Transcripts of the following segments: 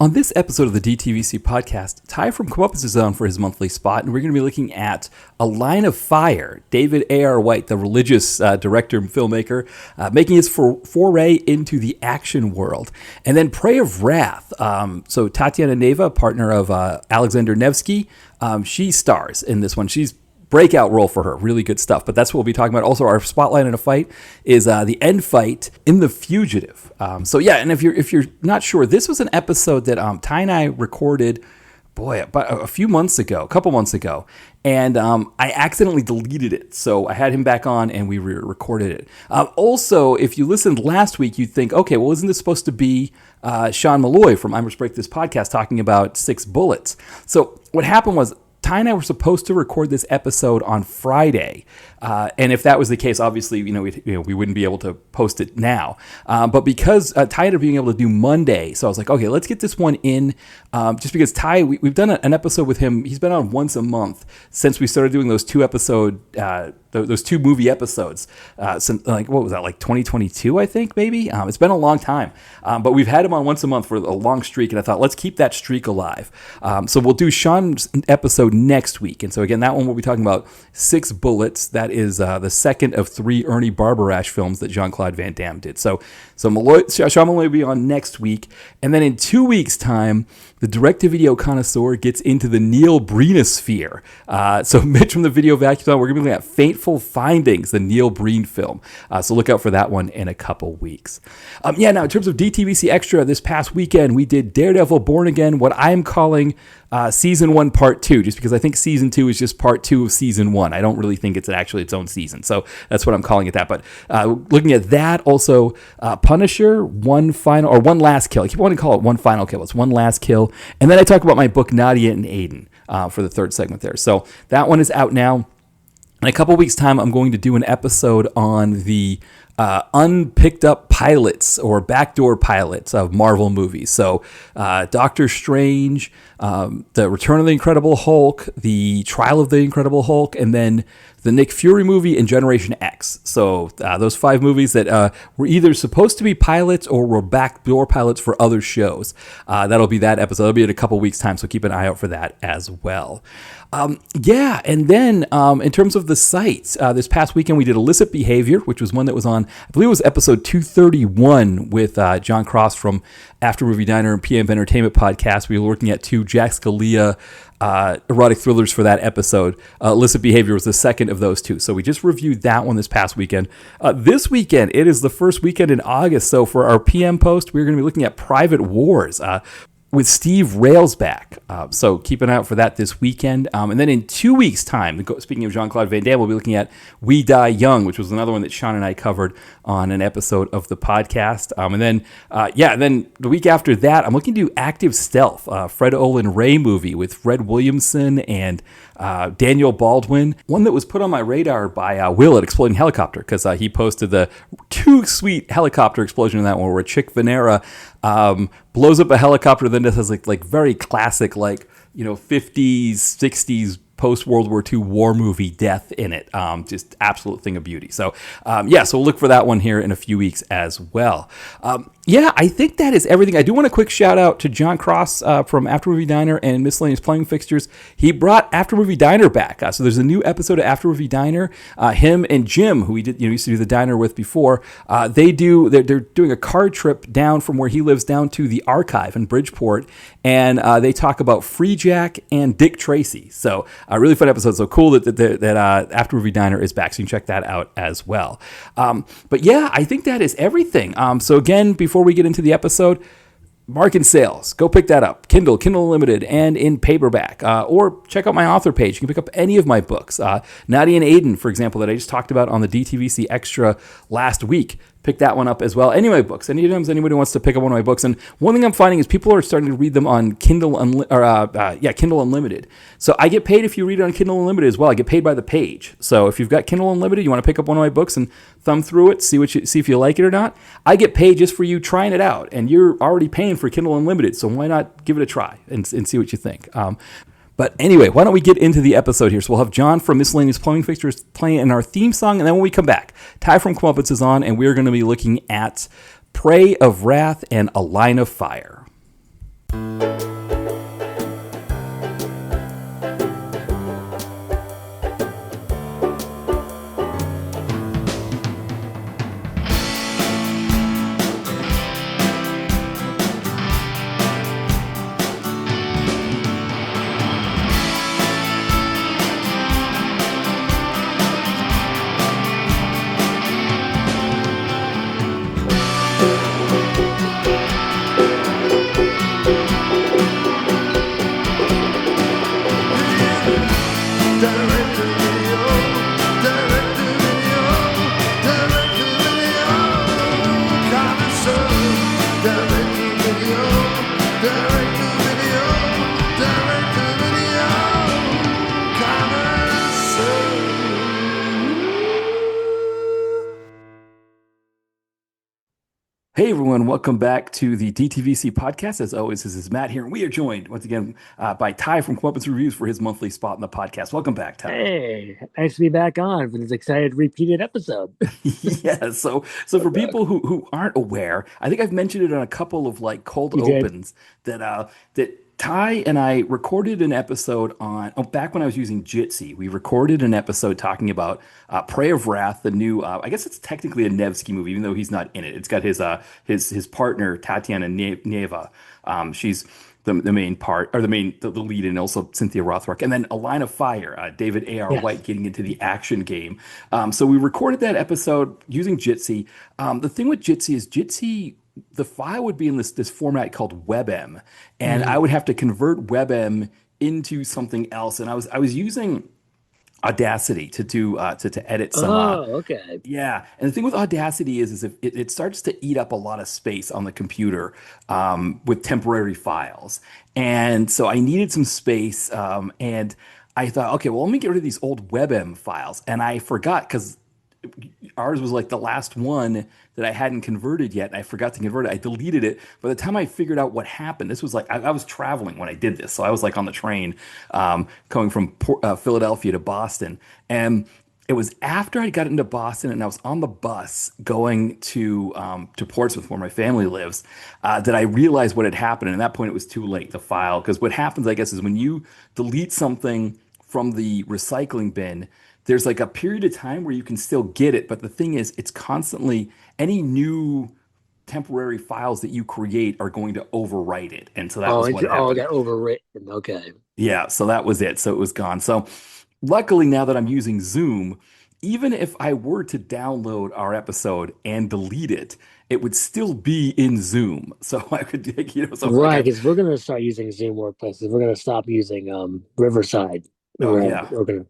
On this episode of the DTVC podcast, Ty from Comeuppance is on for his monthly spot, and we're going to be looking at A Line of Fire. David A.R. White, the religious director and filmmaker, making his foray into the action world. And then Prey of Wrath. So Tatiana Neva, partner of Alexander Nevsky, she stars in this one. She's breakout role for her. Really good stuff. But that's what we'll be talking about. Also, our spotlight in a fight is the end fight in The Fugitive. And if you're not sure, this was an episode that Ty and I recorded, about a couple months ago. And I accidentally deleted it. So I had him back on and we recorded it. Also, if you listened last week, you'd think, okay, well, isn't this supposed to be Sean Malloy from I Must Break This podcast talking about 6 bullets? So what happened was, Ty and I were supposed to record this episode on Friday, and if that was the case, obviously, we wouldn't be able to post it now. But because Ty ended up being able to do Monday, so I was like, okay, let's get this one in. Just because Ty, we've done an episode with him. He's been on once a month since we started doing those 2 movie episodes. Since what was that, like 2022? I think maybe. It's been a long time, but we've had him on once a month for a long streak, and I thought let's keep that streak alive. So we'll do Sean's episode next week, and so again, that one we'll be talking about 6 Bullets. That is the second of 3 Ernie Barbarash films that Jean-Claude Van Damme did. So Sean Malloy will be on next week, and then in 2 weeks' time, the direct-to-video connoisseur gets into the Neil Breen sphere. So Mitch from the Video Vacuum, we're going to be looking at Fateful Findings, the Neil Breen film. So look out for that one in a couple weeks. Now in terms of DTVC Extra, this past weekend, we did Daredevil Born Again, what I'm calling Season 1 Part 2, just because I think Season 2 is just Part 2 of Season 1. I don't really think it's actually its own season. So that's what I'm calling it that. But looking at that, also Punisher, One Last Kill. I keep wanting to call it One Final Kill. It's One Last Kill. And then I talk about my book, Nadia and Aiden, for the third segment there. So that one is out now. In a couple weeks' time, I'm going to do an episode on the unpicked up pilots or backdoor pilots of Marvel movies. So Doctor Strange, the Return of the Incredible Hulk, the Trial of the Incredible Hulk, and then the Nick Fury movie and Generation X. So those 5 movies that were either supposed to be pilots or were backdoor pilots for other shows. That'll be that episode. That'll be in a couple weeks' time, so keep an eye out for that as well. And then in terms of the sites, this past weekend we did Illicit Behavior, which was one that was on, I believe it was episode 231 with John Cross from After Movie Diner and PM Entertainment Podcast. We were looking at 2 Jack Scalia erotic thrillers for that episode. Illicit Behavior was the second of those 2. So we just reviewed that one this past weekend. This weekend, it is the first weekend in August. So for our PM post, we're going to be looking at Private Wars with Steve Railsback. So keep an eye out for that this weekend. And then in 2 weeks' time, speaking of Jean-Claude Van Damme, we'll be looking at We Die Young, which was another one that Sean and I covered on an episode of the podcast. And then the week after that, I'm looking to do Active Stealth, Fred Olin Ray movie with Fred Williamson and Daniel Baldwin. One that was put on my radar by Will at Exploding Helicopter, because he posted the 2 sweet helicopter explosion in that one where Chick Venera blows up a helicopter, then has like very classic 50s, 60s post-World War II war movie death in it. Just absolute thing of beauty. So so we'll look for that one here in a few weeks as well. I think that is everything. I do want a quick shout out to John Cross from After Movie Diner and Miscellaneous Playing Fixtures. He brought After Movie Diner back. So there's a new episode of After Movie Diner. Him and Jim, who we did used to do the diner with before, they're doing a car trip down from where he lives down to the archive in Bridgeport, and they talk about Free Jack and Dick Tracy. So a really fun episode. So cool that After Movie Diner is back. So you can check that out as well. I think that is everything. So again, before we get into the episode, Mark Sales, go pick that up. Kindle Unlimited, and in paperback. Or check out my author page. You can pick up any of my books. Nadia and Aiden, for example, that I just talked about on the DTVC Extra last week. Pick that one up as well. Any of my books. Anytime anybody wants to pick up one of my books. And one thing I'm finding is people are starting to read them on Kindle Unlimited. So I get paid if you read it on Kindle Unlimited as well. I get paid by the page. So if you've got Kindle Unlimited, you want to pick up one of my books and thumb through it, see if you like it or not. I get paid just for you trying it out, and you're already paying for Kindle Unlimited. So why not give it a try and see what you think? But anyway, why don't we get into the episode here? So we'll have John from Miscellaneous Plumbing Fixtures playing in our theme song, and then when we come back, Ty from Comeuppance is on, and we're going to be looking at Prey of Wrath and A Line of Fire. Hey everyone, welcome back to the DTVC podcast. As always, this is Matt here, and we are joined once again by Ty from Comeuppance Reviews for his monthly spot in the podcast. Welcome back, Ty. Hey, nice to be back on for this excited repeated episode. Yeah, so for people who aren't aware, I think I've mentioned it on a couple of like cold You did? opens that Ty and I recorded an episode on back when I was using Jitsi. We recorded an episode talking about Prey of Wrath, the new I guess it's technically a Nevsky movie, even though he's not in it. It's got his partner Tatiana Neva. She's the main part or the lead, and also Cynthia Rothrock, and then A Line of Fire, David A.R. Yes. White getting into the action game. So we recorded that episode using Jitsi. The thing with Jitsi is Jitsi, the file would be in this format called WebM, and I Mhm. would have to convert WebM into something else. And I was using Audacity to do to edit some Oh, okay. yeah, and the thing with Audacity is if it starts to eat up a lot of space on the computer with temporary files, and so I needed some space, and I thought, okay, well, let me get rid of these old WebM files, and I forgot because ours was like the last one that I hadn't converted yet, and I forgot to convert it. I deleted it. By the time I figured out what happened, this was like I was traveling when I did this, so I was like on the train going from Philadelphia to Boston, and it was after I got into Boston and I was on the bus going to Portsmouth where my family lives that I realized what had happened. And at that point, it was too late. The file, because what happens, I guess, is when you delete something from the recycling bin, there's like a period of time where you can still get it. But the thing is, it's constantly any new temporary files that you create are going to overwrite it. And so that Oh, was what oh, it happened. got overwritten. Okay. Yeah, so that was it. So it was gone. So luckily, now that I'm using Zoom, even if I were to download our episode and delete it, it would still be in Zoom. So I could, so like Right, because we're gonna start using Zoom workplaces. We're gonna stop using Riverside. oh We're yeah, we're gonna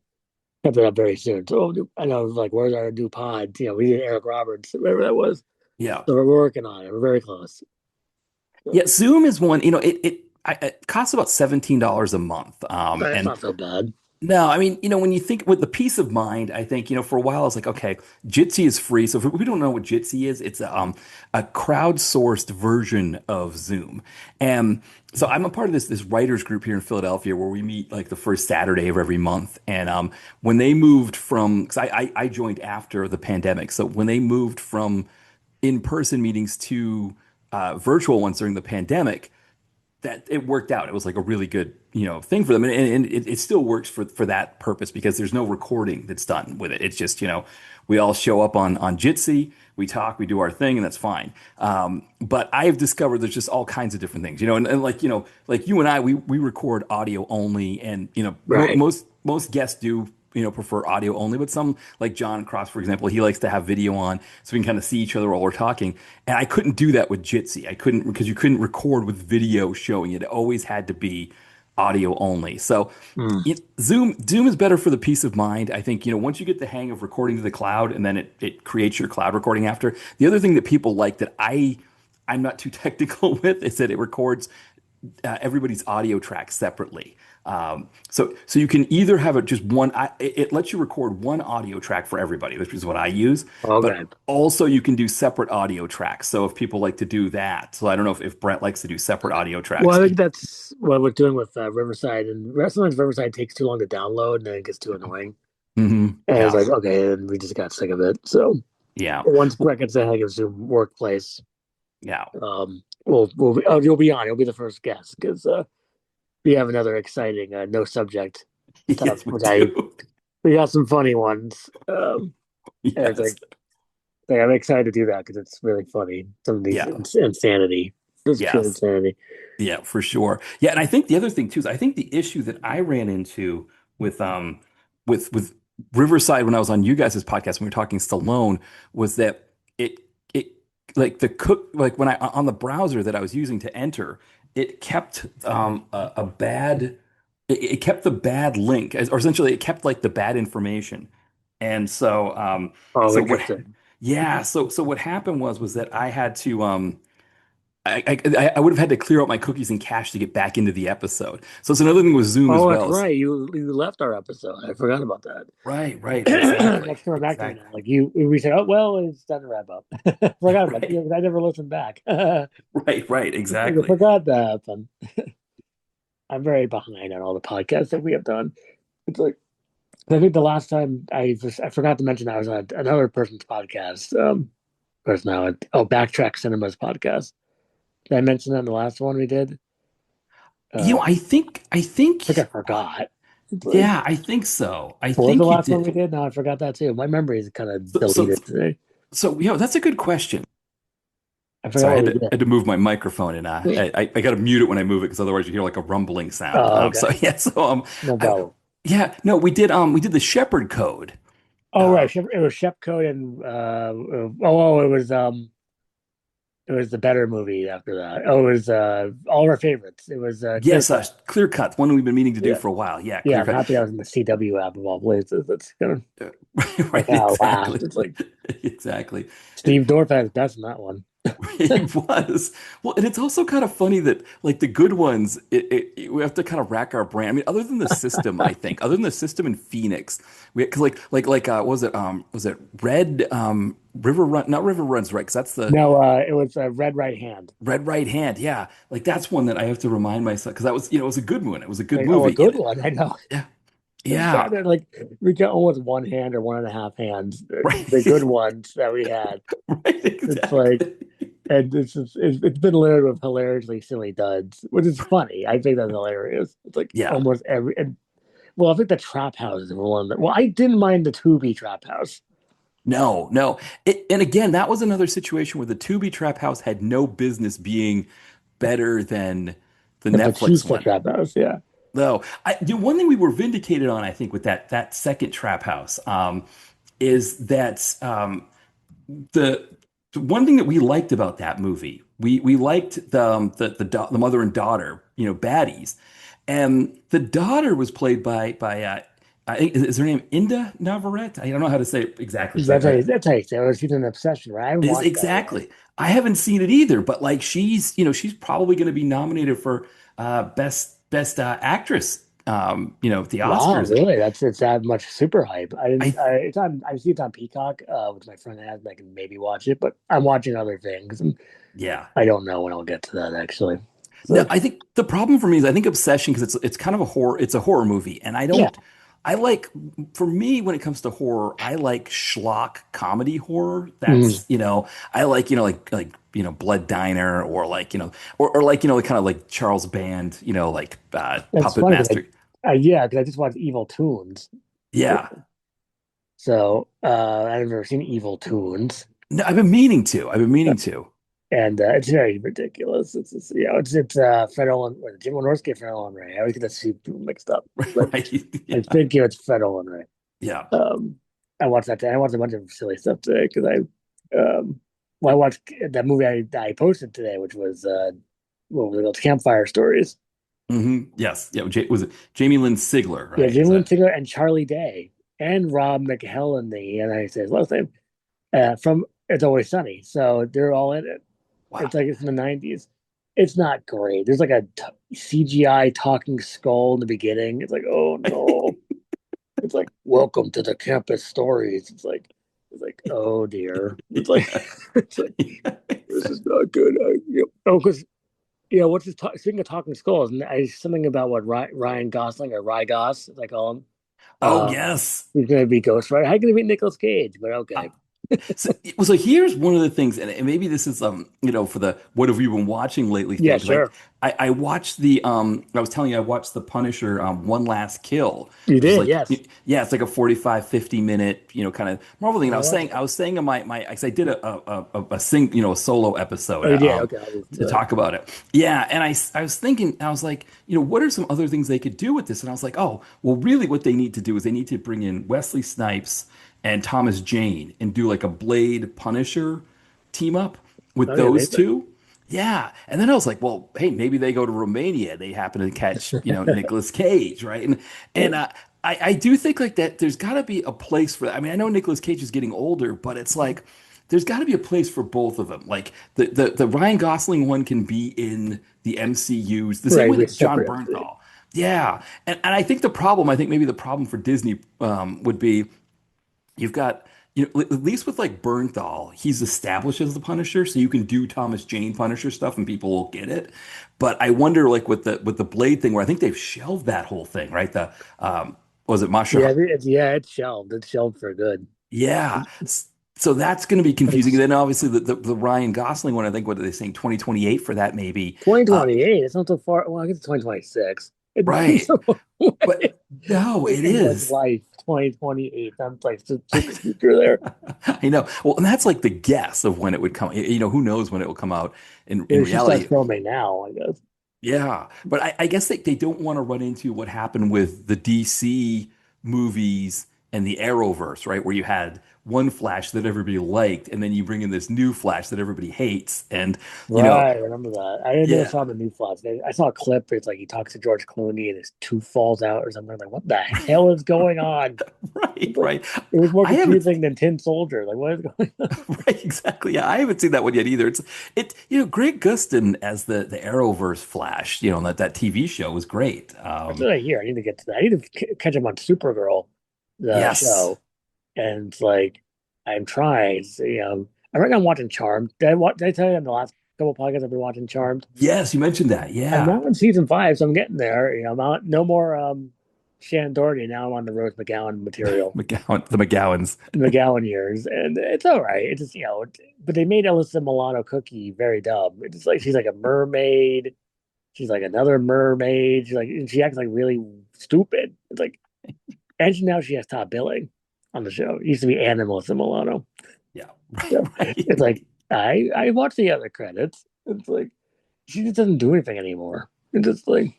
have that up very soon. So I know, like, where's our new pod? We did Eric Roberts, whatever that was. yeah, So we're working on it. We're very close. yeah. So, Zoom is one. It costs about $17 a month. that's And not so bad. no, I mean, when you think with the peace of mind, I think, for a while I was like, okay, Jitsi is free. So if we don't know what Jitsi is, it's a crowdsourced version of Zoom. And so I'm a part of this writers group here in Philadelphia where we meet like the first Saturday of every month. And when they moved from, because I joined after the pandemic, so when they moved from in-person meetings to virtual ones during the pandemic, that it worked out. It was like a really good, thing for them. And it still works for that purpose because there's no recording that's done with it. It's just, we all show up on Jitsi, we talk, we do our thing, and that's fine. But I have discovered there's just all kinds of different things, and like, like you and I, we record audio only, and, Right. most guests do, prefer audio only, but some like John Cross, for example, he likes to have video on so we can kind of see each other while we're talking. And I couldn't do that with Jitsi. I couldn't because you couldn't record with video showing it. It always had to be audio only. So Hmm. Zoom is better for the peace of mind. I think, once you get the hang of recording to the cloud and then it creates your cloud recording after. The other thing that people like that I'm not too technical with is that it records everybody's audio tracks separately. So you can either have it just one. It lets you record one audio track for everybody, which is what I use. But Okay. also you can do separate audio tracks. So if people like to do that, so I don't know if Brett likes to do separate audio Well, tracks. I think that's what we're doing with Riverside, and sometimes Riverside takes too long to download, and then it gets too annoying. And it's Yeah, like, okay, and we just got sick of it. So yeah, once Brett gets the hang of Zoom Workplace, yeah. you'll be on. You'll be the first guest because we have another exciting no subject stuff, Yes, we which do. we got some funny ones. And it's Yes, like I'm excited to do that because it's really funny. Some of these yeah, insanity, just pure yes. insanity. Yeah, for sure. Yeah, and I think the other thing too is I think the issue that I ran into with with Riverside when I was on you guys' podcast when we were talking Stallone was that it it like the cook like when I on the browser that I was using to enter, it kept a bad it kept the bad link or essentially it kept like the bad information. And so Oh, so what interesting. yeah, so what happened was that I had to I would have had to clear out my cookies and cache to get back into the episode. So it's another thing with Zoom as Oh, that's well. right. You left our episode. I forgot about that. Right, exactly, That's coming back to me exactly. now. Like we said, oh well, it's time to wrap up. Forgot about it. Right, Yeah, I never listened back. I right, exactly. forgot that happened. I'm very behind on all the podcasts that we have done. It's like I think the last time I forgot to mention I was on another person's podcast. Where's now? Backtrack Cinema's podcast. Did I mention that in the last one we did? I Think think, I forgot. It's like, yeah, I think so. I what was the think you last one we did. did? No, I forgot that too. My memory is kind of So, so, deleted today. that's a good question. I forgot Sorry, what we had did. to move my microphone, and Yeah. I got to mute it when I move it because otherwise you hear like a rumbling sound. Oh, So okay. yeah, so No I, problem. yeah, no, we did the Shepherd Code. Oh, right. Uh, It was Shep Code and it was the better movie after that. Oh, it was all of our favorites. It was Clear yes, Cut. Clear Cut, one we've been meaning to do Yeah. for a while. Yeah, Yeah, Clear I'm Cut. happy I was in the CW app of all places. That's kind of Right, like laugh. exactly, It's like exactly. Steve Dorff had his best in that one. It was. Well, and it's also kind of funny that like the good ones, we have to kind of rack our brain. I mean, other than the system, I think, other than the system in Phoenix, we cause what was it Red River Run, not River Runs Right, because that's the No, it was Red Right Hand. Red Right Hand. Yeah, like that's one that I have to remind myself because that was it was a good one. It was a good Like, oh, a movie. good one. I know. Yeah, It's sad yeah, that like we got almost one hand or one and a half hands. The good right, ones that we had. right, It's like, exactly. and it's been littered with hilariously silly duds, which is funny. I think that's hilarious. It's like Yeah. almost every. And, well, I think the trap houses were one that. Well, I didn't mind the Tubi trap house. No, no. And again, that was another situation where the Tubi Trap House had no business being better than the The Netflix Batista one. trap house, yeah. Though, one thing we were vindicated on, I think, with that second Trap House, is that the the one thing that we liked about that movie, we liked the mother and daughter, baddies, and the daughter was played by I think is her name Inda Navarrete? I don't know how to say it exactly because That's how you say it. She's an obsession, right? I haven't is watched that yet. exactly. I haven't seen it either, but like she's probably going to be nominated for best actress, at the Wow, Oscars. really? It's that much super hype. I didn't. I It's on. I see it's on Peacock, which my friend has. And I can maybe watch it, but I'm watching other things, and Yeah. I don't know when I'll get to that actually. No, So I think the problem for me is I think Obsession because it's kind of a horror. It's a horror movie, and I yeah, don't. I like for me when it comes to horror, I like schlock comedy horror. mm, I like Blood Diner or or like kind of like Charles Band, like it's Puppet funny because Master. yeah, because I just watched Evil Tunes, Yeah, so I've never seen Evil Tunes, no, I've been meaning to. I've been meaning to. and it's very ridiculous. It's Fred Olen, Jim Wynorski, Fred Olen Ray. I always get the two mixed up, but Right? I Yeah, think it's Fred Olen Ray. yeah. Um, I watched that today. I watched a bunch of silly stuff today because I watched that movie I posted today, which was what was it called? Campfire Stories. Yes, yeah. Was it Jamie Lynn Sigler? Yeah, Right? Is Jamie Lynn that? Sigler and Charlie Day and Rob McElhenney, and I say his last name from It's Always Sunny. So they're all in it. Wow. It's like it's in the '90s. It's not great. There's like a CGI talking skull in the beginning. It's like, oh no. It's like, welcome to the campus stories. Oh dear. It's like, Yeah. it's like this is not good. Oh, because what's this? Speaking of talking skulls, and something about what Ryan Gosling or Rye Goss, as I call him. Oh Uh, yes. he's going to be Ghost Rider. How can he be Nicolas Cage? But okay. So here's one of the things, and maybe this is for the what have you been watching lately thing, Yeah, because sure. I watched I was telling you I watched the Punisher One Last Kill, You which is did, like yes. yeah, it's like a 45-50 minute kind of Marvel thing. And I watched I that. was saying in my because I did a solo episode Oh, you did. Okay, I'll listen to to it. talk about it. Yeah, and I was thinking I was like what are some other things they could do with this? And I was like, oh well, really what they need to do is they need to bring in Wesley Snipes and Thomas Jane and do like a Blade Punisher team up with Okay, those amazing. two. Yeah. And then I was like, well, hey, maybe they go to Romania. They happen to catch, Nicolas Cage, right? And I do think like that there's got to be a place for that. I mean, I know Nicolas Cage is getting older, but it's like there's got to be a place for both of them. Like the Ryan Gosling one can be in the MCU's the same Right, way with that John separate entity. Bernthal. Yeah, and I think the problem, I think maybe the problem for Disney would be you've got at least with like Bernthal, he's established as the Punisher, so you can do Thomas Jane Punisher stuff and people will get it. But I wonder like with the Blade thing, where I think they've shelved that whole thing, right? The was it Yeah, Masha? it's shelved. It's shelved for good. Yeah. So that's going to be confusing. And It's then obviously the Ryan Gosling one, I think what are they saying, 2028 for that maybe. Uh, 2028. It's not so far. Well, I guess it's 2026. It's right. so way. But no, It it seems like is. life. 2028. I'm like super future there. I know. Well, and that's like the guess of when it would come. Who knows when it will come out in They should start reality. filming now, I guess. Yeah. But I guess they don't want to run into what happened with the DC movies and the Arrowverse, right? Where you had one Flash that everybody liked, and then you bring in this new Flash that everybody hates. And, you know, Right, I remember that. I never yeah, saw the new Flash. I saw a clip. It's like he talks to George Clooney and his tooth falls out or something. Like, what the hell is going on? right, It's like right. it was more I haven't, confusing than Tin Soldier. Like, what is going on? right, exactly. Yeah, I haven't seen that one yet either. Greg Gustin as the Arrowverse Flash, that TV show was great. That's what I hear. I need to get to that. I need to catch him on Supergirl, the Yes. show. And it's like, I'm trying. So, I right now I'm watching Charmed. Did I tell you on the last couple podcasts I've been watching Charmed? Yes, you mentioned that. I'm Yeah. now in season 5, so I'm getting there. I'm out. No more Shannon Doherty. Now I'm on the Rose McGowan material, The McGowans. McGowan years, and it's all right. It's just but they made Alyssa Milano Cookie very dumb. It's like she's like a mermaid. She's like another mermaid. And she acts like really stupid. It's like, and now she has top billing on the show. It used to be Anna Melissa Milano. Yeah. Right, So it's right. like I watch the other credits. It's like she just doesn't do anything anymore. It's just like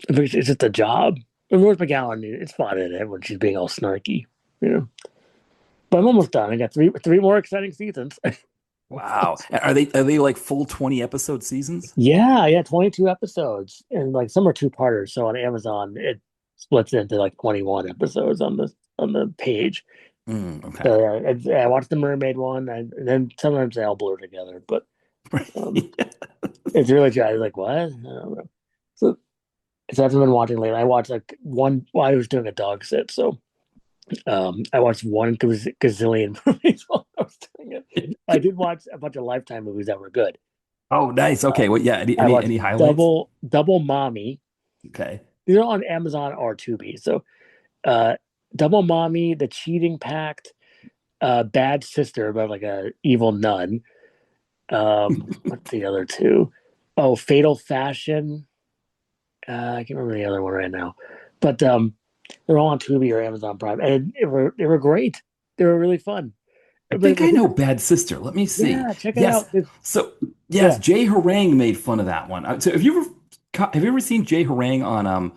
it's just a job. And Rose McGowan, it's fun in it when she's being all snarky, you know. But I'm almost done. I got three more exciting seasons. Wow. Are they like full 20 episode seasons? Yeah, 22 episodes, and like some are two-parters. So on Amazon, it splits into like 21 episodes on the page. Okay. So I watched the Mermaid one, and then sometimes they all blur together. But um, it's really trying. I was like, what? I don't know. So, so I've been watching lately. I watched like one while I was doing a dog sit. So I watched one gazillion movies while I was doing it. I did watch a bunch of Lifetime movies that were good. Oh, nice. Okay. Well, yeah. Any I any watched any highlights? Double Mommy. Okay. These are on Amazon or Tubi. So uh, Double Mommy, The Cheating Pact, Bad Sister about like a evil nun. What's the other two? Oh, Fatal Fashion. I can't remember the other one right now, but they're all on Tubi or Amazon Prime, and they were great. They were really fun. I But think I know Bad Sister. Let me see. yeah, check it Yes. out. So yes, Yeah, Jay Harang made fun of that one. So have you ever seen Jay Harang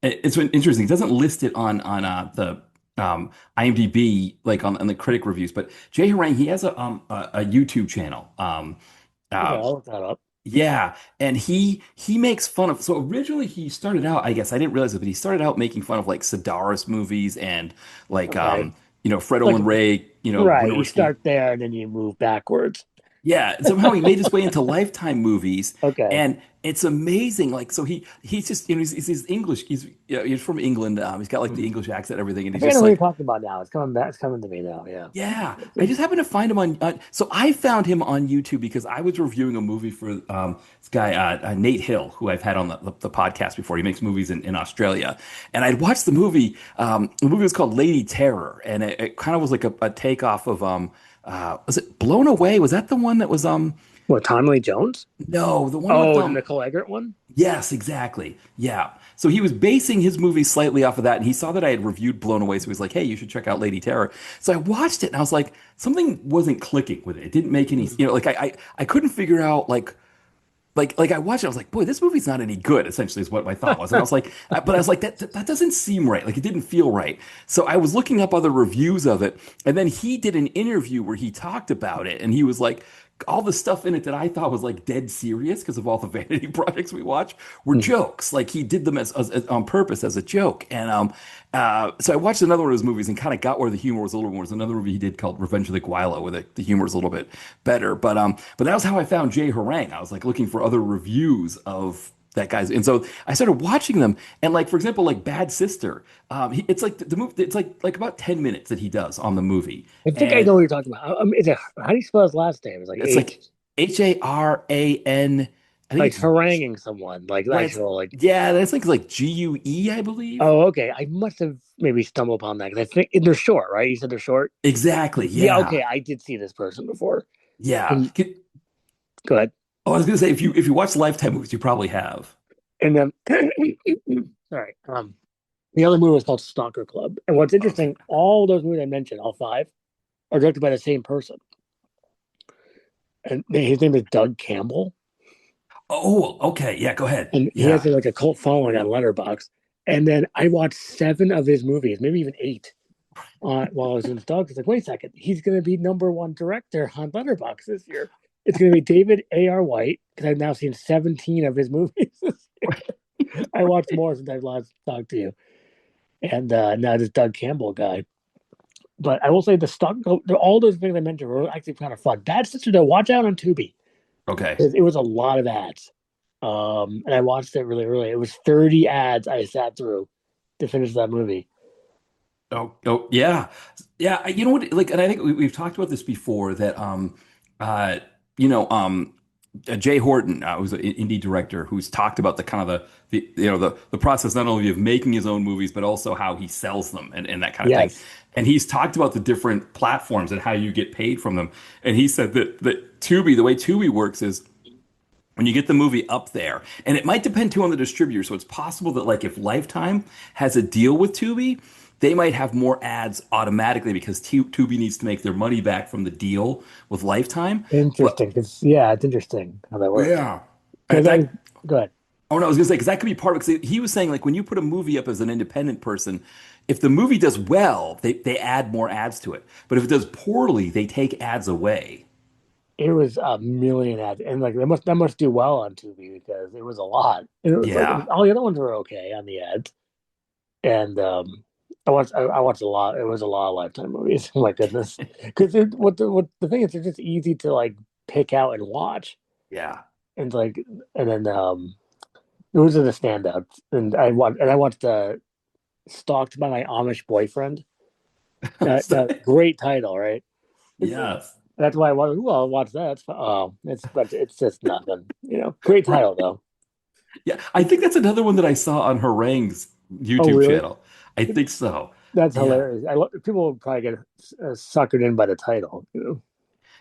it's been interesting. It doesn't list it on the IMDb like on the critic reviews, but Jay Harang he has a YouTube channel. okay, Uh, I'll look that up. Yeah, and he makes fun of. So originally he started out, I guess I didn't realize it, but he started out making fun of like Sedaris movies and like Okay, Fred like Olen Ray, right, you Wynorski. start there and then you move backwards. Yeah, and somehow he made his way into Lifetime movies, Okay, and it's amazing. Like, so he's just he's English. He's from England. He's got like the Mhm. English accent, and everything, and I he's think I know just what you're like talking about now. It's coming back. It's coming to me now. Yeah. yeah, I just happened to find him on. So I found him on YouTube because I was reviewing a movie for this guy Nate Hill, who I've had on the podcast before. He makes movies in Australia, and I'd watched the movie. The movie was called Lady Terror, and it kind of was like a takeoff of was it Blown Away? Was that the one that was What, Tommy Lee Jones? no, the one with Oh, the Nicole Eggert one? yes, exactly. Yeah. So he was basing his movie slightly off of that, and he saw that I had reviewed Blown Away, so he was like, "Hey, you should check out Lady Terror." So I watched it, and I was like, something wasn't clicking with it. It didn't make any, like I couldn't figure out like I watched it, I was like, boy, this movie's not any good. Essentially, is what my thought was, and I was like, but I was like, that doesn't seem right. Like it didn't feel right. So I was looking up other reviews of it, and then he did an interview where he talked about it, and he was like all the stuff in it that I thought was like dead serious because of all the vanity projects we watch were Mhm. jokes. Like he did them as on purpose as a joke. And so I watched another one of his movies and kind of got where the humor was a little more. There's another movie he did called Revenge of the Guilo where the humor is a little bit better. But that was how I found Jay Harang. I was like looking for other reviews of that guy's, and so I started watching them. And like for example, like Bad Sister, it's like the movie. It's like about 10 minutes that he does on the movie, I think I and know what you're talking about. How do you spell his last name? It's like it's like Haran. I think like it's haranguing someone, like right. It's, actual, like. yeah, that's like GUE, I believe. Oh, okay. I must have maybe stumbled upon that because I think they're short, right? You said they're short. Exactly. Yeah. Okay. Yeah. I did see this person before. Yeah. And go ahead. Oh, I was gonna say if you watch Lifetime movies, you probably have. And then, sorry. The other movie was called Stalker Club. And what's Okay. interesting, all those movies I mentioned, all five, are directed by the same person. And his name is Doug Campbell. Oh, okay. Yeah, go ahead. And he has Yeah. like a cult following on Letterboxd. And then I watched seven of his movies, maybe even eight, while I was in Doug. It's like, wait a second, he's going to be number one director on Letterboxd this year. It's going to be David A.R. White because I've now seen 17 of his movies. I watched more since I've last talked to you. And now this Doug Campbell guy. But I will say the stock, all those things I mentioned were actually kind of fun. Bad Sister, though, watch out on Tubi. Okay. It was a lot of ads. And I watched it really early. It was 30 ads I sat through to finish that movie. Oh, yeah. Yeah. You know what? Like, and I think we've talked about this before that, uh, you know, Jay Horton, who's an indie director, who's talked about the kind of the process not only of making his own movies, but also how he sells them and that kind of thing. Yes. And he's talked about the different platforms and how you get paid from them. And he said that Tubi, the way Tubi works is when you get the movie up there, and it might depend too on the distributor. So it's possible that like if Lifetime has a deal with Tubi, they might have more ads automatically because Tubi needs to make their money back from the deal with Lifetime. But Interesting. Yeah, it's interesting how that works. yeah, Because I, that. go ahead. Oh no, I was gonna say because that could be part of it. 'Cause he was saying like when you put a movie up as an independent person, if the movie does well, they add more ads to it. But if it does poorly, they take ads away. It was a million ads. And like that must do well on Tubi because it was a lot. And it was like Yeah, all the other ones were okay on the ads. And I watched a lot. It was a lot of Lifetime movies. Oh my goodness. Because what the thing is, they're just easy to like pick out and watch. yeah. And like and then those are the standouts. And I watched Stalked by My Amish Boyfriend. Great title, right? Yes. That's why I watched. Well, I'll watch that. But it's just nothing. Great title though. Yeah, I think that's another one that I saw on Harang's Oh, YouTube really? channel. I think so. That's Yeah, hilarious. People will probably get suckered in by the title.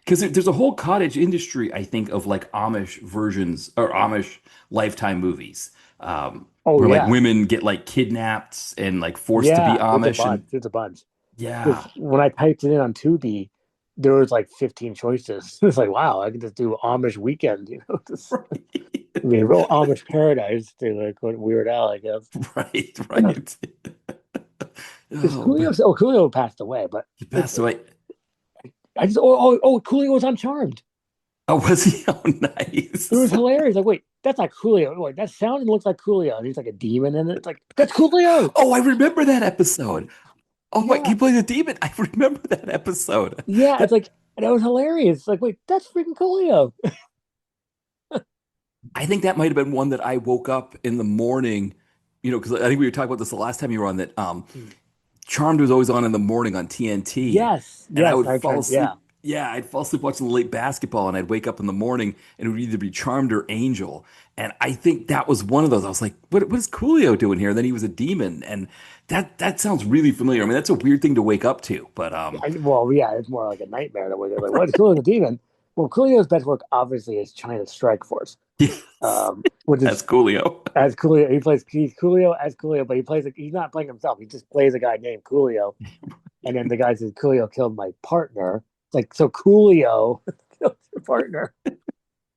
because there's a whole cottage industry, I think, of like Amish versions or Amish Lifetime movies, Oh where like yeah, women get like kidnapped and like forced to be yeah. There's a Amish, and bunch. There's a bunch. yeah, Because when I typed it in on Tubi, there was like 15 choices. It's like, wow, I can just do Amish weekend. Just right, I mean, real Amish paradise to like what Weird Al, I guess. right, right. Is Oh Coolio? man, Oh, Coolio passed away, but he it's passed away. I just oh Coolio was on Charmed. Oh, was he? Oh, It was nice. hilarious. Like, wait, that's not Coolio. Wait, that sound and looks like Coolio, and he's like a demon in it. It's like that's Coolio. Oh, I remember that episode. Oh my, Yeah, he played the demon. I remember that episode. yeah. It's That like that was hilarious. It's like, wait, that's freaking Coolio. I think that might have been one that I woke up in the morning, because I think we were talking about this the last time you were on that Charmed was always on in the morning on TNT, Yes, and I yes. would I fall tried. Yeah, asleep. Yeah, I'd fall asleep watching the late basketball, and I'd wake up in the morning, and it would either be Charmed or Angel. And I think that was one of those. I was like, what is Coolio doing here? And then he was a demon, and that sounds really familiar. I mean, that's a weird thing to wake up to, but well, yeah. It's more like a nightmare that we're like, what's Coolio the demon? Well, Coolio's best work obviously is China's Strike Force, which that's is Coolio. as Coolio. He's Coolio as Coolio, but he's not playing himself. He just plays a guy named Coolio. And then the guy says, Coolio killed my partner. It's like, so Coolio killed your partner.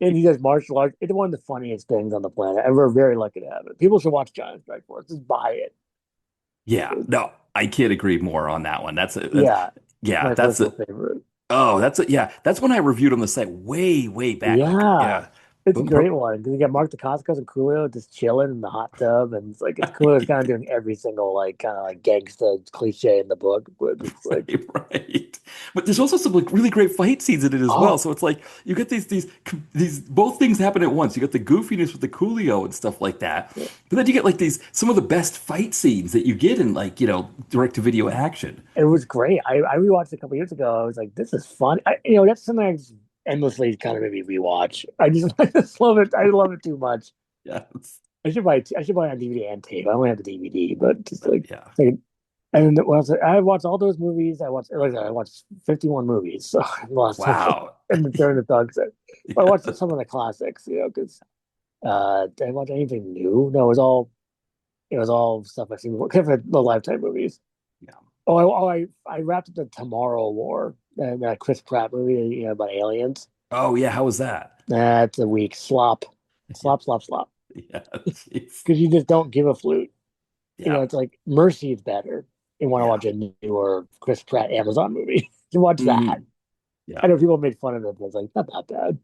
And he does martial arts. It's one of the funniest things on the planet. And we're very lucky to have it. People should watch Giant Strike Force. Just buy it. Yeah, no, I can't agree more on that one. That's Yeah, yeah, my that's personal a favorite. Oh, that's when I reviewed on the site way back. Like, Yeah, yeah. it's a great one. You got Mark Dacascos and Coolio just chilling in the hot tub, and it's Coolio's kind of doing every single like kind of like gangsta cliche in the book, but it's like, Right, right. But there's also some like really great fight scenes in it as well. oh, So it's like you get these both things happen at once. You get the goofiness with the Coolio and stuff like that, yeah. but then you get like these some of the best fight scenes that you get in like direct to video action. It was great. I rewatched it a couple years ago. I was like, this is fun. That's something I just endlessly kind of made me rewatch. I just love it. I love it too much. Yes. I should buy it on DVD and tape. I only have the DVD, but just Yeah. like and I watched all those movies. I watched 51 movies. So the last time Wow. and during the thugs. But I watched Yeah. some of the classics, because did I watch anything new? No, it was all stuff I've seen except for the Lifetime movies. Yeah. I wrapped up the Tomorrow War, that Chris Pratt movie, about aliens. Oh yeah. How was that? That's a weak slop, slop, slop, slop. Yeah. Jeez. Because you just don't give a flute. Yeah. It's like Mercy is better. You want to Yeah. watch a newer Chris Pratt Amazon movie? You watch that. Mm, yeah. I know people made fun of it, but it's like not that bad.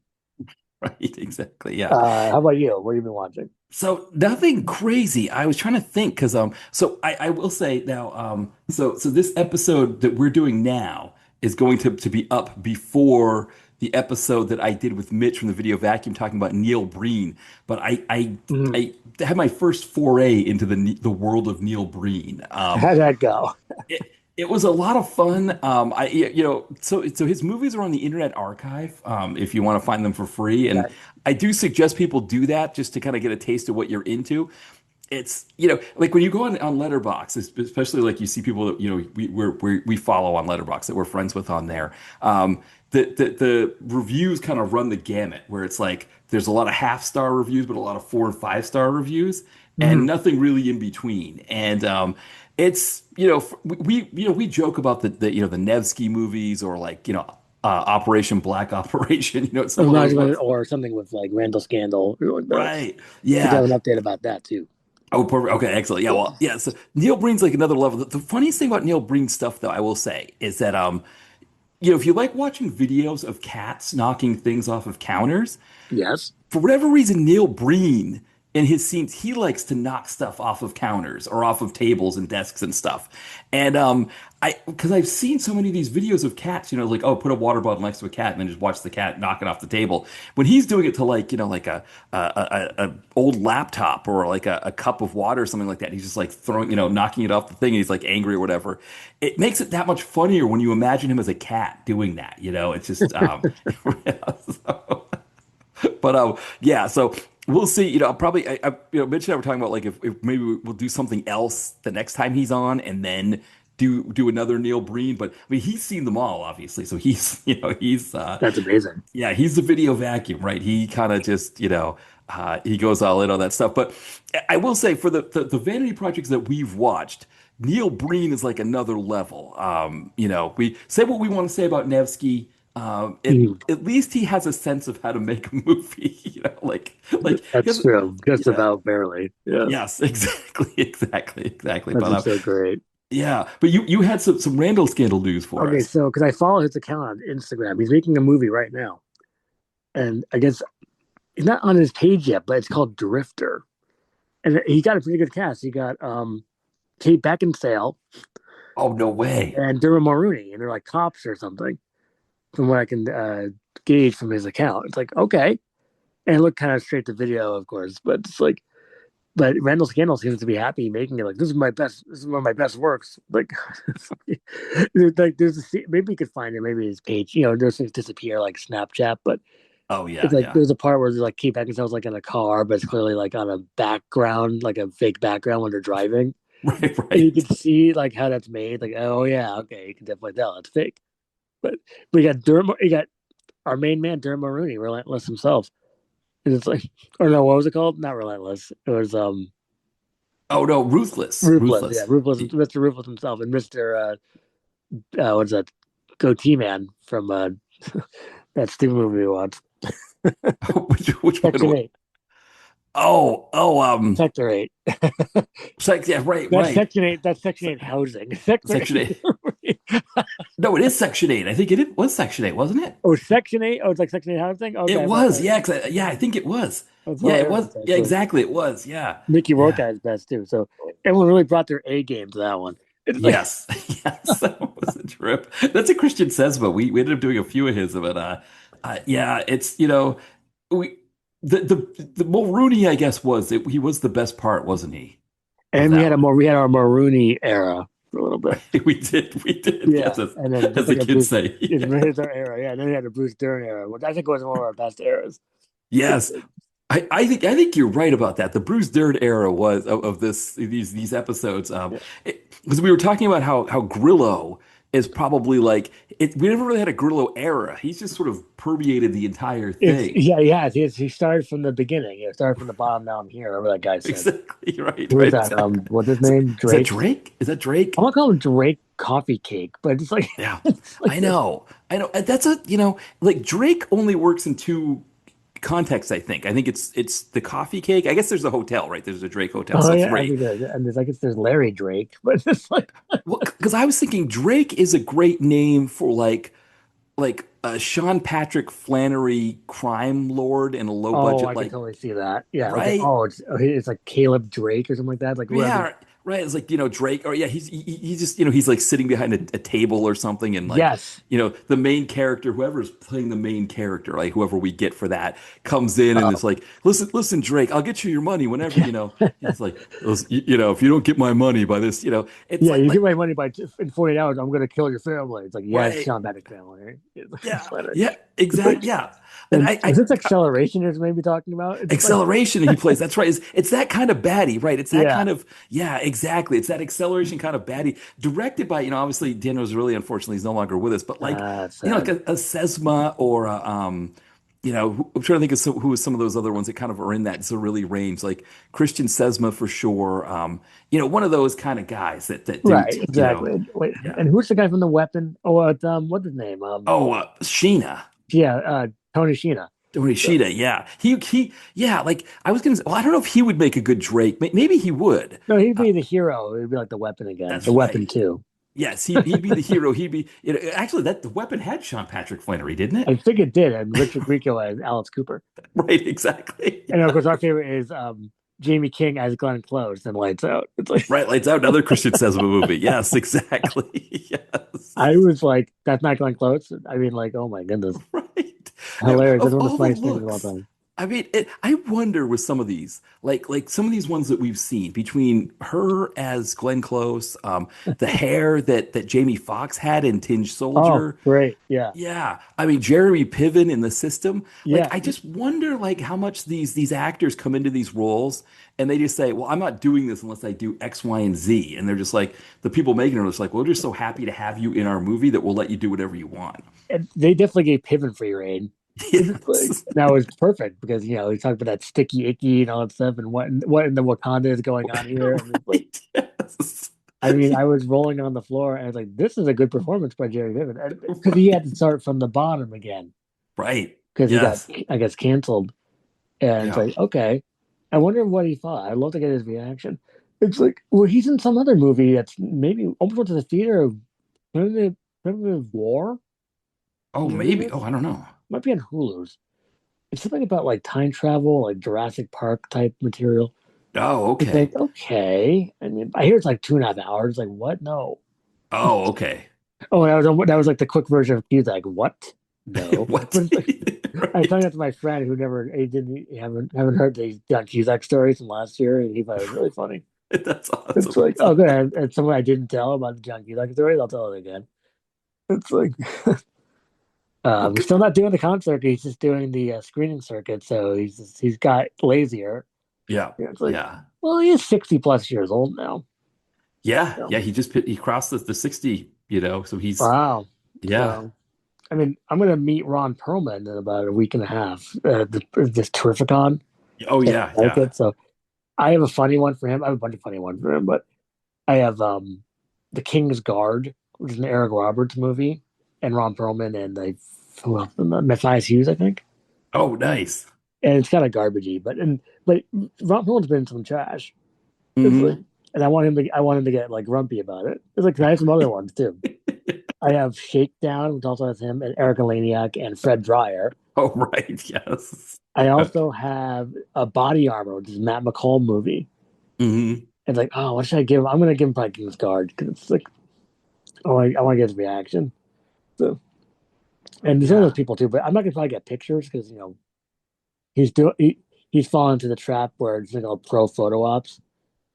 Right. Exactly. Yeah. How about you? What have you been watching? So nothing crazy. I was trying to think because so I will say now so this episode that we're doing now is going to be up before the episode that I did with Mitch from the Video Vacuum talking about Neil Breen. But Mhm. I had my first foray into the world of Neil Breen. How'd that go? It was a lot of fun. So his movies are on the Internet Archive, if you want to find them for free. And Okay. I do suggest people do that just to kind of get a taste of what you're into. It's, like when you go on Letterbox, especially like you see people that, we follow on Letterbox that we're friends with on there. The reviews kind of run the gamut where it's like there's a lot of half-star reviews, but a lot of 4 and 5 star reviews and Mhm. nothing really in between. And, it's we joke about the Nevsky movies or like Operation Black Operation some of those ones, Or something with like Randall Scandal. right? Did you Yeah. have an update about that too? Oh, perfect. Okay, excellent. Yeah, well, yeah. So Neil Breen's like another level. The funniest thing about Neil Breen stuff, though, I will say, is that if you like watching videos of cats knocking things off of counters, Yes. for whatever reason, Neil Breen in his scenes, he likes to knock stuff off of counters or off of tables and desks and stuff. And because I've seen so many of these videos of cats, like, oh, put a water bottle next to a cat and then just watch the cat knock it off the table. When he's doing it to like, like a old laptop or like a cup of water or something like that, he's just like throwing, knocking it off the thing and he's like angry or whatever. It makes it that much funnier when you imagine him as a cat doing that. It's just, yeah, so. But yeah, so we'll see. I'll probably, Mitch and I were talking about like if maybe we'll do something else the next time he's on, and then do another Neil Breen. But I mean, he's seen them all, obviously. So he's, he's That's amazing. yeah, he's the video vacuum, right? He kind of just, he goes all in on that stuff. But I will say for the vanity projects that we've watched. Neil Breen is like another level. We say what we want to say about Nevsky. Mhm. At least he has a sense of how to make a movie, like he That's has, true. Just yeah, about barely. Yeah. yes, exactly. That's But just so great. yeah, but you had some Randall Scandal news for Okay, us. so because I follow his account on Instagram, he's making a movie right now, and I guess it's not on his page yet, but it's called Drifter, and he got a pretty good cast. He got Kate Beckinsale Oh, no way. and Dermot Mulroney, and they're like cops or something, from what I can gauge from his account. It's like okay, and it looked kind of straight to video, of course, but it's like, but Randall Scandal seems to be happy making it. Like this is my best. This is one of my best works. Like, like maybe you could find it. Maybe his page. Those things disappear like Snapchat, but Oh it's yeah, like yeah. there's a part where there's like Kate Beckinsale's like in a car, but it's clearly like on a background, like a fake background when they're driving, Right, and you right. can see like how that's made. Like, oh yeah, okay, you can definitely tell it's fake. But you got our main man, Dermot Mulroney, Relentless himself, and it's like, or no, what was it called? Not Relentless. It was Oh no, ruthless, Ruthless. Yeah, ruthless. Ruthless, Mr. Ruthless himself, and Mr. What's that? Goatee Man from that stupid movie we watched, Which Section one? 8, Oh, Sector 8. yeah, right, That's right. Section 8. That's Section 8 housing. Sector Section 8. A. No, it is Section 8. I think it was Section 8, wasn't it? Oh, Section 8. Oh, it's like Section 8 house thing. Okay, It I thought was, that. yeah, yeah, I think it was. That's Yeah, it was. hilarious, Yeah, actually. exactly, it was. Yeah, Mickey Rourke yeah, at his best too. So everyone really brought their A game to that one. It's like, yes, yes. That was a trip. That's a Christian Sesma. We ended up doing a few of his, but yeah, it's we the Mulrooney, I guess, he was the best part, wasn't he, of and that one? we had our Marooney era for a little bit. We did. Yeah, Yes, and then as just the like a kids Bruce, say. here's our era. Yeah, and then we had a Bruce Dern era, which I think was one of our best eras. It's Yes. like, I think you're right about that. The Bruce Dern era was of these episodes. yeah. Because we were talking about how Grillo is probably like we never really had a Grillo era. He's just sort of permeated the entire It's thing. yeah, yeah. He started from the beginning. He started from the bottom. Now I'm here. Whatever that guy said. Exactly right, Who is right, that? exactly. What's his Is, name? is that Drake. Drake? Is that I'm Drake? gonna call him Drake Coffee Cake, but it's like Yeah, it's like I know, I know. That's a like Drake only works in two contexts. I think it's the coffee cake. I guess there's a hotel, right? There's a Drake hotel, oh so yeah, I three. mean, and there's I guess there's Larry Drake, but it's like Well, because I was thinking Drake is a great name for like a Sean Patrick Flannery crime lord in a low oh, budget, I can like, totally see that. Yeah, like right? it's like Caleb Drake or something like that. Like whoever. Yeah, right. It's like, Drake, or yeah, he just, he's like sitting behind a table or something, and like, Yes. the main character, whoever is playing the main character, like whoever we get for that, comes in and Oh, it's like, listen, Drake, I'll get you your money whenever, it's like, if you don't get my money by this, it's yeah. like, You get my money in 48 hours. I'm gonna kill your family. It's like yes, right, Sean Patrick family. Right? yeah, Flannery. yeah, It's exact, like yeah. And and is this acceleration is maybe talking about? It's like Acceleration he plays. That's right. It's that kind of baddie, right? It's that yeah. kind of, yeah, exactly. It's that acceleration kind of baddie, directed by, obviously Daniel really, unfortunately, he's no longer with us, but like, like Sad. a Sesma or I'm trying to think of who are some of those other ones that kind of are in that Zerilli range, like Christian Sesma for sure. One of those kind of guys that do, Right, exactly. Wait, yeah. and who's the guy from the Weapon? Oh, what's his name? Oh, Sheena. Yeah, Tony Sheena. Tony Shida, yeah. Yeah, like I was gonna say, well, I don't know if he would make a good Drake. Maybe he would. No, he'd Uh, be the hero. He'd be like the Weapon again. The that's Weapon right. too. Yes, he'd be the hero. He'd be, actually, that the weapon had Sean Patrick Flannery, didn't it? I think it did, and Richard Grieco as Alice Cooper. Right, exactly. And of Yeah. course, our favorite is Jamie King as Glenn Close and Lights Out. It's like Right, Lights Out, another Christian Sesame movie. Yes, exactly. I Yes. was like, that's not Glenn Close. I mean, like, oh my goodness, Right. hilarious! That's Of one of the all the funniest things of all looks, time. I mean, I wonder with some of these, like some of these ones that we've seen between her as Glenn Close, the hair that Jamie Foxx had in Tinge Oh, Soldier. great, yeah, Yeah, I mean Jeremy Piven in the system. Like yeah, I just wonder like how much these actors come into these roles and they just say, "Well, I'm not doing this unless I do X, Y, and Z." And they're just like the people making it are just like, "We're just so happy to have you in our movie that we'll let you do whatever you want." and they definitely gave Piven free reign. It's like Yes. that was perfect because we talked about that sticky icky and all that stuff and what in the Wakanda is going on here and it's like Right. Yes. I mean I was rolling on the floor and I was like this is a good performance by Jerry Piven because he had to start from the bottom again Right. because he got Yes. I guess canceled and it's Yeah. like okay I wonder what he thought I'd love to get his reaction it's like well he's in some other movie that's maybe almost went to the theater of Primitive War Oh, have you heard of maybe. this Oh, I don't know. might be on Hulu's. It's something about like time travel, like Jurassic Park type material. Oh, It's okay. like, okay. I mean, I hear it's like 2.5 hours. Like, what? No. Oh, okay. Oh, that was like the quick version of Cusack. What? No. What? But it's like, I was Right. telling that to my friend who never, he haven't heard the John Cusack stories from last year, and he thought it was really funny. That's It's awesome. like, oh, good. And someone I didn't tell about the John Cusack stories, I'll tell it again. It's like, Well, he's good still for. not doing the concert. He's just doing the screening circuit. So he's got lazier. Yeah. Yeah, it's like, Yeah. well, he is 60 plus years old now. Yeah, So, yeah, he crossed the 60, so he's wow. yeah. So, I mean, I'm going to meet Ron Perlman in about a week and a half. This Terrificon Oh in yeah, yeah. Connecticut. So I have a funny one for him. I have a bunch of funny ones for him, but I have The King's Guard, which is an Eric Roberts movie, and Ron Perlman and who else? Matthias Hughes, I think. Oh, nice. And it's kind of garbagey, but Ron Perlman's been in some trash. It's like, Hmm. and I want him to get like grumpy about it. It's like, can I have some other ones too? I have Shakedown, which also has him and Erica Laniak and Fred Dryer. Oh, right. Yes. I also have a Body Armor, which is a Matt McCall movie. Hmm. It's like, oh, what should I give him? I'm gonna give him probably Kingsguard because it's like, oh, I want to get his reaction. So, and there's some of those Yeah. people too, but I'm not gonna probably get pictures because he's doing he's fallen into the trap where it's pro photo ops.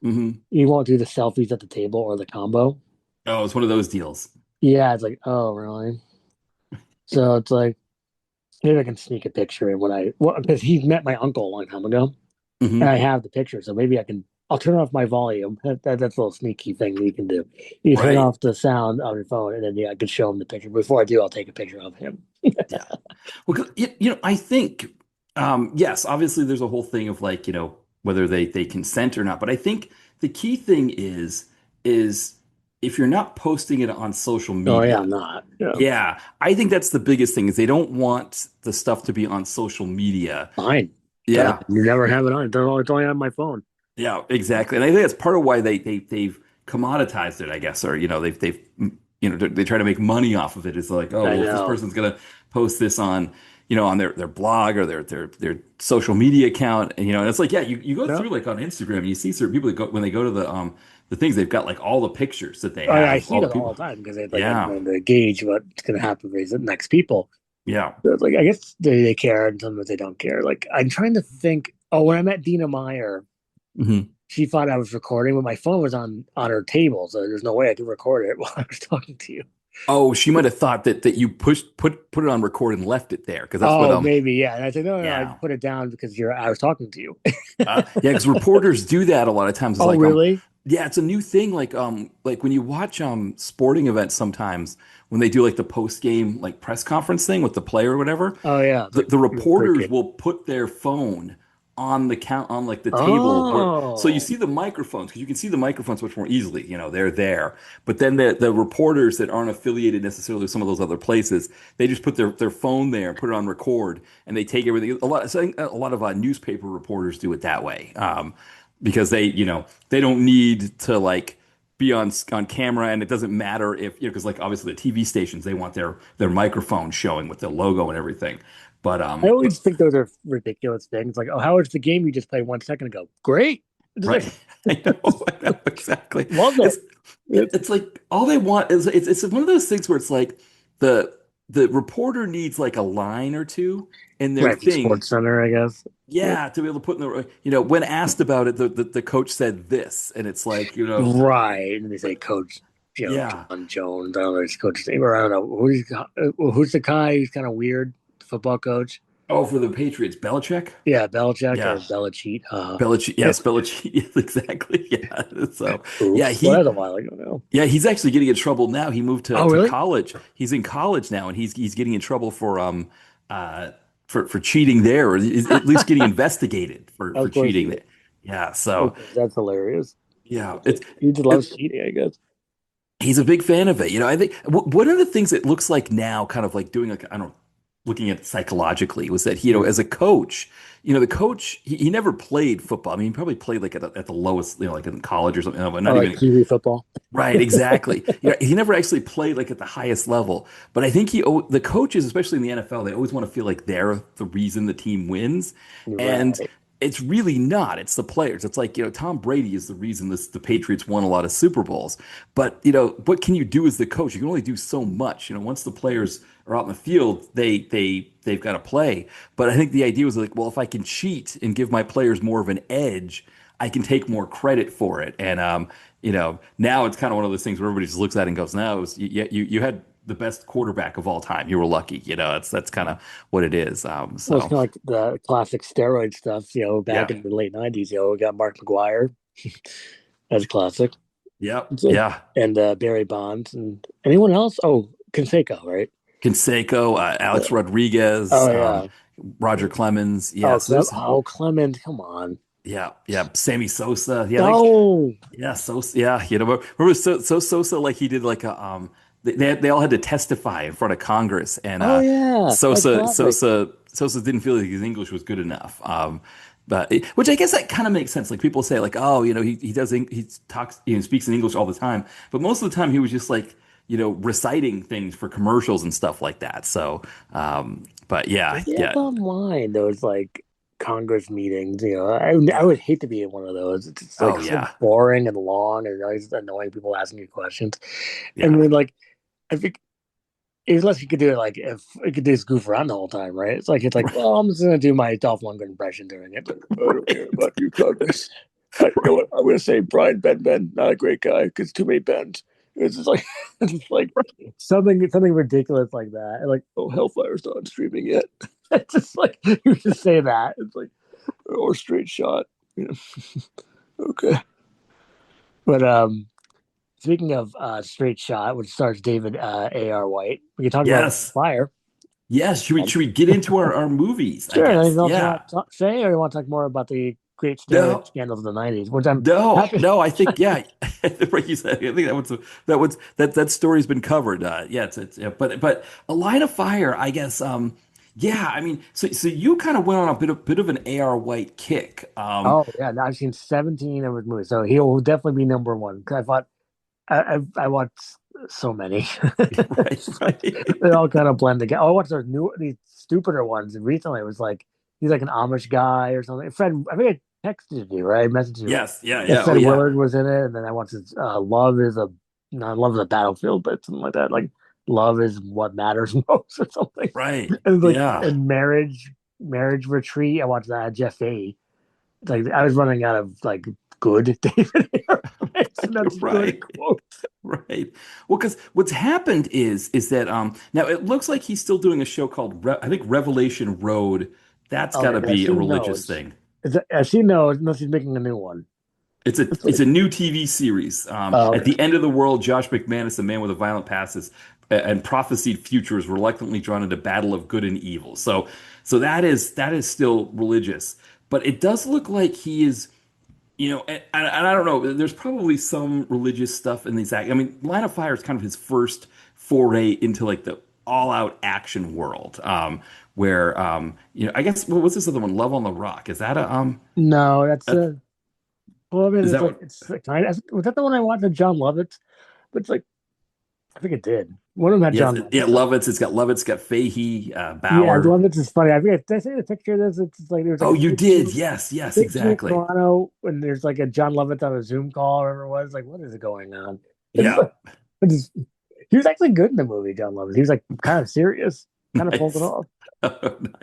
Hmm. He won't do the selfies at the table or the combo. Oh, it's one of those deals. Yeah, it's like, oh, really? So it's like maybe I can sneak a picture in when because he's met my uncle a long time ago, and I Hmm. have the picture, so maybe I can. I'll turn off my volume. That's a little sneaky thing that you can do. You turn Right. off the sound on your phone, and then I can show him the picture. Before I do, I'll take a picture of him. Yeah. Well, 'cause, I think, yes, obviously there's a whole thing of like, whether they consent or not. But I think the key thing is if you're not posting it on social Oh yeah, media, I'm not. Yeah, yeah, I think that's the biggest thing is they don't want the stuff to be on social media. fine. Yeah. You never have it on. It's only on my phone. Yeah, exactly. And I think that's part of why they've commoditized it, I guess, or they try to make money off of it. It's like, oh, I well, if this know. person's gonna post this on, on their blog or their social media account, and it's like, yeah, you go No, through like on Instagram, and you see certain people that go when they go to the things, they've got like all the pictures that they I have, see all the that all people. the time because they like I'm Yeah, trying to gauge what's going to happen with the next people. yeah. So it's like I guess they care and sometimes they don't care. Like I'm trying to think. Oh, when I met Dina Meyer, Hmm. she thought I was recording, but my phone was on her table, so there's no way I could record it while I was talking to you. Oh, she might have thought that you put it on record and left it there because that's what Oh, maybe, yeah. And I said, no, I yeah. just put it down because I was talking to you. Yeah, because reporters do that a lot of times. It's Oh, like, really? yeah, it's a new thing. Like when you watch sporting events, sometimes when they do like the post game like press conference thing with the player or whatever, Oh, yeah. It's like the you're reporters cricket. will put their phone on the count on like the table where so you Oh, see the microphones because you can see the microphones much more easily. They're there. But then the reporters that aren't affiliated necessarily with some of those other places, they just put their phone there and put it on record, and they take everything. So I think a lot of newspaper reporters do it that way, because they don't need to like be on camera, and it doesn't matter if because like obviously the TV stations they want their microphone showing with the logo and everything. But I but always think those are ridiculous things. Like, oh, how was the game you just played 1 second ago? Great. Just like, right, I know exactly. love It's it. It's it's like all they want is it's one of those things where it's like the the reporter needs like a line or two in their right from thing. Sports Center, I guess. Yeah, to be able to put in when asked about it, the coach said this, and it's like, Right. And they say Coach, yeah. John Jones. I don't know his coach's name, or I don't know who's the guy who's kind of weird, football coach. Oh, for the Patriots, Belichick? Yeah, Belichick or Yeah. Belichick. Belichick, Yeah. yes, Belichick, yes, exactly. Yeah. So, yeah, Oops. Well, that was a while ago now. he's actually getting in trouble now. He moved to Oh, really? college. He's in college now, and he's getting in trouble uh for cheating there, or at least getting investigated for Of course he cheating is. there. Yeah. So, That's hilarious. yeah, He just it, loves cheating, I guess. he's a big fan of it. I think one of the things it looks like now, kind of like doing like I don't know, looking at it psychologically, was that Mm. as a coach, the coach he never played football. I mean, he probably played like at the lowest, like in college or something, but Oh, not like even Kiwi football. right. Exactly. He never actually played like at the highest level. But I think the coaches, especially in the NFL, they always want to feel like they're the reason the team wins, and Right. it's really not. It's the players. It's like, Tom Brady is the reason the Patriots won a lot of Super Bowls. But, what can you do as the coach? You can only do so much. Once the players are out in the field, they've got to play. But I think the idea was like, well, if I can cheat and give my players more of an edge, I can take more credit for it. And now it's kind of one of those things where everybody just looks at it and goes, no, you had the best quarterback of all time. You were lucky. That's kind of what it is. Well, it's So kind of like the classic steroid stuff, back yeah. in the late 90s, we got Mark McGuire as classic. Yep. So, Yeah. and Barry Bonds and anyone else? Oh, Canseco, right? Canseco, Yeah. Alex Rodriguez, Oh, yeah. Roger Clemens. Oh, Yes, there's Clement, come on. yeah, Sammy Sosa. Yeah, like No. yeah, Sosa. Yeah, remember Sosa like he did like a they all had to testify in front of Congress, and Oh, yeah. That's classic. Sosa didn't feel like his English was good enough. Which I guess that kind of makes sense. Like people say, like, oh, he does he talks, speaks in English all the time, but most of the time he was just like, reciting things for commercials and stuff like that. So, but yeah, Does he have yeah. online those like Congress meetings? I would hate to be in one of those. It's just Oh like so yeah, boring and long and always annoying people asking you questions. And yeah. then like I think unless you could do it like if you could just goof around the whole time, right? It's like, well, I'm just gonna do my Dolph Lundgren impression during it. Like, I don't care about you, Congress. You know what? I'm gonna say Brian Ben, not a great guy because too many Bens. It's just like it's like something ridiculous like that. And like, oh, Hellfire's not streaming yet. It's just like you just say that. It's like or straight shot. You know? Okay. But speaking of Straight Shot, which stars David A.R. White, we can talk about Yes, Fire. yes. Should we get into our movies? I Sure. guess. Anything else you Yeah. want to say, or you want to talk more about the great steroid No. scandals of the '90s? Which I'm No, happy. no, I think yeah, like you said, I think that story's been covered. Yeah, it's yeah, but a line of fire, I guess. Yeah, I mean, so you kind of went on a bit of an A.R. White kick. Oh yeah, no, I've seen 17 of his movies, so he will definitely be number one. Because I thought I watched so many. Right, It's like right. they all kind of blend together. Oh, I watched these stupider ones, and recently it was like he's like an Amish guy or something. Fred, I think I texted you, right? I messaged you. Yes, yeah, Yeah, yeah, oh Fred yeah, Willard was in it, and then I watched his Love is a not Love is a Battlefield, but something like that. Like Love is what matters most, or something. right, And it's like yeah, in Marriage Retreat. I watched that Jeff A. It's like I was running out of like good David Ayer. And that's good right. quotes. Right. Well, because what's happened is that now it looks like he's still doing a show called I think Revelation Road. That's Oh got yeah, to but I've be a seen religious those. thing. I've seen those unless he's making a new one. It's It's like, a new TV series. oh, At okay. the end of the world, Josh McManus, a man with a violent past, and prophesied future, is reluctantly drawn into battle of good and evil. So that is still religious, but it does look like he is. And I don't know. There's probably some religious stuff in these act. I mean, Line of Fire is kind of his first foray into like the all-out action world, where I guess what was this other one? Love on the Rock. Is that No, that's a well, I mean, is it's that like what? it's like was that the one I watched with John Lovitz? But it's like I think it did. One of them had Yes, John yeah, Lovitz. Lovitz. It's got Lovitz. It's got Fahey, Yeah, Bauer. Lovitz is funny. I think did I see the picture of this? It's like there's like Oh, a you did. Yes, yes, big scene in exactly. Toronto when there's like a John Lovitz on a Zoom call or whatever it was. Like, what is going on? It's Yeah. like, it's, he was actually good in the movie, John Lovitz. He was like kind of serious, kind of pulled it Nice. off.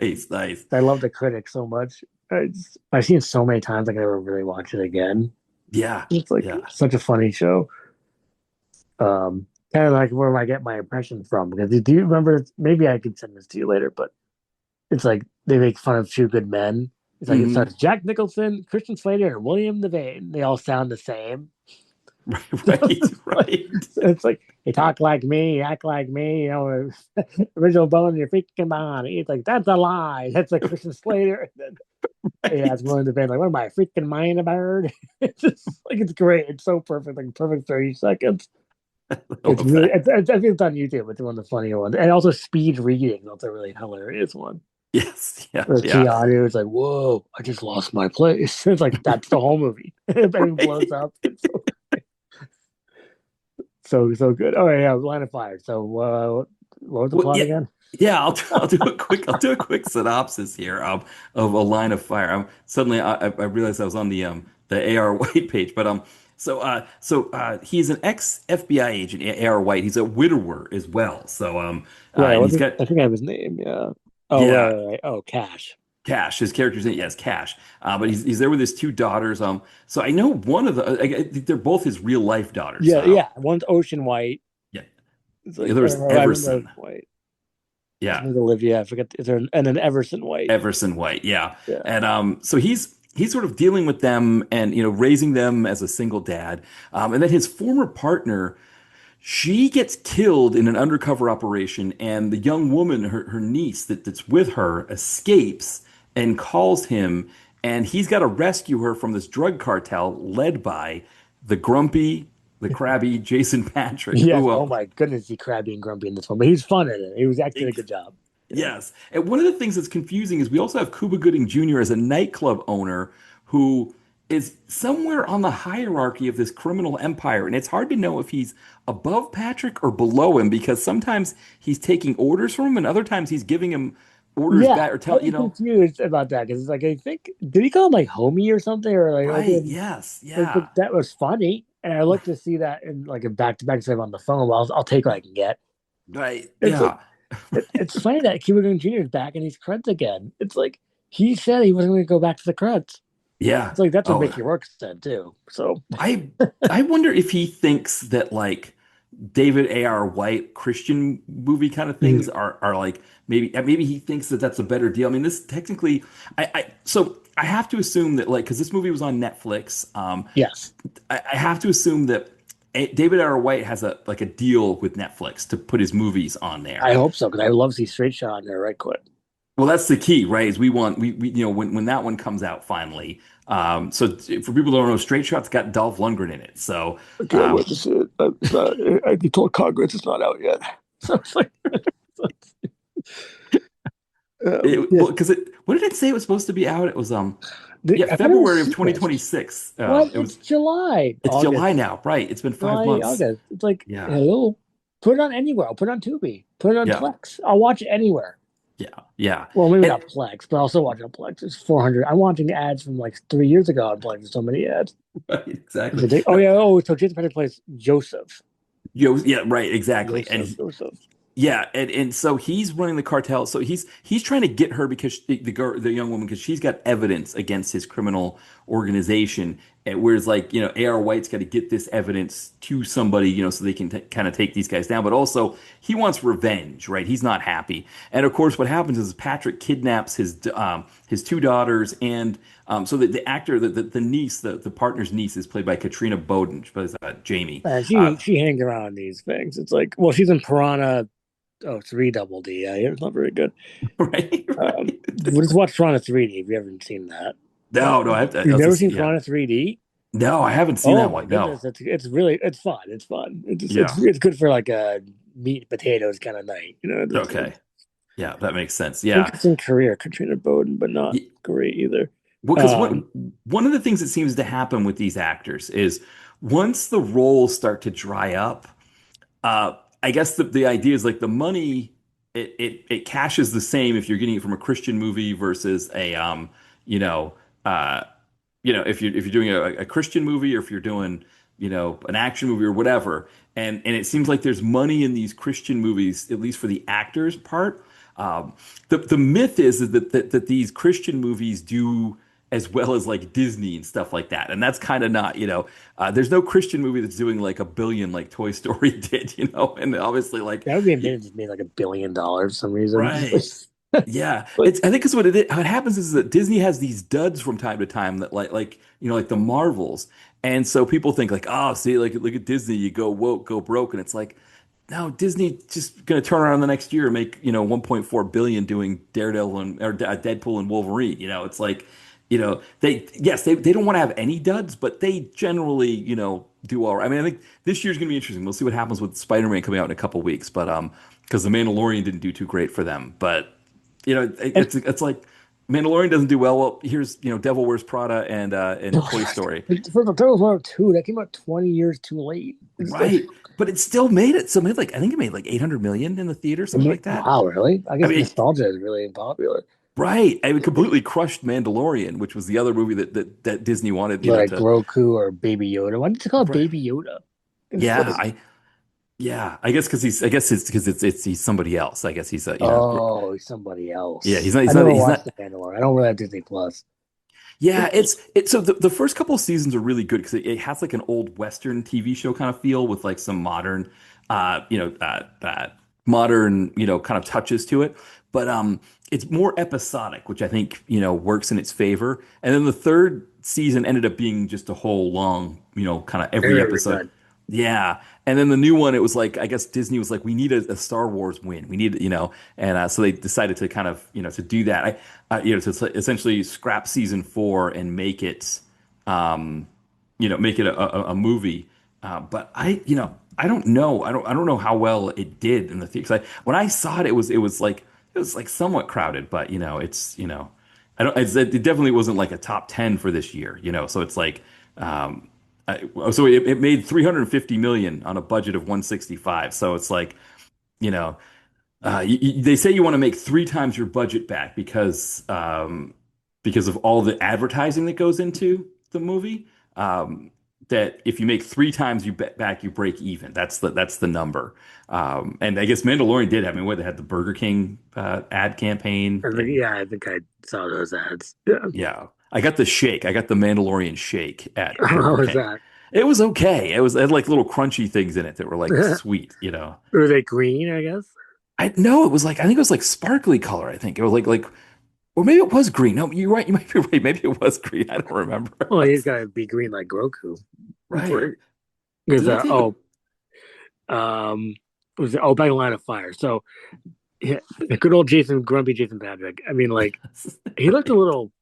Nice, nice. I love the critic so much. I've seen it so many times I can never really watch it again. Yeah, It's like yeah. such a funny show. Kind of like where I get my impression from. Because do you remember? Maybe I could send this to you later, but it's like they make fun of Few Good Men. It's like it Hmm. starts Jack Nicholson, Christian Slater, and William Devane. They all sound the same. Right, right, like, right. it's like you talk like me, you act like me, original bone in your freaking body. It's like that's a lie. That's like Christian Slater. And then yeah, it's Right. William Devane. Like, what am I freaking mind about? It's just like it's great. It's so perfect, like perfect 30 seconds. I It's love really, that. I think it's on YouTube. It's one of the funnier ones, and also speed reading. That's a really hilarious one. Yes, yeah, Where yeah. Keanu is like, "Whoa, I just lost my place." It's like that's the whole movie. Everything blows Right. up. It's so good. Oh yeah, Line of Fire. So what was the Well, plot yeah, again? yeah. I'll do a quick synopsis here of a line of fire. Suddenly I realized I was on the A.R. White page, but he's an ex FBI agent, A.R. White. He's a widower as well. So Right. and What's he's it? got I think I have his name. Yeah. Oh right, yeah. right, right. Oh, Cash. Cash, his character's name, yes, Cash. But he's there with his two daughters. So I know one of I think they're both his real life daughters. Yeah, yeah. One's Ocean White. Yeah, It's the like other was I remember Ocean Everson. White. Yeah, One's Olivia. I forget. Is there and then Everson White? Everson White. Yeah, Yeah. and so he's sort of dealing with them and raising them as a single dad. And then his former partner, she gets killed in an undercover operation, and the young woman, her niece that's with her, escapes and calls him, and he's got to rescue her from this drug cartel led by the grumpy, the crabby Jason Patrick, Yes. who Oh my goodness, he crabby and grumpy in this one, but he's fun in it. He was actually did a good job. Yeah. yes. And one of the things that's confusing is we also have Cuba Gooding Jr. as a nightclub owner who is somewhere on the hierarchy of this criminal empire. And it's hard to know if he's above Patrick or below him because sometimes he's taking orders from him and other times he's giving him orders Yeah, back or tell, very confused about that because it's like I think did he call him like homie or something or like right, open yes, but yeah, that was funny and I like to see that in like a back to back instead of on the phone. Well, I'll take what I can get. right, It's like yeah, it's funny that Cuba Gooding Jr. is back and he's Creds again. It's like he said he wasn't going to go back to the Creds. yeah. It's like that's what Oh, Mickey Rourke said too. So I I wonder if he thinks that like David A.R. White Christian movie kind of things are like maybe he thinks that that's a better deal. I mean, this technically, so I have to assume that like because this movie was on Netflix, yes, I have to assume that David R. White has a like a deal with Netflix to put his movies on there. I hope so because I love to see Straight Shot on there right quick. Well, that's the key, right? Is we when that one comes out finally. So for people who don't know, Straight Shot's got Dolph Lundgren in it. So I can't wait um, to see it. It's not, I told Congress it's not out yet. So it's like, yeah. well, because it when did it say it was supposed to be out? It was yeah, I thought it was February of soonish. 2026. What? It It's was July, it's July August, now, right? It's been five July, months. August. It's like, Yeah, hello, put it on anywhere. I'll put it on Tubi. Put it on yeah, Plex. I'll watch it anywhere. yeah, yeah. Well, maybe And not Plex, but I'll also watch it on Plex. It's 400. I'm watching ads from like 3 years ago on Plex. There's so many ads. right, It's exactly. ridiculous. Oh No, yeah. Oh, so Jason Patrick plays Joseph. yeah, right, exactly. Joseph. Yeah, and so he's running the cartel. So he's trying to get her because the girl, the young woman, because she's got evidence against his criminal organization. And whereas like A.R. White's got to get this evidence to somebody, so they can kind of take these guys down. But also he wants revenge, right? He's not happy. And of course, what happens is Patrick kidnaps his two daughters, and so the actor, the niece, the partner's niece, is played by Katrina Bowden. She plays Jamie. And Uh, she hangs around these things. It's like, well, she's in Piranha. Oh, 3 double D. Yeah, it's not very good. right, right. We'll just watch Piranha 3D if you haven't seen that. No, no, I have to. You've never seen Yeah. Piranha 3D? No, I haven't seen Oh that my one. goodness, No. it's fun. It's fun. Yeah. It's good for like a meat and potatoes kind of night. Okay. Yeah, that makes sense. Yeah. Interesting career, Katrina Bowden, but not Y- great either. Well, because Um, one of the things that seems to happen with these actors is once the roles start to dry up, uh, I guess the idea is like the money it cashes the same if you're getting it from a Christian movie versus a you know uh if you're doing a Christian movie or if you're doing an action movie or whatever, and it seems like there's money in these Christian movies at least for the actors part. um, the myth is that these Christian movies do as well as like Disney and stuff like that, and that's kind of not there's no Christian movie that's doing like a billion like Toy Story did, and obviously like that would be amazing. Just made like $1 billion for some reason. right. Yeah, But it's. I think it's what happens is that Disney has these duds from time to time that like the Marvels, and so people think like, oh, see, like look at Disney, you go woke, go broke, and it's like, no, Disney just gonna turn around the next year and make 1.4 billion doing Daredevil or Deadpool and Wolverine. It's like, they don't want to have any duds, but they generally do all right. I mean, I think this year's gonna be interesting. We'll see what happens with Spider-Man coming out in a couple weeks, but because the Mandalorian didn't do too great for them, but and it's like Mandalorian doesn't do well. Well, here's Devil Wears Prada and Toy Story, for the Turtles 1 or 2, that came out 20 years too late. It's like, right? But it still made it. So it made like I think it made like 800 million in the theater, something like that. wow, really? I I guess mean, nostalgia is really popular. right? I mean, completely crushed Mandalorian, which was the other movie that Disney wanted, Like to. Roku or Baby Yoda. Why did you call it Right. Baby Yoda? It's Yeah, like, I guess I guess it's because he's somebody else. I guess he's oh, he's somebody yeah, else. he's not I he's not never he's watched not The Mandalorian. I don't really have Disney Plus. Yeah, it's so the first couple of seasons are really good because it has like an old Western TV show kind of feel with like some modern, uh, you know, uh, uh, modern, kind of touches to it. But it's more episodic, which I think works in its favor. And then the third season ended up being just a whole long, kind of every Very episode. good. Yeah, and then the new one, it was like I guess Disney was like, we need a Star Wars win. We need, and so they decided to kind of, to do that. To essentially scrap season 4 and make it, make it a movie. But I don't know. I don't know how well it did in the theater. 'Cause when I saw it, it was like somewhat crowded. But It definitely wasn't like a top 10 for this year, you know. So it's like, um, so it made 350 million on a budget of 165. So it's like, you know, they say you want to make three times your budget back because of all the advertising that goes into the movie. Um, that if you make three times back, you break even. That's the number. And I guess Mandalorian did. I mean, what they had the Burger King ad campaign, and I think I saw those ads. Yeah. yeah, I got the shake. I got the Mandalorian shake at How Burger was King. that? It was okay. It had like little crunchy things in it that were like sweet, you know. Were they green, I guess? I no, it was like I think it was like sparkly color. I think it was like or maybe it was green. No, you're right. You might be right. Maybe it was green. I don't remember. Well, he's got to be green like Grogu. Right. Because, Did I take it? um, was it, back in Line of Fire. So, yeah, the good old grumpy Jason Patrick. I mean, like, he looked a little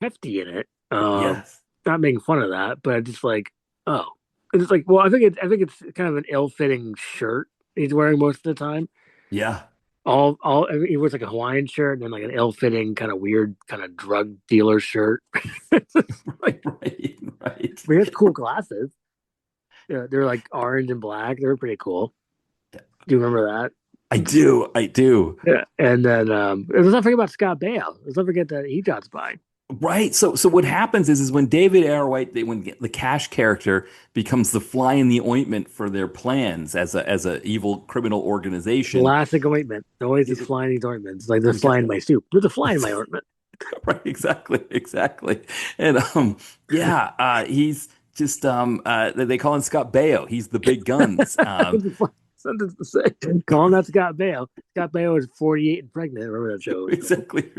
hefty in it. Yes. Not making fun of that, but just like, oh, it's like, well, I think it's kind of an ill-fitting shirt he's wearing most of the time. Yeah. He wears like a Hawaiian shirt and then like an ill-fitting kind of weird kind of drug dealer shirt. Right. Right. Right. But he has cool glasses. Yeah, they're like orange and black. They're pretty cool. Do you remember that? I do. I do. Yeah. And then let's not forget about Scott Baio. Let's not forget that he got by. Right. So what happens is when David Ayer White, when the Cash character becomes the fly in the ointment for their plans as a evil criminal organization. Classic ointment. Always this fly in these ointments. Like the fly in my soup. There's a fly in my ointment. Right, exactly. And yeah, he's just they call him Scott Baio. He's the big guns. Sentence to say. Call him that Scott Baio. Scott Baio is 48 and pregnant. Remember that show? Exactly.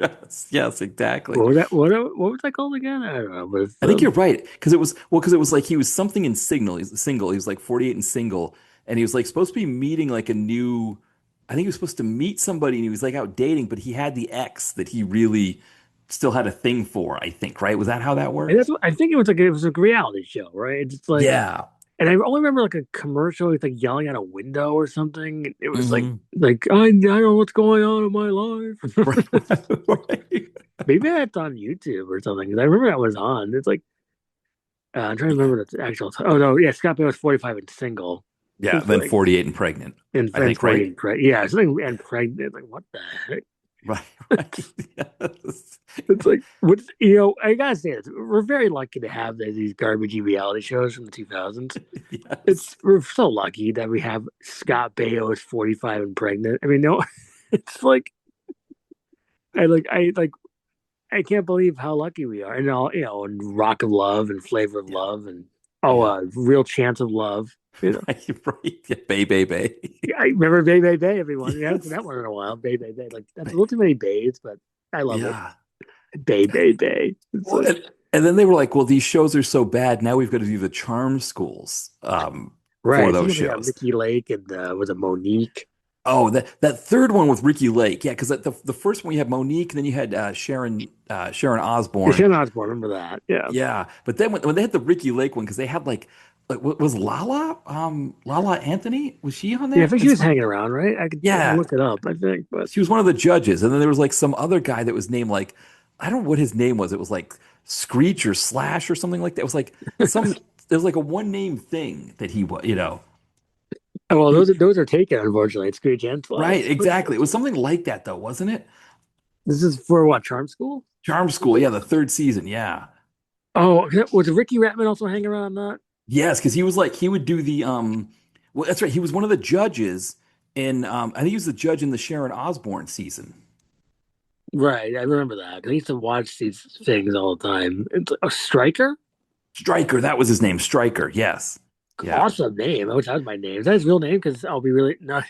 Yes, exactly. What was that? What was that called again? I don't know. But I think you're right because it was like he was something in Signal. He's single. He was like 48 and single, and he was like supposed to be meeting like a new. I think he was supposed to meet somebody, and he was like out dating, but he had the ex that he really still had a thing for. I think, right? Was that how that and worked? I think it was a reality show, right? It's just like, Yeah. and I only remember like a commercial with like yelling out a window or something. It was Hmm. like I don't know what's going on in my Right. life. Right. Maybe it's on YouTube or something. 'Cause I remember that was on. It's like I'm trying to remember the actual. Oh no, yeah, Scott Baio was 45 and single. Yeah. It's Then like 48 and pregnant. I and think, right? 40 and pregnant. Yeah, something and pregnant. Like what the heck? Right. Right. Yes. It's like what's I gotta say this. We're very lucky to have these garbagey reality shows from the 2000s. Yes. We're so lucky that we have Scott Baio is 45 and pregnant. I mean, no, it's like I can't believe how lucky we are. And all and Rock of Love and Flavor of Yeah. Love and Yeah. Real Chance of Love. Right. Right. Yeah. Bay. Yeah, I remember Bay Bay Bay. Everyone, we haven't seen that one in a while. Bay Bay Bay. Like that's a little too many bays, but I love it. Yeah. Bay Bay Bay. It's Well, like and then they were like, well, these shows are so bad. Now we've got to do the charm schools for right. So those we got shows. Ricky Lake and was it Monique? Oh, that third one with Ricky Lake. Yeah, because the first one you had Monique, and then you had Sharon Yeah, Osbourne. Shannon Osborne. Remember that? Yeah. Yeah, but then when they had the Ricky Lake one, because they had like was Lala Anthony, was she on Yeah, I there? think she was hanging around, right? I can Yeah, look it up, I think, but she was one of the judges, and then there was like some other guy that was named like I don't know what his name was. It was like Screech or Slash or something like that. It was like some there was like a one name thing that he was, you know. oh, well, He, those are taken, unfortunately. It's Screech and right, Slash. exactly. It was something like that though, wasn't it? This is for what, Charm School? Charm School, yeah, the third season, yeah. Oh, was Ricky Ratman also hanging around on that? Yes, because he was like he would do the well that's right, he was one of the judges in I think he was the judge in the Sharon Osbourne season. Right, I remember that. 'Cause I used to watch these things all the time. It's a Striker? Stryker, that was his name, Stryker, yes. Yeah. Awesome name. I wish that was my name. Is that his real name? Because I'll be really no.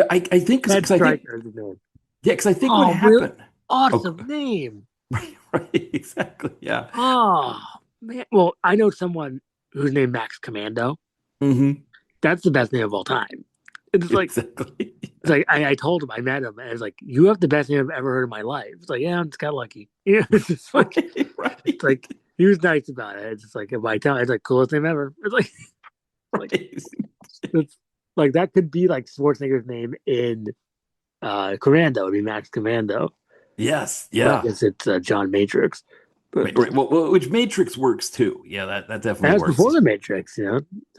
I think That because I think Striker is his name. yeah, because I think what Oh, really? happened. Oh, Awesome name. right, exactly. Yeah. Oh man. Well, I know someone who's named Max Commando. Hmm. That's the best name of all time. It's like Exactly. it's like I told him I met him and I was like, you have the best name I've ever heard in my life. It's like, yeah, I'm just kind of lucky. Yeah, it's just like Right, it's right, like he was nice about it. It's just like if I tell it's like coolest name ever. Like right. it's like that could be like Schwarzenegger's name in Commando. It'd be Max Commando. Yes, Well, I yeah. guess it's John Matrix, but Well, which Matrix works too. Yeah, that definitely that was works. before the Matrix.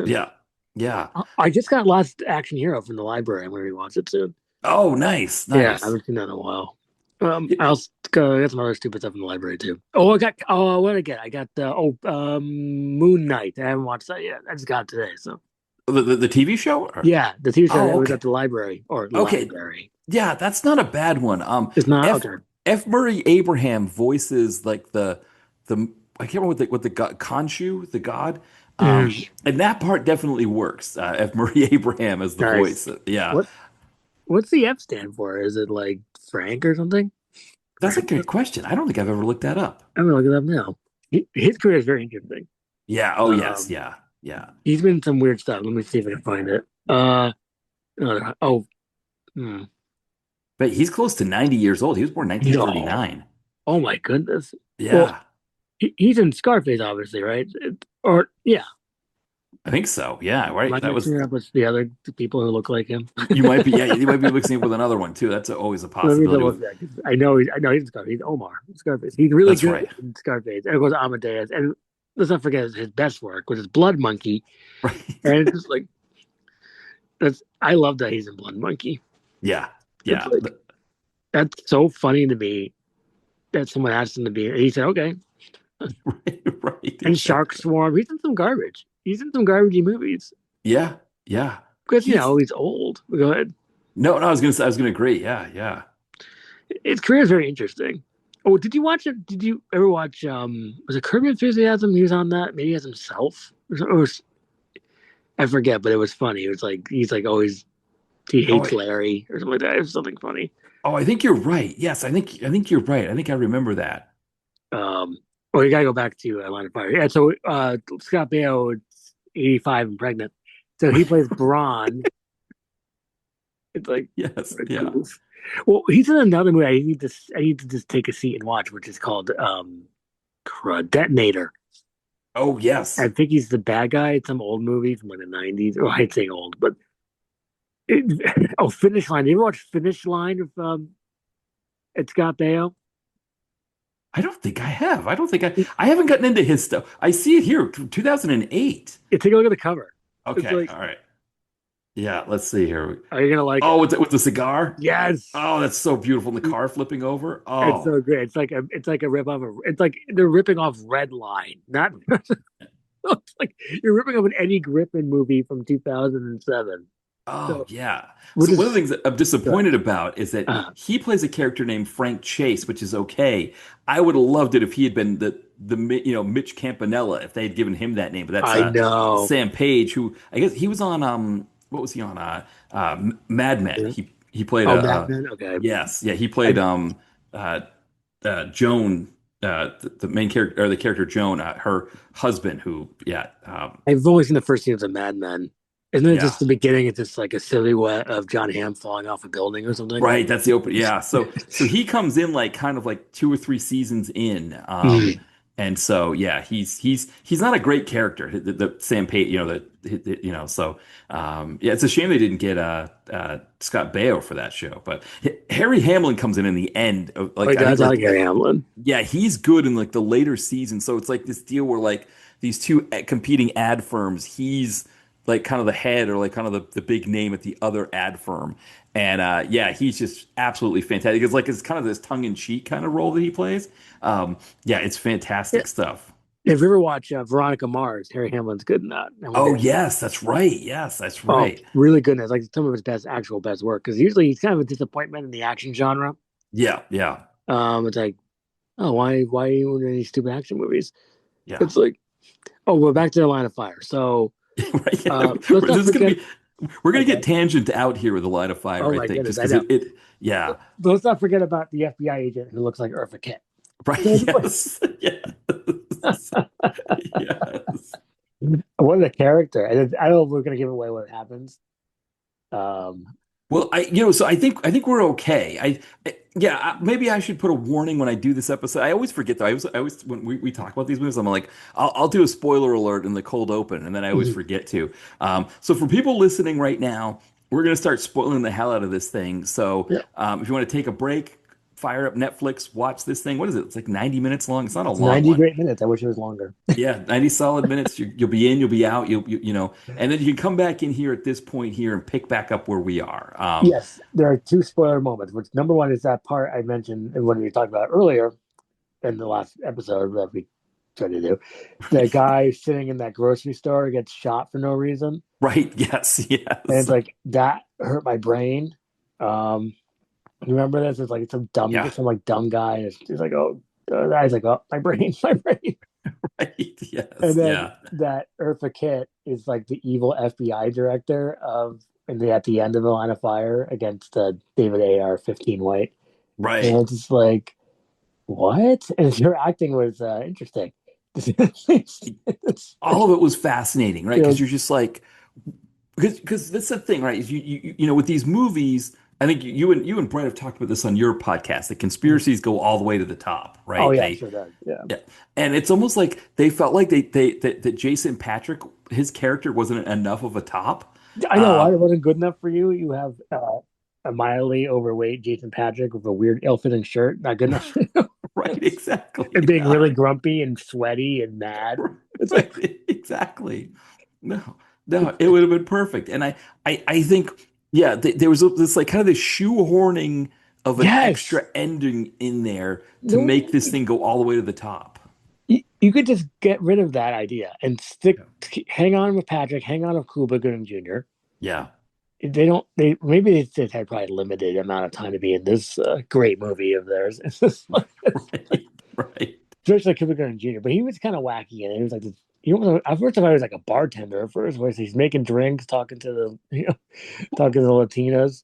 Yeah, yeah. I just got Last Action Hero from the library. I'm going to rewatch it soon. Oh, nice, Yeah, I nice. haven't seen that in a while. I also got some other stupid stuff in the library too. What did I get? I got Moon Knight. I haven't watched that yet. I just got it today. So The TV show? yeah, the TV show Oh, that was okay. at the librari Okay. library. Yeah, that's not a bad one. It's not F okay. F Murray Abraham voices like the I can't remember what the god Khonshu, the god. Mm, And that part definitely works. F Murray Abraham as the nice. voice. Yeah. What what's the F stand for? Is it like Frank or something? That's a Frank? good question. I don't think I've ever looked that up. I'm gonna look it up now. His career is very interesting. Yeah. Oh, yes. Um, Yeah. Yeah. he's been in some weird stuff. Let me see if I can find it. Oh, hmm. But he's close to 90 years old. He was born No. 1939. Oh my goodness. Well, Yeah. he's in Scarface, obviously, right? Or yeah. I think so. Yeah. Am Right. I That was, mixing it up with the other people who look like him? you might be, yeah, you might be mixing it with another one too. That's always a Let me possibility double with, check. I know he's in Scarface. He's Omar in Scarface. He's really that's good right. in Scarface. And of course Amadeus. And let's not forget his best work, which is Blood Monkey. Right. And it's just like that's I love that he's in Blood Monkey. Yeah. It's Yeah. like that's so funny to me that someone asked him to be. And he said, "Okay." Right. Right. And Shark Exactly. Swarm. He's in some garbage. He's in some garbagey movies Yeah. Yeah. because He's, he's old. Go ahead. no, I was going to say, I was going to agree. Yeah. Yeah. His career is very interesting. Oh, did you watch it? Did you ever watch? Was it Curb Your Enthusiasm? He was on that. Maybe as himself, I forget, but it was funny. It was like he's like always he Oh, hates Larry or something like that. It was something funny. I think you're right. Yes. I think you're right. I think I remember that. Um, oh, you gotta go back to Line of Fire. Yeah, so Scott Baio, 85 and pregnant, so he plays Braun. It's like Yes. what a Yeah. goof. Well, he's in another movie. I need to just take a seat and watch, which is called Detonator. Oh, I yes. think he's the bad guy. It's some old movie from like the 90s. Oh, I hate saying old, but Finish Line. You ever watch Finish Line of it's Scott Baio? I don't think I have. I don't think I haven't gotten into his stuff. I see it here, 2008. Take a look at the cover. It's Okay. like, All right. Yeah. Let's see here. are you gonna like it? Oh, with the cigar? Yes. Oh, that's so beautiful. And the car flipping over. It's Oh, so great. It's like a rip off of it's like they're ripping off Red Line. Not it's like you're ripping off an Eddie Griffin movie from 2007. oh, So yeah. which So one of the is things that I'm disappointed about is that uh, he plays a character named Frank Chase, which is okay. I would have loved it if he had been Mitch Campanella if they had given him that name. But that's I know. Sam Page, who I guess he was on what was he on Mad Men. Yeah. He played Oh, Mad Men. Okay. yes, yeah, he I played uh Joan, the main character or the character Joan, her husband, who yeah, I've only seen the first scenes of Mad Men. Isn't it yeah. just the beginning? It's just like a silhouette of John Hamm falling off a building or something. Right, that's the open. Yeah, so he comes in like kind of like 2 or 3 seasons in, Mm. and so yeah, he's not a great character. The Sam Pate, so yeah, it's a shame they didn't get Scott Baio for that show. But Harry Hamlin comes in the end of Oh, like he I think does. I like like Gary Hamlin. yeah, he's good in like the later seasons. So it's like this deal where like these two competing ad firms, he's like kind of the head or like kind of the big name at the other ad firm. And yeah, he's just absolutely fantastic. It's like it's kind of this tongue in cheek kind of role that he plays. Yeah, it's Yeah. fantastic stuff. If you ever watch Veronica Mars, Harry Hamlin's good in that. And when Oh they yes, that's right. Yes, that's Oh, right. really goodness. Like some of his best work. Because usually he's kind of a disappointment in the action genre. Yeah, yeah, It's like, oh, why are you in any stupid action movies? yeah. It's like, oh, we're back to the Line of Fire. So Right. Yeah. let's This not is gonna forget. be. We're gonna get Okay. tangent out here with the line of fire, Oh I my think, goodness, just I because know. yeah. But let's not forget about the FBI agent who looks like Eartha Kitt. Right. So Yes. Yes. Yes. what a character! And I don't know if we're gonna give away what happens. Um, Well, so I think we're okay. Yeah, maybe I should put a warning when I do this episode. I always forget though. I always when we talk about these movies, I'm like, I'll do a spoiler alert in the cold open, and then I always mhm. forget to. So for people listening right now, we're gonna start spoiling the hell out of this thing. So Yeah. if you want to take a break, fire up Netflix, watch this thing. What is it? It's like 90 minutes long. It's not a It's long 90 one. great minutes. I wish it was longer. Yeah, 90 solid minutes. You'll be in, you'll be out, you know, and then you can come back in here at this point here and pick back up where we are. Yes, there are two spoiler moments. Which number one is that part I mentioned when we talked about earlier in the last episode that we tried to do. The guy sitting in that grocery store gets shot for no reason, Right. Yes. and Yes. it's like that hurt my brain. You remember this? It's like Yeah. some like dumb guy. And it's like, oh, the guy's like, oh, my brain, my brain. Right. And Yes. then Yeah. that Urfa Kitt is like the evil FBI director at the end of the Line of Fire against David AR 15 White. And Right. it's just like, what? And your acting was interesting. All of it was fascinating, right? It Because was, you're just like, because that's the thing, right? Is you know with these movies, I think you and Brent have talked about this on your podcast. The conspiracies go all the way to the top, oh right? yeah, it sure does. Yeah. Yeah, and it's almost like they felt like that Jason Patrick, his character wasn't enough of a top. I know why Uh, it wasn't good enough for you. You have a mildly overweight Jason Patrick with a weird ill-fitting shirt. Not good enough. right, And exactly. being Yeah, really grumpy and sweaty and mad. It's like, right, exactly. No, no, it would have been perfect. And I think, yeah, there was this like kind of this shoehorning of an yes, extra ending in there to no, make this thing go all the way to the top. you could just get rid of that idea and hang on with Patrick, hang on with Cuba Gooding Jr. Yeah, They don't, they maybe they just had probably limited amount of time to be in this great movie of theirs. It's just like, right, right. especially Cuba Gooding Jr., but he was kind of wacky and he was like, this, you know, at first I thought he was like a bartender at first, where he's making drinks, talking to talking to the Latinas.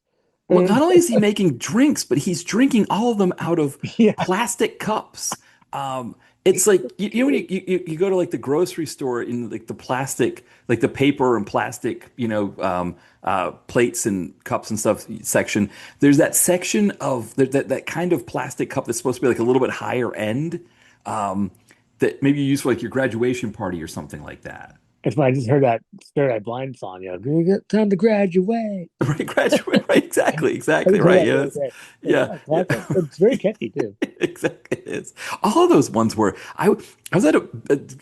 Well, not only is he making drinks, but he's drinking all of them out of Yeah, plastic cups. It's like you know when you go to like the grocery store in like the plastic, like the paper and plastic, plates and cups and stuff section. There's that section of that kind of plastic cup that's supposed to be like a little bit higher end, that maybe you use for like your graduation party or something like that. it's funny. I just heard that Third Eye Blind song. Time to graduate. Right, graduate. Right, exactly, I exactly. just heard Right. that the other Yes. day. Like, Yeah. oh, Yeah. classic. It's very catchy too. Exactly. It is. All of those ones were. I was at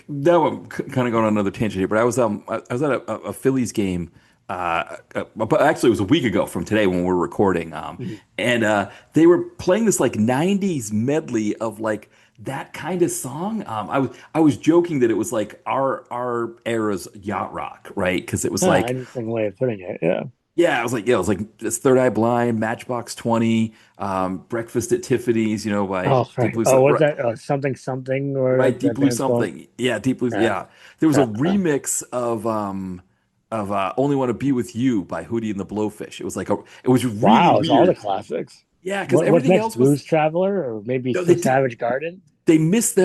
now I'm kind of going on another tangent here, but I was at a Phillies game. But actually, it was a week ago from today when we're recording. Mhm. And they were playing this like '90s medley of like that kind of song. I was joking that it was like our era's yacht rock, right? Because it was Huh, like interesting way of putting it. Yeah. yeah, it was like this Third Eye Blind, Matchbox 20, Breakfast at Tiffany's, by Oh, Deep right. Blue, Oh, what's that? Something something or right? Deep that Blue band's called? something, yeah, Deep Blue, Yeah. yeah. There was a Uh, remix of Only Want to Be with You by Hootie and the Blowfish. It was really wow, it's all the weird, classics. yeah, because What's everything next? else was Blues Traveler or maybe no, they did. Savage Garden? They missed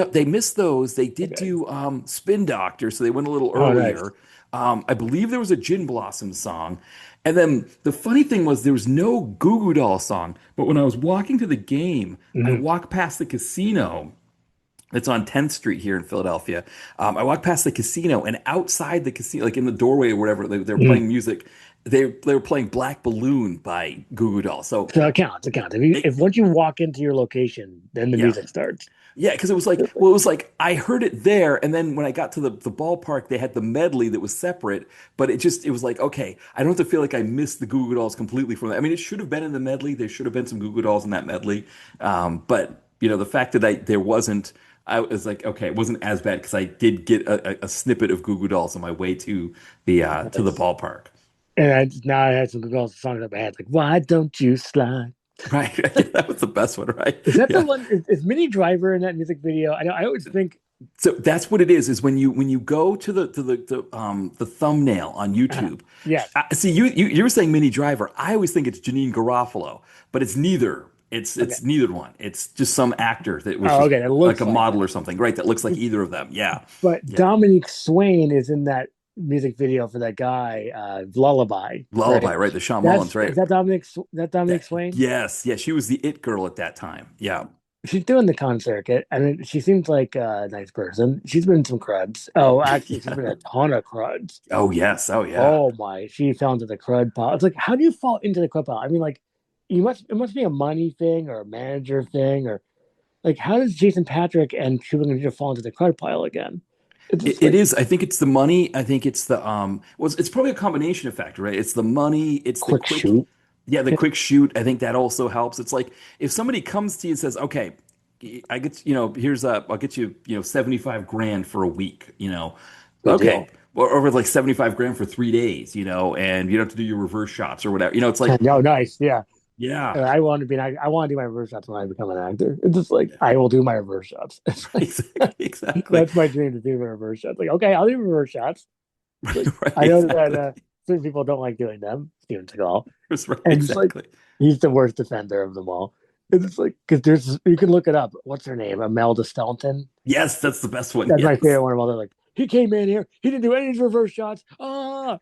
those. They did Okay. do Spin Doctor, so they went a little Oh, nice. earlier. I believe there was a Gin Blossom song. And then the funny thing was there was no Goo Goo Doll song. But when I was walking to the game, I Mhm. walked past the casino. It's on 10th Street here in Philadelphia. I walked past the casino, and outside the casino, like in the doorway or whatever, they were Mhm. playing music. They were playing Black Balloon by Goo Goo Doll. So So it counts. It counts. it, If once you walk into your location, then the yeah. music starts. Yeah, because it was like I heard it there, and then when I got to the ballpark, they had the medley that was separate. But it was like, okay, I don't have to feel like I missed the Goo Goo Dolls completely from that. I mean, it should have been in the medley. There should have been some Goo Goo Dolls in that medley. But the fact that there wasn't, I was like, okay, it wasn't as bad because I did get a snippet of Goo Goo Dolls on my way to the Nice. ballpark. And now I had some good songs up my head, like "Why Don't You Slide." Right, yeah, that was the best one, right? Is that the Yeah. one? Is Minnie Driver in that music video? I know. I always think, So that's what it is when you go to the thumbnail on YouTube. yes. See, you were saying Mini Driver. I always think it's Janine Garofalo, but it's neither. Okay. It's neither one. It's just some actor that was Oh, just okay. It like looks a like model her. or something, right? That looks like either of them. Yeah, But yeah. Dominique Swain is in that music video for that guy, Lullaby. Lullaby, Right. right? The Sean Mullins, Is right? that Dominique Swain? Yes, yeah. She was the it girl at that time. Yeah, She's doing the con circuit, and she seems like a nice person. She's been in some cruds. Oh, actually, she's been in yeah. a ton of cruds. Oh yes. Oh yeah. Oh my, she fell into the crud pile. It's like, how do you fall into the crud pile? I mean, like, it must be a money thing or a manager thing or like how does Jason Patrick and Cuba Gooding fall into the crud pile again? It's just It like is. I think it's the money. I think it's the well, it's probably a combination of factor, right? It's the money, it's the quick quick, shoot. yeah, the quick shoot. I think that also helps. It's like if somebody comes to you and says, "Okay, I get, here's I'll get you, 75 grand for a week," Good okay, deal. or like 75 grand for 3 days, and you don't have to do your reverse shots or whatever. It's like, No, nice. Yeah. yeah, I want to be I want to do my reverse shots when I become an actor. It's just like yeah, I will do my reverse shots. It's like exactly, exactly, that's my dream to do my reverse shots. Like, okay, I'll do reverse shots. right, Like right, I know that exactly. certain people don't like doing them, Steven Seagal. That's right, And just like exactly. he's the worst defender of them all. It's just like because there's you can look it up. What's her name? Imelda Staunton. Yes, that's the best one. That's my Yes. favorite one of all. They're like, he came in here, he didn't do any of his reverse shots. Ah,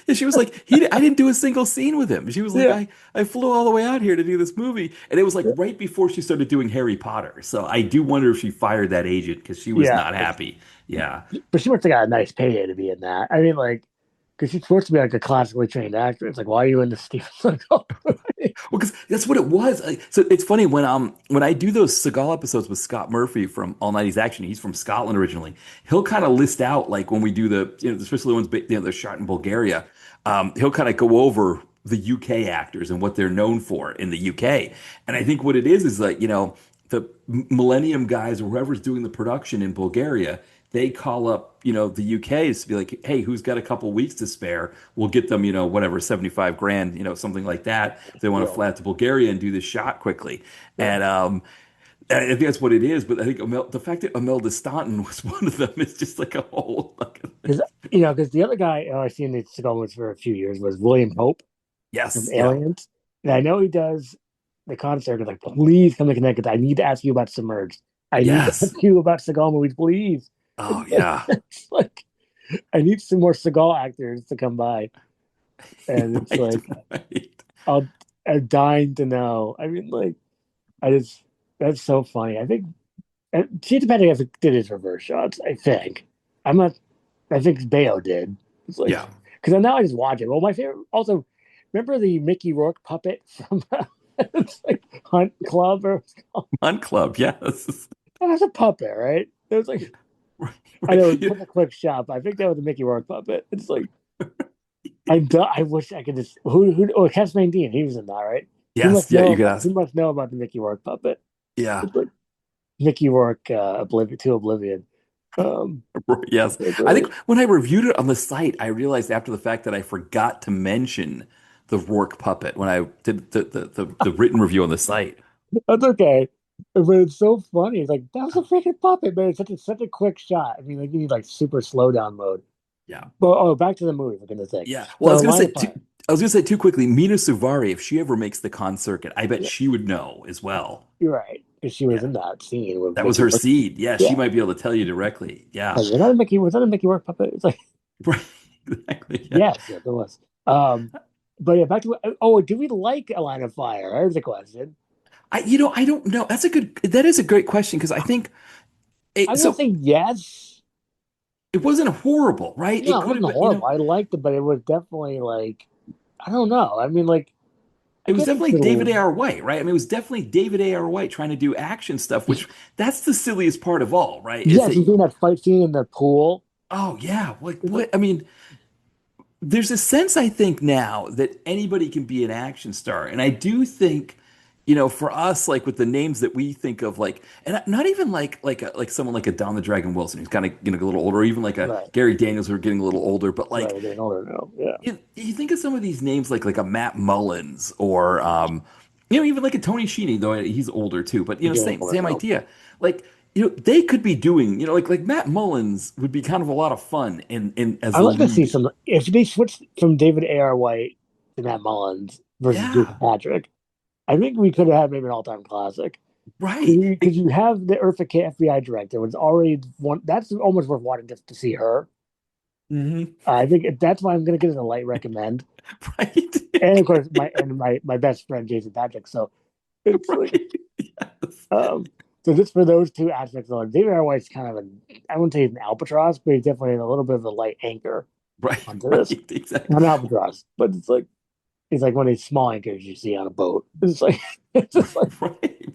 And she was like, I didn't do a single scene with him. She was like, yeah, I flew all the way out here to do this movie. And it was like right before she started doing Harry Potter. So I do wonder if she fired that agent because she was yeah. not happy. Yeah. But she must have got a nice payday to be in that. I mean, like, because she's supposed to be like a classically trained actress. Like, why are you in the Steven Seagal movie? Well, because that's what it was. So it's funny when I do those Seagal episodes with Scott Murphy from All 90s Action. He's from Scotland originally. He'll kind of list out like when we do especially the ones they're shot in Bulgaria. He'll kind of go over the UK actors and what they're known for in the UK. And I think what it is like the Millennium guys or whoever's doing the production in Bulgaria, they call up, the UKs to be like, hey, who's got a couple weeks to spare? We'll get them, whatever, 75 grand, something like that. If they want to Deal. fly out to Bulgaria and do this shot quickly. Yeah. I think that's what it is. But I think the fact that Imelda Staunton was one of them is just like a whole. Because, because the other guy I seen the Seagal movies for a few years was William Hope from Yes. Yeah. Aliens. And I know he does the concert. Like, please come to Connecticut. I need to ask you about Submerged. I need to Yes. ask you about Seagal movies, please. Oh, yeah. It's like I need some more Seagal actors to come by. And it's Right. like Right. I'll I'm dying to know. I mean, like, I just that's so funny. I think she depending if it did his reverse shots. I think I'm not. I think Bayo did. It's like Yeah. because now I just watch it. Well, my favorite also. Remember the Mickey Rourke puppet from it's like Hunt Club or Hunt Club. Yes. that was a puppet, right? It was like Right. I know Right. it was a quick shop. I think that was a Mickey Rourke puppet. It's like I wish I could just Cass Van Dien, he was in that, right? He Yes. must Yeah. know You could about ask. he must know about the Mickey Rourke puppet. Yeah. It's like Mickey Rourke Oblivion to Oblivion. Yes. So I think great. when I reviewed it on the site, I realized after the fact that I forgot to mention the Rourke puppet when I did the written review on the site. That's okay. But it's so funny. It's like that was a freaking puppet, man. It's such a quick shot. I mean, like you need like super slow down mode. Yeah. But back to the movie for goodness sake. Yeah. Well, So Line of Fire. I was gonna say too quickly, Mina Suvari, if she ever makes the con circuit, I bet Yeah, she would know as well. you're right. Because she was Yeah. in that scene with That was Mickey her Rourke. seed. Yeah, she Yeah. might be able to tell you directly. Yeah. Like, was that a Mickey Rourke puppet? It's like, Right. Exactly. Yeah. yes, yes, it was. But yeah, back to do we like A Line of Fire? There's a question. I don't know. That is a great question because I think I'm gonna so say yes. it wasn't horrible, right? It No, it could have wasn't been, horrible. I liked it, but it was definitely like I don't know. I mean, like I it was guess it's definitely a David little A.R. White, right? I mean, it was definitely David A.R. White trying to do action stuff, which that's the silliest part of all, right? Is yes, that, he's doing that fight scene in the pool. oh yeah, like It's like, what? I mean, there's a sense I think now that anybody can be an action star, and I do think, for us, like with the names that we think of, like, and not even like someone like a Don the Dragon Wilson, who's kind of a little older, or even like a right, Gary Daniels, who are getting a little older, but right, like we're getting older now. Yeah, you think of some of these names like a Matt Mullins or even like a Tony Sheeny, though he's older too, but we're getting older same now. idea. Like they could be doing like Matt Mullins would be kind of a lot of fun in as I'd the like to see lead. some. If they switched from David A.R. White to Matt Mullins versus Jason Yeah, Patrick, I think we could have had maybe an all-time classic. right. Because you have the Eartha Kitt FBI director, was already one. That's almost worth watching just to see her. Mhm. I think that's why I'm going to get it a light recommend. And of Right. course, my best friend Jason Patrick. So it's like, Right. Yes. um, so just for those two aspects alone, David R. White's kind of I wouldn't say he's an albatross, but he's definitely a little bit of a light anchor Right. onto Right. this. Exactly. Not an albatross, but it's like He's like one of these small anchors you see on a boat. It's like it's just like,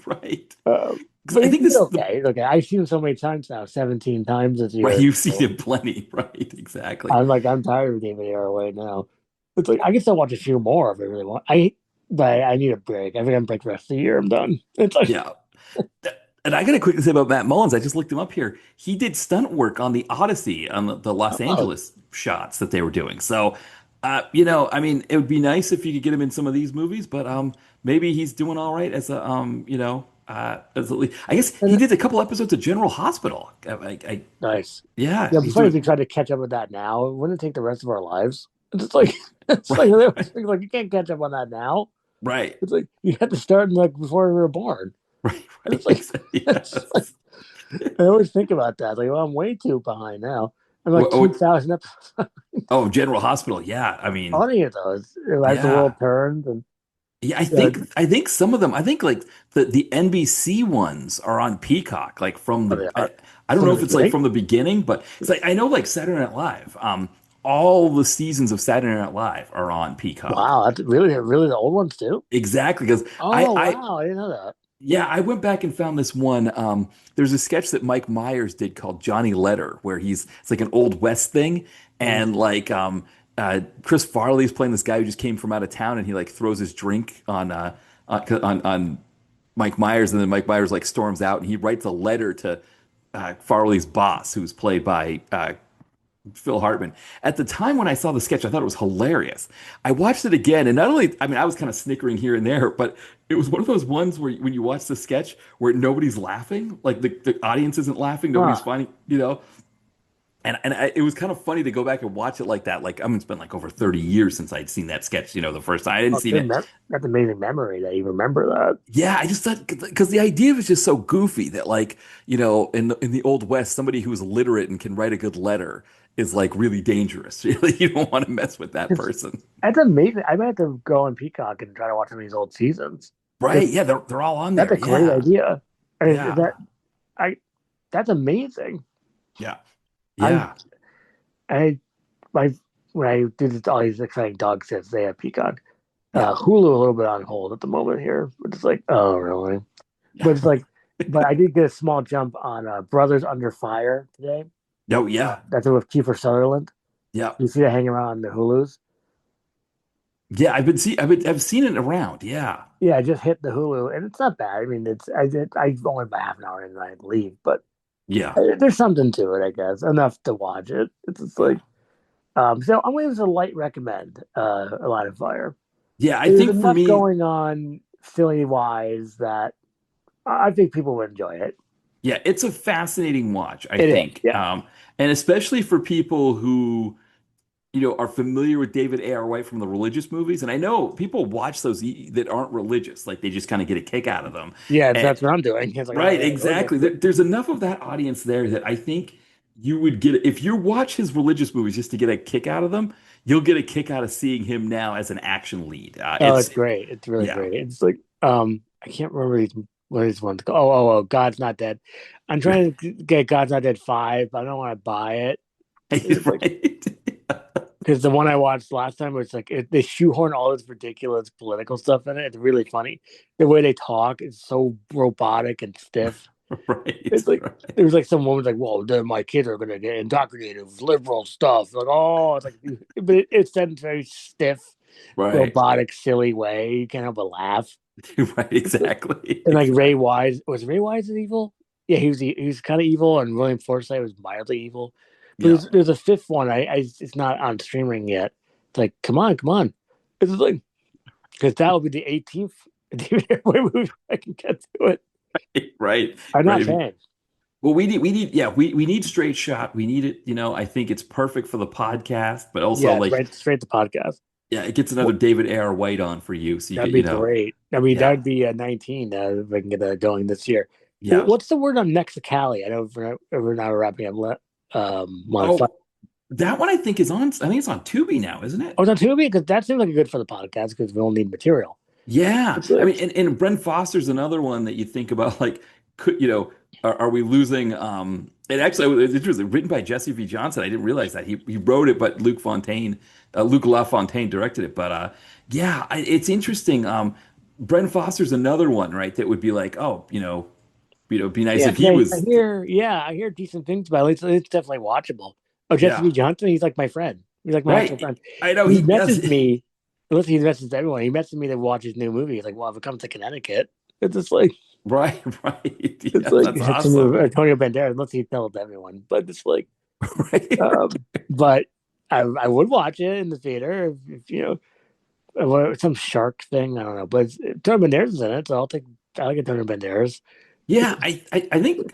right. Because but I think he's this is the okay. He's okay. I've seen him so many times now, 17 times this right. year. You've seen So it plenty, right? Exactly. I'm tired of David Arroway now. It's like I can still watch a few more if I really want. But I need a break. I think I'm break the rest of the year. I'm done. It's like Yeah. And I got to quickly say about Matt Mullins. I just looked him up here. He did stunt work on the Odyssey on the Los oh, Angeles shots that they were doing. So, I mean, it would be nice if you could get him in some of these movies, but maybe he's doing all right as a as a lead. I guess he and did a couple episodes of General Hospital. nice. Yeah, Yeah, he's before if doing we try to catch up with that now, it wouldn't take the rest of our lives. It's just like it's like they always right, think, like you can't catch up on that now. right, It's like you had to start in like before we were born. right, And it's right. like it's like Yes. I always think about that. Like, well, I'm way too behind now. I'm like What, what, 2,000 episodes. oh, General Hospital. Yeah, I mean, Funny of those as the world yeah. turns and Yeah, uh, I think some of them I think like the NBC ones are on Peacock like from oh, the they are I don't from know the if it's like beginning. from the beginning, but it's like I know like Saturday Night Live all the seasons of Saturday Night Live are on Peacock. Wow, that's really the old ones too. Exactly because Oh I wow, I didn't know that. yeah, I went back and found this one. There's a sketch that Mike Myers did called Johnny Letter, where it's like an old West thing, Mm. and like Chris Farley's playing this guy who just came from out of town, and he like throws his drink on Mike Myers, and then Mike Myers like storms out, and he writes a letter to Farley's boss, who's played by Phil Hartman. At the time when I saw the sketch, I thought it was hilarious. I watched it again, and not only, I mean, I was kind of snickering here and there, but it was one of those ones where when you watch the sketch where nobody's laughing, like the audience isn't laughing, nobody's Huh. finding, it was kind of funny to go back and watch it like that. Like, I mean, it's been like over 30 years since I'd seen that sketch, the first time. I didn't Oh, see it. that's amazing memory that you remember that. Yeah, I just thought because the idea was just so goofy that like in the old West, somebody who's literate and can write a good letter is like really dangerous. Really, you don't want to mess with that person, That's amazing. I might have to go on Peacock and try to watch some of these old seasons. right? 'Cause Yeah, they're all on that's there. a great Yeah, idea. I mean, yeah, I that's amazing. yeah, I yeah, I my when I did all these exciting dog sits, they have Peacock. yeah, Hulu a little bit on hold at the moment here. But it's like, oh really? yeah. But it's like, but I did get a small jump on Brothers Under Fire today. No, yeah, That's with Kiefer Sutherland. yeah, You see that hanging around the Hulus? yeah. I've seen it around. Yeah, Yeah, I just hit the Hulu, and it's not bad. I mean, I only about half an hour in and I leave, but yeah, there's something to it, I guess, enough to watch it. It's just yeah, like, so I'm going to light recommend A Line of Fire. yeah. I There's think for enough me, going on Philly wise that I think people would enjoy it. yeah, it's a fascinating watch. I It is, think, yeah, and especially for people who are familiar with David A.R. White from the religious movies. And I know people watch those that aren't religious, like they just kind of get a kick out of them. yeah. And That's what I'm doing. It's like, oh right, yeah, okay. exactly. There's enough of that audience there that I think you would get if you watch his religious movies just to get a kick out of them. You'll get a kick out of seeing him now as an action lead. Oh, it's great. It's really Yeah, great. It's like, I can't remember what these ones. Oh, God's Not Dead. I'm trying to get God's Not Dead 5, but I don't want to buy it. It's like right. because the one I watched last time was like they shoehorn all this ridiculous political stuff in it. It's really funny. The way they talk is so robotic and stiff. Right, It's like right, there was like some woman's like, "Well, then my kids are gonna get indoctrinated with liberal stuff." Like, oh, it's like, but it's said in a very stiff, right, robotic, silly way. You can't help but laugh. right, exactly, And like Ray exactly. Wise was Ray Wise evil? Yeah, he was kind of evil, and William Forsythe was mildly evil. But Yeah. there's a fifth one. It's not on streaming yet. It's like, come on, come on. It's like because that will be the 18th David Airway movie I can get to it. Right, I'm not right. saying. Well, yeah, we need straight shot. We need it, I think it's perfect for the podcast, but also Yeah, like, straight to podcast. yeah, it gets another David A.R. White on for you. So you That'd get, be great. I mean, that yeah, would be 19 if I can get that going this year. yeah. What's the word on Mexicali? I know we're not wrapping up modified. Oh, that one I think is on, I think it's on Tubi now, isn't it? Oh, it's on Tubi because that seems like good for the podcast because we don't need material. Yeah. It's I like, mean, and Brent Foster's another one that you think about, like, could, are we losing? And actually, it was written by Jesse V. Johnson. I didn't realize that he wrote it, but Luc LaFontaine directed it. But yeah, it's interesting. Bren Foster's another one, right? That would be like, oh, it'd be nice Yeah, if 'cause he I was. hear, yeah, I hear decent things about it. It's definitely watchable. Oh, Jesse Yeah, B. Johnson, he's like my friend. He's like my actual right. friend. I know He he does. messaged me. Listen, he messaged everyone. He messaged me to watch his new movie. He's like, "Well, if it comes to Connecticut, it's just like Right, right. it's Yeah, like that's it's a awesome. movie. Antonio Banderas. Unless he tell it to everyone, but it's like, Right. but I would watch it in the theater if some shark thing. I don't know, but Antonio Banderas is in it, so I like Antonio Banderas. Yeah, I think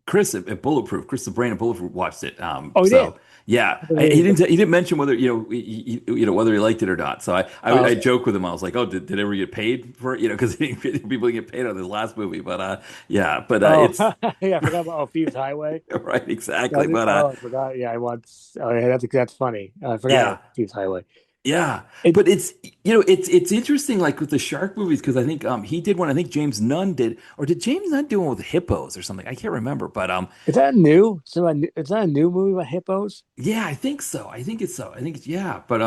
Chris at Bulletproof, Chris the Brain at Bulletproof watched it. Oh, he did. So yeah, he didn't mention whether whether he liked it or not. So Oh, I okay. joke with him. I was like, oh, did ever get paid for it? Because people get paid on his last movie. But yeah, but Oh, it's yeah, I forgot about Thieves Highway. right exactly. But Oh, I forgot. Yeah, I want. Oh, yeah, that's funny. I forgot yeah. about Thieves Highway. Yeah, It but it's interesting like with the shark movies because I think he did one. I think James Nunn did, or did James Nunn do one with hippos or something? I can't remember, but is that new? It's not a new movie about hippos. yeah, I think so. I think it's so. I think it's yeah, but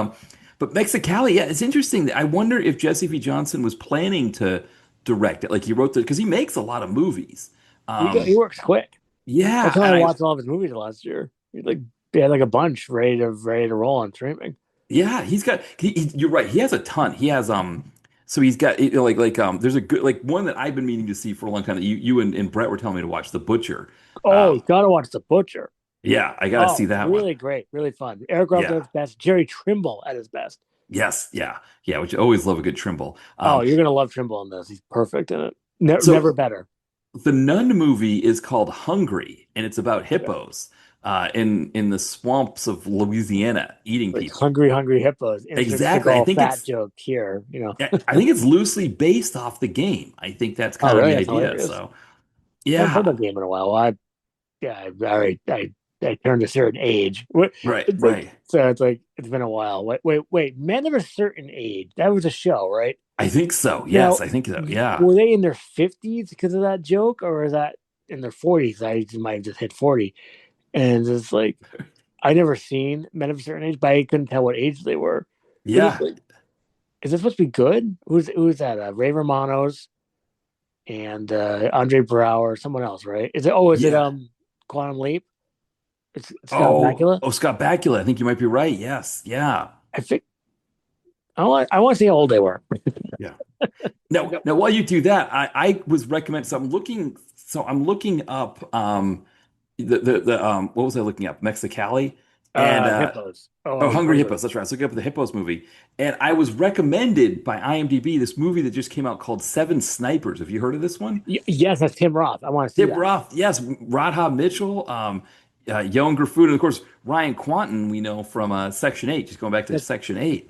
Mexicali, yeah, it's interesting. I wonder if Jesse V. Johnson was planning to direct it, like he wrote the because he makes a lot of movies. He works quick. That's Yeah, how I and I watched all of his movies last year. He had like a bunch ready to roll on streaming. yeah, you're right. He has a ton. He has so he's got there's a good like one that I've been meaning to see for a long time that you and Brett were telling me to watch, The Butcher. Oh, you Um, gotta watch The Butcher. yeah, I got to see Oh, that one. really great, really fun. Eric Roberts at Yeah. his best. Jerry Trimble at his best. Yes, yeah. Yeah, which I always love a good Trimble. Oh, you're gonna love Trimble in this. He's perfect in it. Never So better. the Nun movie is called Hungry, and it's about hippos in the swamps of Louisiana eating Like people. hungry, hungry hippos. Insert Exactly. I Seagal think fat it's joke here. I think it's loosely based off the game. I think that's Oh, kind of really? the That's idea. hilarious. So I haven't played yeah, that game in a while. I turned a certain age. right, It's like right. so. It's like it's been a while. Wait. Men of a certain age. That was a show, right? I think so. Yes, Now, I think so. Yeah. were they in their 50s because of that joke, or is that in their 40s? I might have just hit 40, and it's like I never seen Men of a Certain Age, but I couldn't tell what age they were. But it's Yeah. like, is this supposed to be good? Who's that? Ray Romano's and Andre Brower, someone else, right? Is it? Oh, is it Yeah. Quantum Leap? It's Scott Oh, Bakula. oh, Scott Bakula. I think you might be right. Yes. Yeah. I think I want to see how old they were. Yeah. Now while you do that, I was recommend so I'm looking up the what was I looking up? Mexicali and Hippos. oh, Oh, Hungry hungry. Hippos. That's right. I was looking up the Hippos movie, and I was recommended by IMDb this movie that just came out called Seven Snipers. Have you heard of this one? Yes, that's Tim Roth. I want to see Tip that. Roth, yes, Radha Mitchell, Yoan Gruffudd, and of course Ryan Quanten. We know from Section 8. Just going back to That, Section 8.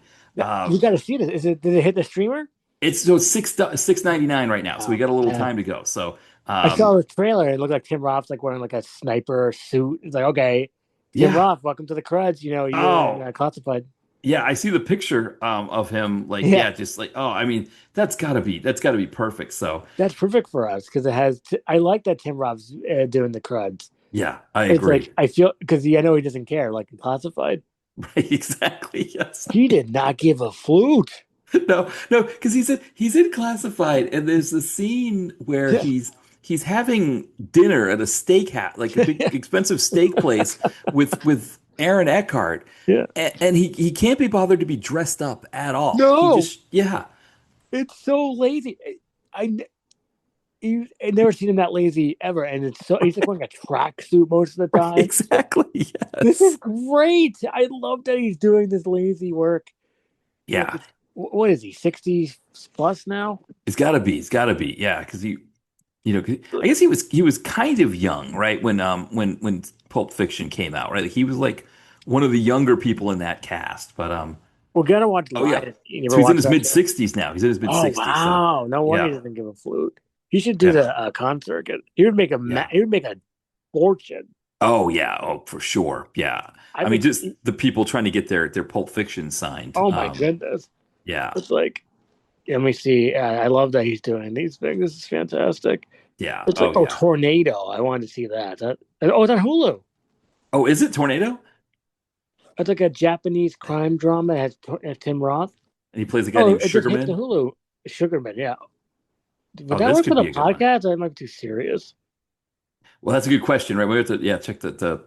you got to see this. Is it? Did it hit the streamer? It's so $6.99 right now, so we Oh, got a little yeah. time to go. So I saw um, the trailer. It looked like Tim Roth's like wearing like a sniper suit. It's like, okay, Tim yeah. Roth, welcome to the Cruds. You're in Oh, classified. yeah. I see the picture of him. Like, Yeah, yeah, just like oh, I mean, that's gotta be perfect. So that's perfect for us because it has. I like that Tim Roth's doing the Cruds. yeah, I It's like agree. I feel because I know he doesn't care. Like in classified, Right, exactly. Yes. he did not give a flute. No, because he's in Classified, and there's a scene where Yeah, he's having dinner at a steak hat, like a big expensive steak place with Aaron Eckhart, yeah. and he can't be bothered to be dressed up at all. He No, just yeah, it's so lazy. I I've never seen him that lazy ever, and it's so he's like wearing a tracksuit most of the right, time. exactly, This is yes, great. I love that he's doing this lazy work. yeah. What is he, 60 plus now? He's got to be, yeah, because I guess he was kind of young, right, when Pulp Fiction came out, right? Like he was like one of the younger people in that cast, but We're gonna watch oh yeah. Lion. You So never he's in watched his that mid show? 60s now. He's in his mid Oh 60s. So wow! No wonder he yeah. doesn't give a flute. He should do Yeah. the concert. He would make Yeah. he would make a fortune. Oh yeah. Oh, for sure. Yeah. I I mean, bet. just the people trying to get their Pulp Fiction signed. Oh my goodness! Yeah. It's like let me see. I love that he's doing these things. This is fantastic. Yeah. It's like Oh yeah. Tornado. I wanted to see that. It's on Hulu. Oh, is it Tornado? It's like a Japanese crime drama. Has Tim Roth. And he plays a guy Oh, named it just hit the Sugarman. Hulu. Sugarman, yeah. Would Oh, that this work for could the be a good one. podcast? Or it might be too serious. Well, that's a good question, right? We have to, yeah, check the.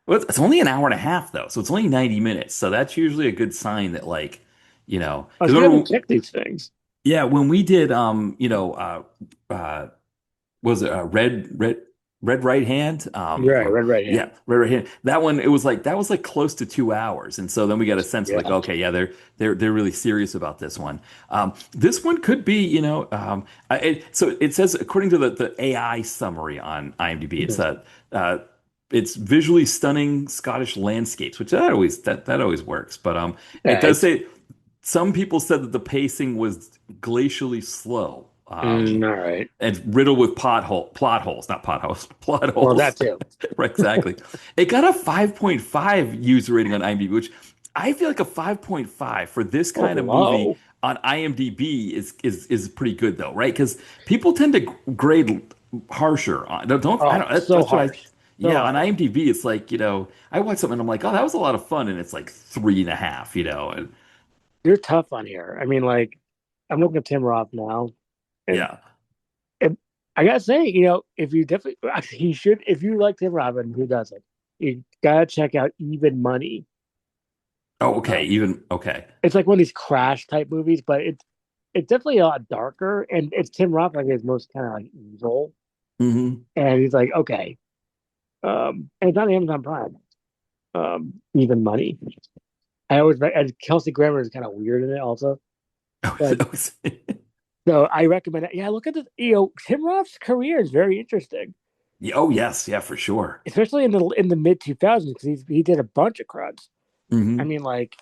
Well, it's only an hour and a half though, so it's only 90 minutes. So that's usually a good sign that, like, I because should have to remember, check these things. yeah, when we did, was it red right hand? Right, Or right, yeah, hand. red right hand. That one, that was like close to 2 hours, and so then we got a sense of like, Yeah. okay, yeah, they're really serious about this one. This one could be, so it says according to the AI summary on IMDb, uh, it's visually stunning Scottish landscapes, which that always works. But it Yeah, does say some people said that the pacing was glacially slow. all right. And riddled with plot holes, not potholes, plot Well, that holes. too. Right, exactly. It got a 5.5 user rating on IMDb, which I feel like a 5.5 for this Oh, kind of movie low. on IMDb is pretty good though, right? Because people tend to grade harsher on don't I Oh, don't so that's what I harsh. So yeah, on harsh. IMDb it's like, I watch something and I'm like, oh, that was a lot of fun, and it's like 3.5, and You're tough on here. I mean, like, I'm looking at Tim Roth now, and, yeah. and I gotta say, if you definitely, actually, he should. If you like Tim Roth, and who doesn't, you gotta check out Even Money. Oh, okay, Um, even okay. it's like one of these crash type movies, but it's definitely a lot darker, and it's Tim Roth like his most kind of like evil, Hmm. and he's like, okay, and it's on Amazon Prime. Even Money. And Kelsey Grammer is kind of weird in it also, but so I recommend it. Yeah, look at this. Tim Roth's career is very interesting, Oh yes, yeah, for sure. especially in the mid 2000s because he did a bunch of cruds. I Hmm. mean, like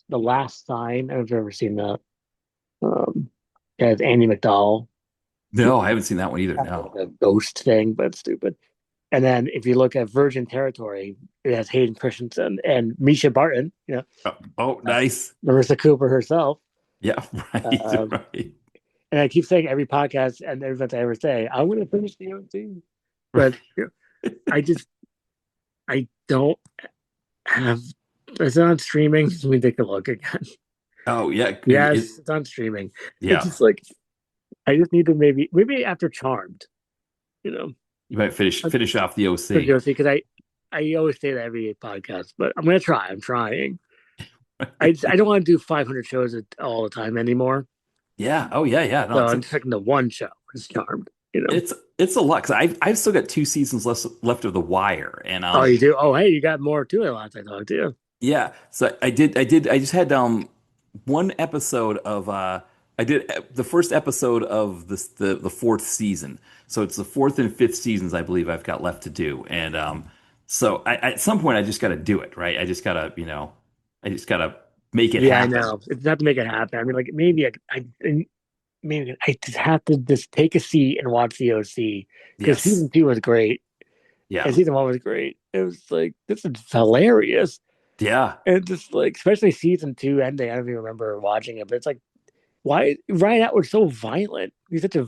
The Last Sign. I don't know if you've ever seen that. Um, yeah, it's Andy McDowell. No, I haven't seen that one either. Kind of like No. a ghost thing, but stupid. And then if you look at Virgin Territory, it has Hayden Christensen and Misha Barton. Oh, Uh, nice. Marissa Cooper herself. Yeah, right, Uh, right, and I keep saying every podcast and everything I ever say, I'm going to finish the OT. right. But I just, I don't have, it's on streaming. Let me take a look again. Oh, yeah, Yes, it's on streaming. It's yeah. just like, I just need to maybe after Charmed, you know, You might finish off the for OC. Josie, because I always say that every podcast, but I'm going to try. I'm trying. I don't want to do 500 shows all the time anymore. Yeah. Oh, yeah, yeah. No, So I'm just taking the one show. It's Charmed. it's a lot because I've still got 2 seasons left of The Wire, and Oh, you do? Oh, hey, you got more to it last I talked to you. yeah. So I just had one episode of I did the first episode of the fourth season. So it's the fourth and fifth seasons I believe I've got left to do. And so at some point I just got to do it, right? I just got to make it Yeah, I happen. know. It's not to make it happen. I mean, like maybe I just have to just take a seat and watch the OC because Yes. season two was great Yeah. and season one was great. It was like this is hilarious Yeah. and just like especially season two ending. I don't even remember watching it, but it's like why Ryan Atwood's so violent? He's so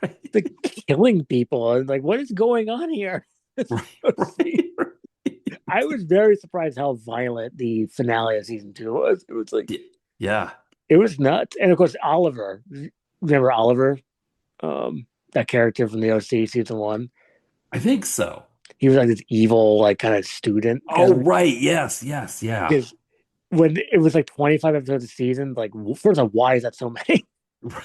Right. like killing people and like what is going on here? Right. Right. Right. I was very surprised how violent the finale of season two was. It was like Yeah. it was nuts. And of course, Oliver. Remember Oliver? That character from the OC season one. I think so. He was like this evil, like kind of student Oh, guy. right. Yes. Yes. Yeah. Because when it was like 25 episodes a season, like first of all, why is that so many? Right.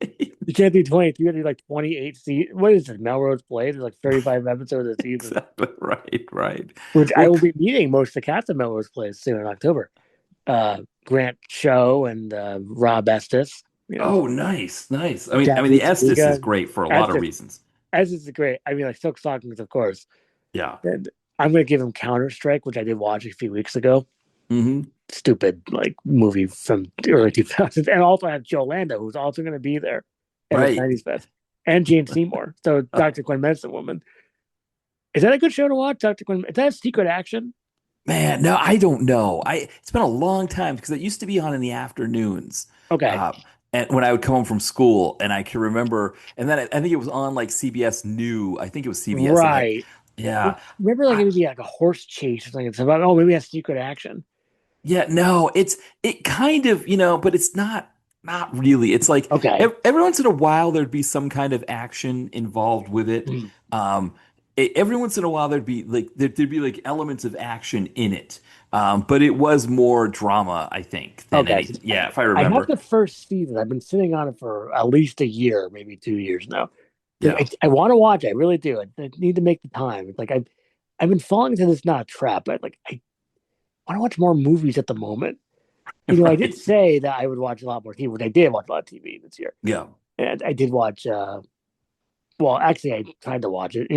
Right. You can't do 23, you do like 28 seasons. What is it? Melrose Place? There's like 35 episodes a season. Exactly. Right. Right. Which I Well, will be meeting most of the cast of Melrose Place soon in October. Grant Show and Rob Estes. oh, nice. Nice. I mean, the Daphne Estes is Teague. great for a lot of Estes, reasons. Estes is great. I mean, like Silk Stockings, of course. Yeah. And I'm going to give him Counter Strike, which I did watch a few weeks ago. Hmm. Stupid like movie from the early 2000s, and also have Joe Lando, who's also going to be there at the Right. Chinese Fest, and Jane Seymour. So Dr. Quinn, Medicine Woman. Is that a good show to watch, Dr. Quinn? Is that Secret Action? Man, no, I don't know. It's been a long time because it used to be on in the afternoons. Okay, Uh, and when I would come home from school, and I can remember, and then I think it was on like CBS New. I think it was CBS, and Right. yeah, Remember, like I, it would be like a horse chase or something. It's about, oh, maybe that's secret action. yeah, no, it kind of, but it's not really. It's like Okay. every once in a while there'd be some kind of action involved with it. Mm. Um, every once in a while there'd be like elements of action in it. But it was more drama, I think, than Okay. anything. Yeah, if I I have remember. the first season. I've been sitting on it for at least a year, maybe 2 years now. Like, Yeah. I want to watch it. I really do. I need to make the time. It's like I've been falling into this not trap, but like I want to watch more movies at the moment. I did Right. say that I would watch a lot more TV, which I did watch a lot of TV this year. Yeah. And I did watch well, actually I tried to watch it.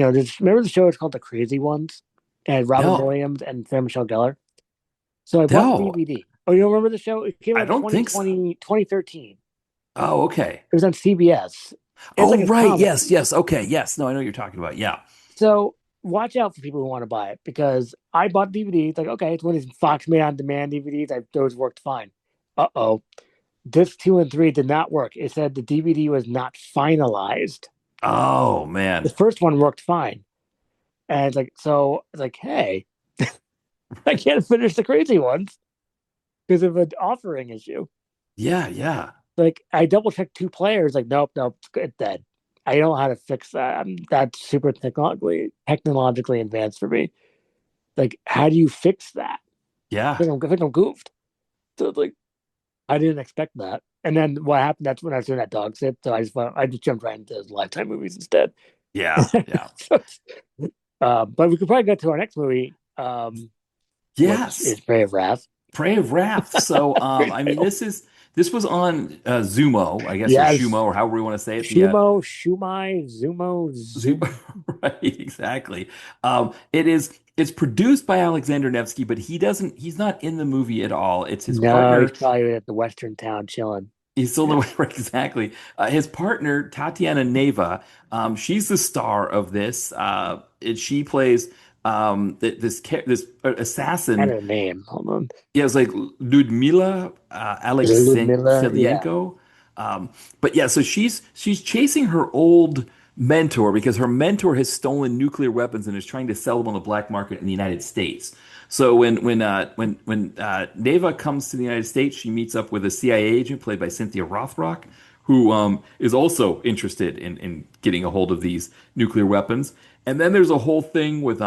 Remember the show, it's called The Crazy Ones? And Robin No. Williams and Sarah Michelle Gellar. So I bought the No. DVD. Oh, you don't remember the show? It came I out in don't think so. 2013. Oh, okay. It was on CBS. It's like Oh, a right. Yes, comedy. yes. Okay. Yes. No, I know what you're talking about. Yeah. So watch out for people who want to buy it, because I bought DVD. It's like, okay, it's one of these Fox made on demand DVDs. Those worked fine. Uh-oh. Disc 2 and 3 did not work. It said the DVD was not finalized. Oh, The man. first one worked fine. And it's like, hey, I can't finish the Crazy Ones because of an offering issue. Yeah, yeah. Like, I double checked 2 players, like, nope, nope, it's dead. I don't know how to fix that. That's super technologically advanced for me. Like, how do you fix that? Yeah. I think I'm goofed. So it's like, I didn't expect that. And then what happened? That's when I was doing that dog sit. So I just jumped right into those Lifetime movies instead. Yeah. Yeah. So, but we could probably get to our next movie, which Yes. is Brave Wrath. Prey of Wrath. So, Great I mean, title. this was on Zumo, I guess, or Yes. Shumo, or however we want to say it. The Shumo, Shumai, Zumo, Zumo, Zoom. right? Exactly. It's produced by Alexander Nevsky, but he's not in the movie at all. It's his No, he's partner. probably at the Western town chilling. He's still the Yeah. way, right, exactly. His partner, Tatiana Neva, she's the star of this. She plays this And assassin. her name. Hold on. Yeah, it's like Ludmila Is it Ludmilla? Yeah. Alexeyenko. But yeah, so she's chasing her old mentor because her mentor has stolen nuclear weapons and is trying to sell them on the black market in the United States. So when Neva comes to the United States, she meets up with a CIA agent played by Cynthia Rothrock, who is also interested in getting a hold of these nuclear weapons. And then there's a whole thing with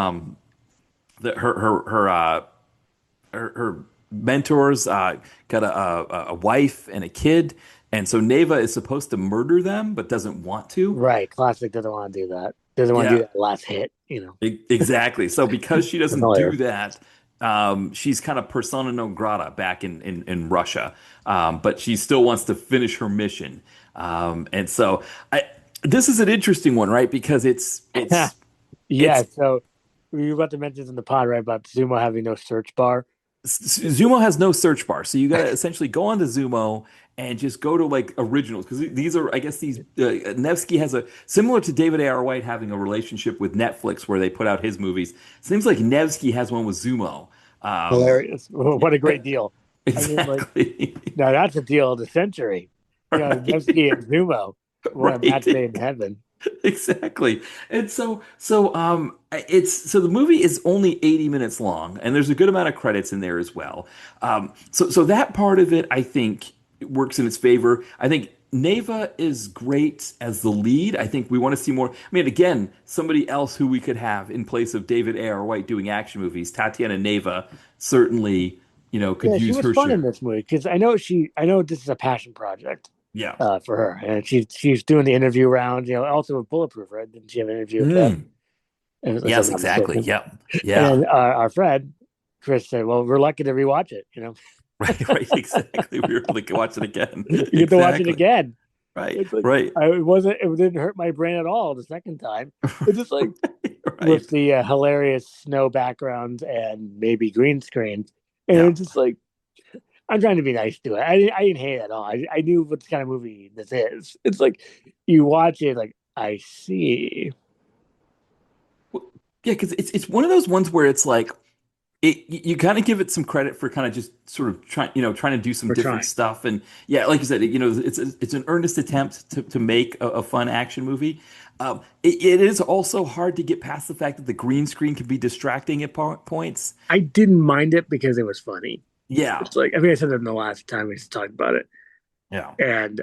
her mentors got a wife and a kid, and so Neva is supposed to murder them but doesn't want to. Right. Classic doesn't want to do that. Doesn't want to do Yeah, that last hit. exactly. So because she doesn't do Familiar. that, she's kind of persona non grata back in Russia, but she still wants to finish her mission. And so this is an interesting one, right? Because Yeah. it's So we were about to mention this in the pod, right? About Zumo having no search bar. Zumo has no search bar, so you got to essentially go onto Zumo and just go to like originals because these are, I guess, these Nevsky has a similar to David A.R. White having a relationship with Netflix where they put out his movies. Seems like Nevsky has one with Zumo. Um, Hilarious. What a great deal. I mean, like, exactly, now that's a deal of the century. Nevsky right, and Zumo. What a match made in right. heaven. Exactly. And so the movie is only 80 minutes long and there's a good amount of credits in there as well. So that part of it I think works in its favor. I think Neva is great as the lead. I think we want to see more. I mean, again, somebody else who we could have in place of David A.R. White doing action movies, Tatiana Neva certainly, could Yeah, she use was her fun in share. this movie because I know this is a passion project Yeah. for her, and she's doing the interview round. Also with Bulletproof, right? Didn't she have an interview with them? Mm. If Yes, I'm not exactly. mistaken. Yep. And Yeah. then our friend Chris said, "Well, we're lucky to rewatch it. Right, right, exactly. We were able to watch it again. You get to watch it Exactly. again." Right, It's like right, it didn't hurt my brain at all the second time. It's just like with right. the hilarious snow background and maybe green screen, and Yeah. it's just like I'm trying to be nice to it. I didn't hate it at all. I knew what kind of movie this is. It's like you watch it, like I see. Well, yeah, because it's one of those ones where it's like You kind of give it some credit for kind of just sort of trying to do some We're different trying. stuff. And yeah, like you said, it's an earnest attempt to make a fun action movie. It is also hard to get past the fact that the green screen can be distracting at points. I didn't mind it because it was funny. Yeah, It's like I think I said it in the last time we talked about it, yeah, and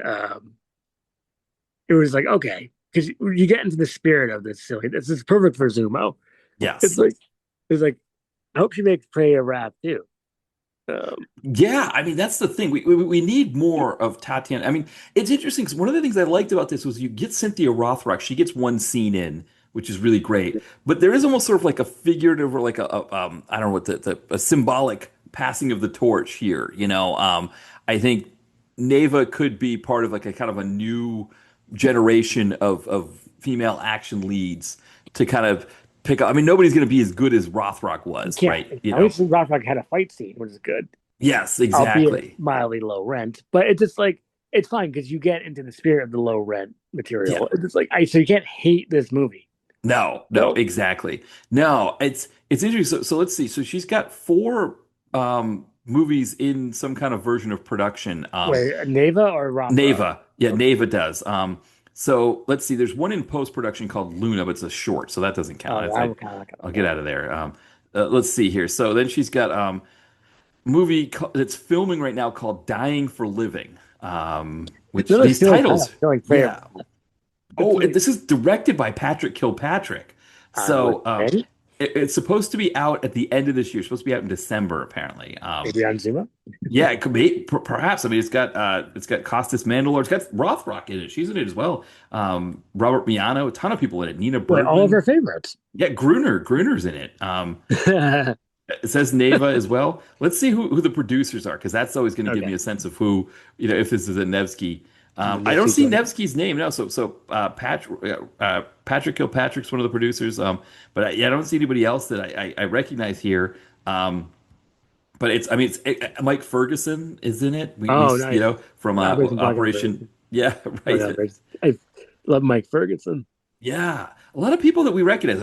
it was like okay because you get into the spirit of this silly. This is perfect for Zumo. It's yes. like it's like I hope she makes Prey a rap too. Um, Yeah, I mean that's the thing. We need more of Tatiana. I mean, it's interesting because one of the things I liked about this was you get Cynthia Rothrock. She gets one scene in, which is really great. But there is almost sort of like a figurative or like I don't know what a symbolic passing of the torch here. I think Neva could be part of like a kind of a new generation of female action leads to kind of pick up. I mean, nobody's going to be as good as Rothrock you was, can't. right? At least Rothrock had a fight scene, which is good, Yes, albeit exactly. mildly low rent. But it's just like it's fine because you get into the spirit of the low rent Yeah. material. It's just like I so you can't hate this movie. No, no, So exactly. No, it's interesting. So let's see. So she's got four movies in some kind of version of production. wait, Neva or Rothrock? Neva. Yeah, Okay. Neva does. So let's see. There's one in post-production called Luna, but it's a short, so that doesn't count. Oh, It's, that I, would kind of I'll okay. get out of there. Let's see here. So then she's got movie that's filming right now called Dying for Living. Which Really these feels kind of titles, feeling fair. yeah. It's Oh, like this is directed by Patrick Kilpatrick. I would So say it's supposed to be out at the end of this year. It's supposed to be out in December, apparently. maybe on Zuma. Yeah, it could be perhaps. I mean, it's got Costas Mandylor. It's got Rothrock in it. She's in it as well. Robert Miano, a ton of people in it. Nina Wait, all of our Bergman. favorites. Yeah, Gruner's in it. It says Neva as well. Let's see who the producers are, because that's always going to give Okay. me a sense of who, if this is a Nevsky. I don't Nifty see Gun. Nevsky's name. No, Patrick Kilpatrick's one of the producers. But I don't see anybody else that I recognize here. But I mean, Mike Ferguson is in it. We Oh, nice. from Operation Black Operation. Operation. Yeah, right. Whatever. I love Mike Ferguson. Yeah, a lot of people that we recognize.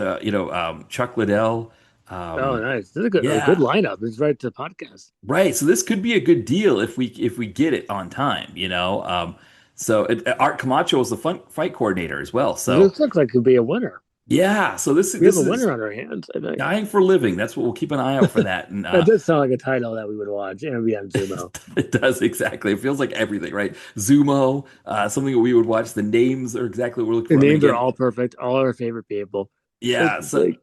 Chuck Liddell. Oh, Um, nice. This is a good yeah. lineup. It's right to the podcast. Right. So this could be a good deal if we get it on time. Art Camacho is the fight coordinator as well. So This looks like it could be a winner. yeah. So this We have this a is winner on our hands, I think. Dying for Living. That's what we'll keep an eye out for that. And That does sound like a title that we would watch and it'd be on Zumo. it does exactly. It feels like everything, right? Zumo, something that we would watch. The names are exactly what we're looking The for. I mean, names are again, all perfect, all our favorite people. yeah. It's So like,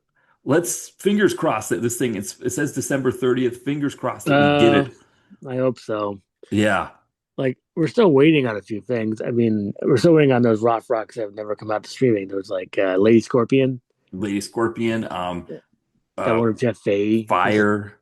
let's fingers crossed that this thing. It says December 30th. Fingers crossed that we get uh, it. I hope so. Yeah. Like, we're still waiting on a few things. I mean, we're still waiting on those Rothrocks that have never come out to streaming. There was like Lady Scorpion, Lady Scorpion. that Uh, one with Jeff Fahey. Fire.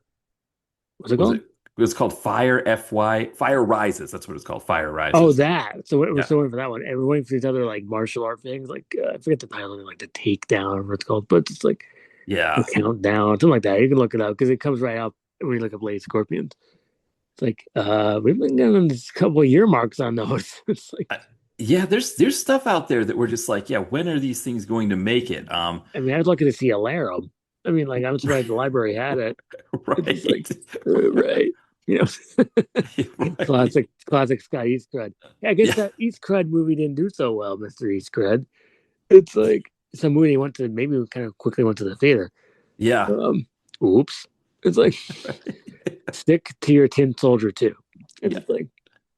What's it Was called? it? It was called Fire FY. Fire Rises. That's what it's called. Fire Oh, Rises. that. So we're Yeah. still waiting for that one. And we're waiting for these other like martial art things. Like, I forget the title, like the Takedown or what it's called, but it's like the Yeah. Countdown, something like that. You can look it up because it comes right up when you look up Lady Scorpions. It's like we've been getting this couple of year marks on those. It's like I- yeah, there's stuff out there that we're just like, yeah, when are these things going to make it? I mean, I was lucky to see Alarum. I mean, like I'm surprised the library had it. It's just like Right. right, you know, Right. classic Sky East Crud. Yeah, I guess Yeah. that East Crud movie didn't do so well, Mr. East Crud. It's like some movie went to maybe we kind of quickly went to the theater. Yeah. Um, oops. It's like stick to your Tin Soldier 2. Yeah. It's like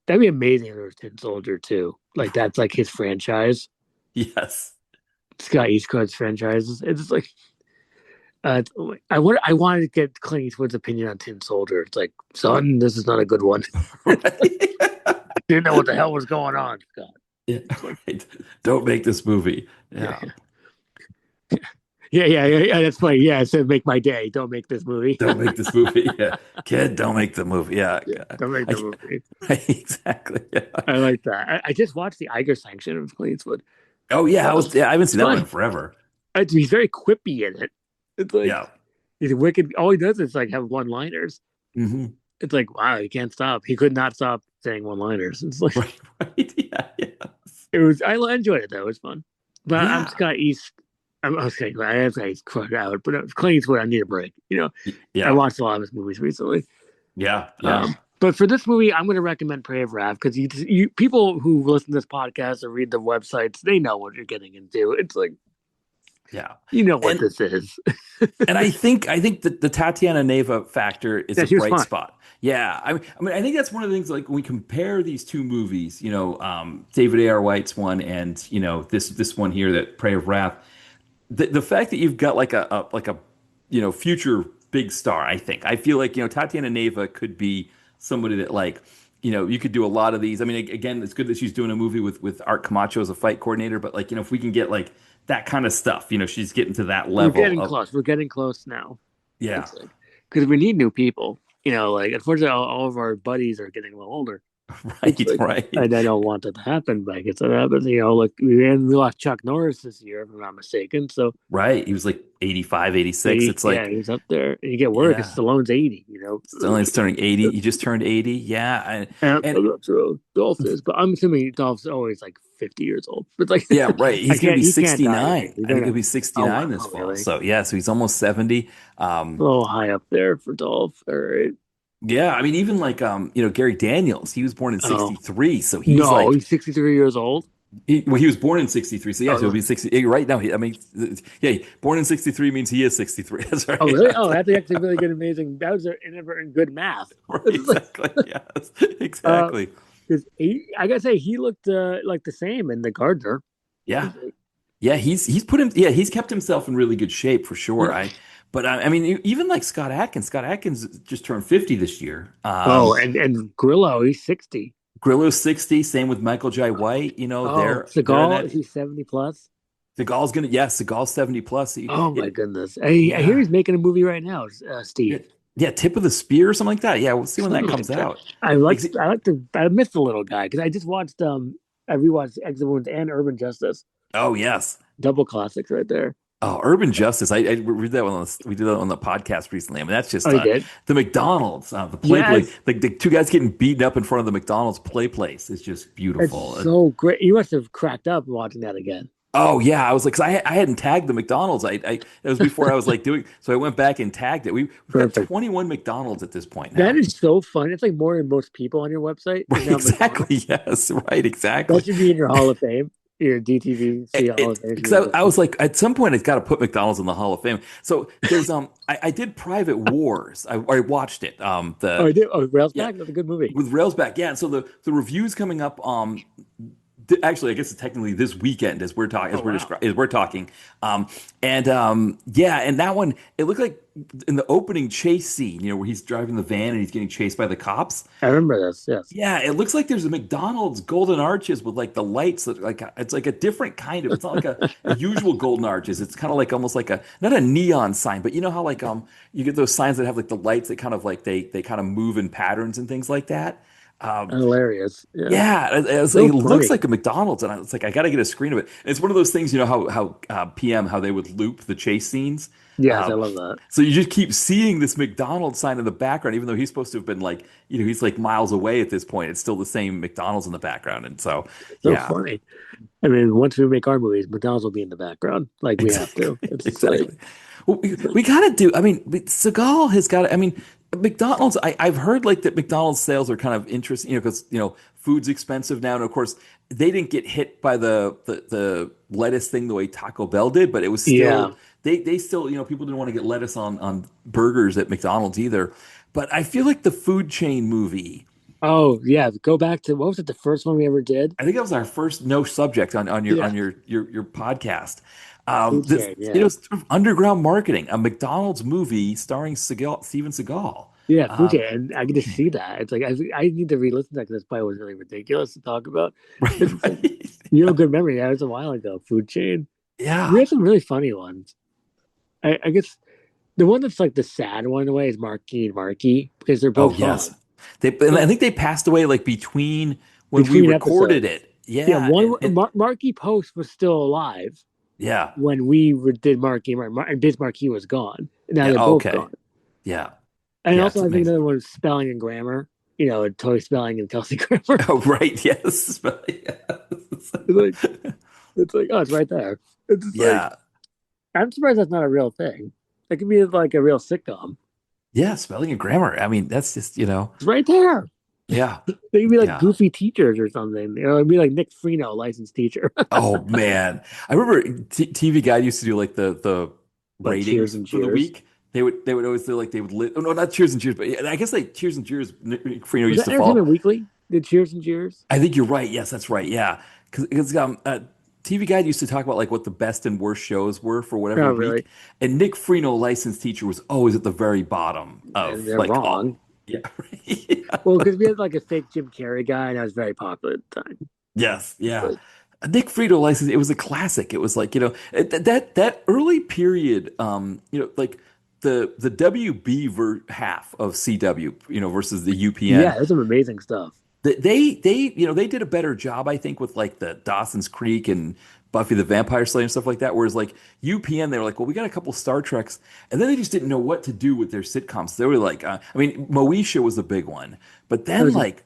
that'd be amazing if there was Tin Soldier 2. Like that's like his franchise. Yes. Scott Eastcoast's franchises. It's just like I wanted to get Clint Eastwood's opinion on Tin Soldier. It's like, son, this is not a good one. Right. Didn't know what the hell was going on, Scott. Yeah. It's like, Right. Don't make this movie. yeah, Yeah. yeah. That's funny. Yeah, it said make my day. Don't make this movie. Don't make this movie. Yeah. Kid, don't make the movie. Yeah. Yeah, don't make I, the movie. exactly. Yeah. I like that. I just watched the Iger sanction of Clint Eastwood. Oh yeah, I haven't It's seen that one in fun. forever. He's very quippy in it. It's like Yeah. he's wicked. All he does is like have one-liners. Hmm. It's like wow, he can't stop. He could not stop saying one-liners. It's like Right. Right. Yeah. Yeah. it was. I enjoyed it though. It was fun. But I'm Yeah. Scott East. I'm okay. I say Clint Eastwood, but Clint Eastwood, I need a break. I Yeah. watched a lot of his movies recently. Yeah. Yeah. But for this movie, I'm going to recommend Prey of Wrath because you people who listen to this podcast or read the websites, they know what you're getting into. It's like Yeah. you know what And this is. And I think that the Tatiana Neva factor is Yeah, a she was bright fine. spot. Yeah, I mean, I think that's one of the things. Like when we compare these two movies, David A.R. White's one and this one here, that Prey of Wrath. The fact that you've got like a future big star, I feel like Tatiana Neva could be somebody that like you could do a lot of these. I mean, again, it's good that she's doing a movie with Art Camacho as a fight coordinator, but like if we can get like that kind of stuff, she's getting to that We're level getting of close. We're getting close now. yeah. It's like because we need new people. Like unfortunately, all of our buddies are getting a little older. It's Right, like, right, and I don't want that to happen, but I guess that happens. Like we lost Chuck Norris this year, if I'm not mistaken. So right. He was like 85, 86. 80, It's yeah, like, he's up there. And you get word because yeah, Stallone's 80. Stellan's turning 80. He just turned 80. Yeah. And I'm not sure Dolph is, but I'm assuming Dolph's always like 50 years old. But like, yeah, right. I He's going to can't. be He can't die young. 69. He's I think he'll gonna. be Oh 69 wow, this oh, fall. really? So, yeah, so he's almost 70. A little high up there for Dolph. All right. Yeah, I mean, even like, Gary Daniels, he was born in Oh 63. So he's no, like, he's 63 years old. he was born in 63. So, yeah, so he'll Oh, be 60. Right now, I mean, yeah, born in 63 means he is 63. That's right. oh really? Oh, that's actually really good. Amazing. That was an inadvertent good math. Right, It's like, exactly. Yes, uh, exactly. because I gotta say, he looked like the same in the Gardner. Yeah. Yeah, he's kept himself in really good shape for sure. Yeah. But I mean, even like Scott Atkins just turned 50 this year. Oh, and Grillo, he's 60. Grillo's 60, same with Michael J. White. Oh, They're in Seagal, that. is he 70 plus? Seagal's 70 plus. Oh my It, goodness. I hear yeah. he's making a movie right now, Yeah, Steve. yeah, Tip of the Spear or something like that. Yeah, we'll see when that Something like comes that. out. I Ex- like I missed the little guy because I just watched I rewatched Exit Wounds and Urban Justice. oh yes. Double classics right there. Oh, Urban Justice. I read that one. We did that on the podcast recently. I mean, that's Oh, just you did? the McDonald's, the play play. Yes. Like the two guys getting beaten up in front of the McDonald's play place is just It's beautiful. so great. You must have cracked up watching that again. Oh yeah, I was like, 'cause I hadn't tagged the McDonald's. It was before I was like doing. So I went back and tagged it. We've got Perfect. 21 McDonald's at this point That now. is so fun. It's like more than most people on your website is Right, now McDonald's. exactly. Yes, right, That exactly. should be in your Hall of Fame. Your DTVC Hall of Fame should be Because I McDonald's. was like, at some point, it's got to put McDonald's in the Hall of Fame. So there's I did Private Wars. I watched it. Oh, I did. Oh, Yeah, Railsback? That's a good movie. with Railsback. Yeah, and so the reviews coming up. Actually, I guess it's technically this weekend as we're talking, Oh, wow. as we're talking. Yeah, and that one, it looked like in the opening chase scene, where he's driving the van and he's getting chased by the cops. I remember this. Yes. Yeah, it looks like there's a McDonald's golden arches with like the lights that like it's like a different kind of. It's not like a usual golden arches. It's kind of like almost like a not a neon sign, but you know how like you get those signs that have like the lights that kind of like they kind of move in patterns and things like that. Um, Hilarious. Yeah. yeah, So it looks funny. like a McDonald's, and it's like I got to get a screen of it. And it's one of those things, how PM how they would loop the chase scenes. Yes, I Um, love that. so you just keep seeing this McDonald's sign in the background, even though he's supposed to have been like, he's like miles away at this point. It's still the same McDonald's in the background, and so So yeah, funny. I mean, once we make our movies, McDonald's will be in the background. Like we have exactly, to. It's just like exactly. Well, we got to do. I mean, Seagal has got. I mean, McDonald's. I've heard like that McDonald's sales are kind of interesting, because food's expensive now, and of course they didn't get hit by the lettuce thing the way Taco Bell did, but it was yeah. still they still people didn't want to get lettuce on burgers at McDonald's either. But I feel like the food chain movie. Oh yeah. Go back to what was it? The first one we ever did? I think that was our first no subject on your Yeah. your podcast. Food This chain. Yeah. sort of underground marketing, a McDonald's movie starring Steven Seagal. Yeah. Food Um, chain. And I get to see that. It's like I need to re-listen to that because this probably was really ridiculous to talk about. right, It's just like, right, good memory. That was a while ago. Food chain. We yeah. had some really funny ones. I guess the one that's like the sad one in a way is Marky and Marky because they're Oh both yes, gone. and I So think they passed away like between when we between recorded episodes. it. Yeah, Yeah, one and Marky Post was still alive yeah, when we did Marky and Biz Marky was gone. Now yeah. they're both Okay, gone. yeah, And yeah. It's also, I think amazing. another one was spelling and grammar. Toy spelling and Kelsey Grammer. Oh right, yes, but yes. It's like, it's like, oh, it's right there. It's just like, Yeah. I'm surprised that's not a real thing. It could be like a real sitcom. Yeah, spelling and grammar. I mean, that's just, It's right there. yeah, They could be like yeah. goofy teachers or something. It'd be like Nick Freno, licensed teacher, Oh man, I remember TV Guide used to do like the like Cheers ratings and for the Cheers. week. They would always do like they would oh no, not Cheers and Cheers, but yeah, I guess like Cheers and Cheers. Nick Freno Was used that to follow. Entertainment Weekly? Did Cheers and Cheers? I think you're right. Yes, that's right. Yeah, because TV Guide used to talk about like what the best and worst shows were for whatever Oh, really? week, and Nick Freno, licensed teacher, was always at the very bottom And of they're like all. wrong. Yeah. Yeah. Well, because we had like a fake Jim Carrey guy, and I was very popular at the time. Yes. Yeah. Like, Nick Frito license. It was a classic. It was like that early period. Like the WB half of CW. Versus the UPN. yeah, there's some amazing stuff. They did a better job, I think, with like the Dawson's Creek and Buffy the Vampire Slayer and stuff like that. Whereas like UPN, they were like, well, we got a couple Star Treks, and then they just didn't know what to do with their sitcoms. They were like, I mean, Moesha was a big one, but It then was, like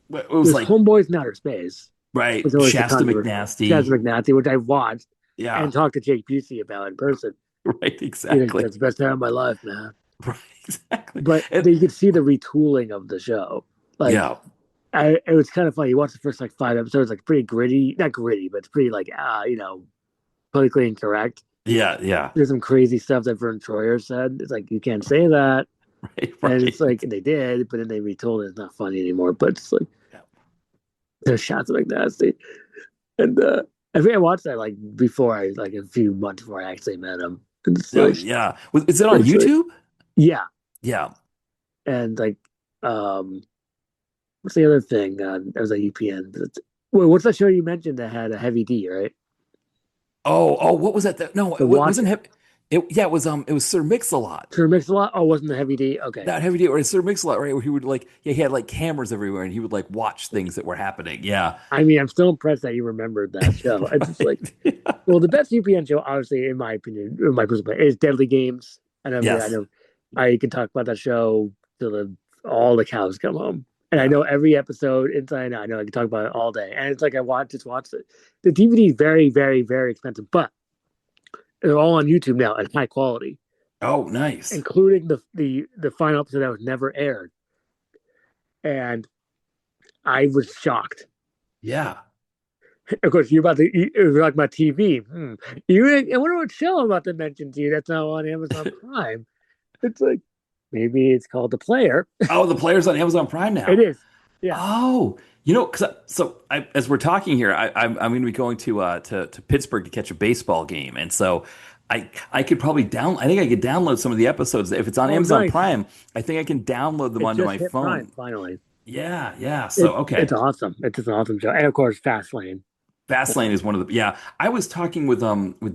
it it was was like Homeboys in Outer Space. Was right, always the Shasta controversy. Chaz McNasty, McNasty, which I watched and yeah, talked to Jake Busey about in person. right, He's like, exactly, that's the best time of my life, man. right, exactly, But and you could see the retooling of the show. Like, yeah, it was kind of funny. You watch the first like 5 episodes, like pretty gritty, not gritty, but it's pretty like, politically incorrect. yeah, yeah, There's some crazy stuff that Vern Troyer said. It's like, you can't say that. right, And it's right, like, and they did, but then they retold it. It's not funny anymore. But it's like, yeah. there's shots of McNasty. And I think I watched that like before like a few months before I actually met him. And it's Oh like, yeah. Is it on it's like, YouTube? yeah. Yeah. And like, what's the other thing? That was at UPN. Wait, what's that show you mentioned that had a heavy D, right? Oh, what was that? No, The it wasn't Watcher. heavy. Yeah, it was Sir Mix-a-Lot. Sir Mix-a-Lot. Oh, wasn't the heavy D? Okay. Not heavy D, or Sir Mix-a-Lot, right? Where he would like, yeah, he had like cameras everywhere, and he would like watch things that were happening. Yeah, I mean, I'm still impressed that you remembered that show. It's just like, right. Yeah. well, the best UPN show, obviously, in my opinion, in my personal opinion, is Deadly Games. And I Yes. know I can talk about that show till all the cows come home. And I Yeah. know every episode inside and out. I know I can talk about it all day. And it's like just watched it. The DVD is very, very, very expensive, but they're all on YouTube now at high quality, Oh, nice. including the final episode that was never aired. And I was shocked. Yeah. Of course, you're like my TV. I wonder what show I'm about to mention to you that's now on Amazon Prime. It's like maybe it's called The Player. Oh, the player's on Amazon Prime It now. is. Yeah. Oh, as we're talking here, I'm going to be going to Pittsburgh to catch a baseball game, and so I could probably I think I could download some of the episodes if it's on Oh, Amazon nice. Prime. I think I can download them It onto just my hit Prime phone. finally. Yeah, yeah. So It's okay, awesome. It's just an awesome show, and of course, Fastlane. Fastlane is one of the yeah. I was talking with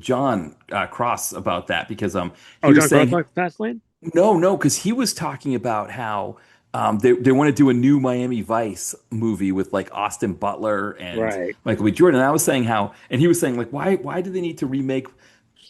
John Cross about that because he Oh, was John Cross saying likes Fastlane. no, because he was talking about how they want to do a new Miami Vice movie with like Austin Butler and Right. Michael B. Jordan. And I was saying how, and he was saying like, why do they need to remake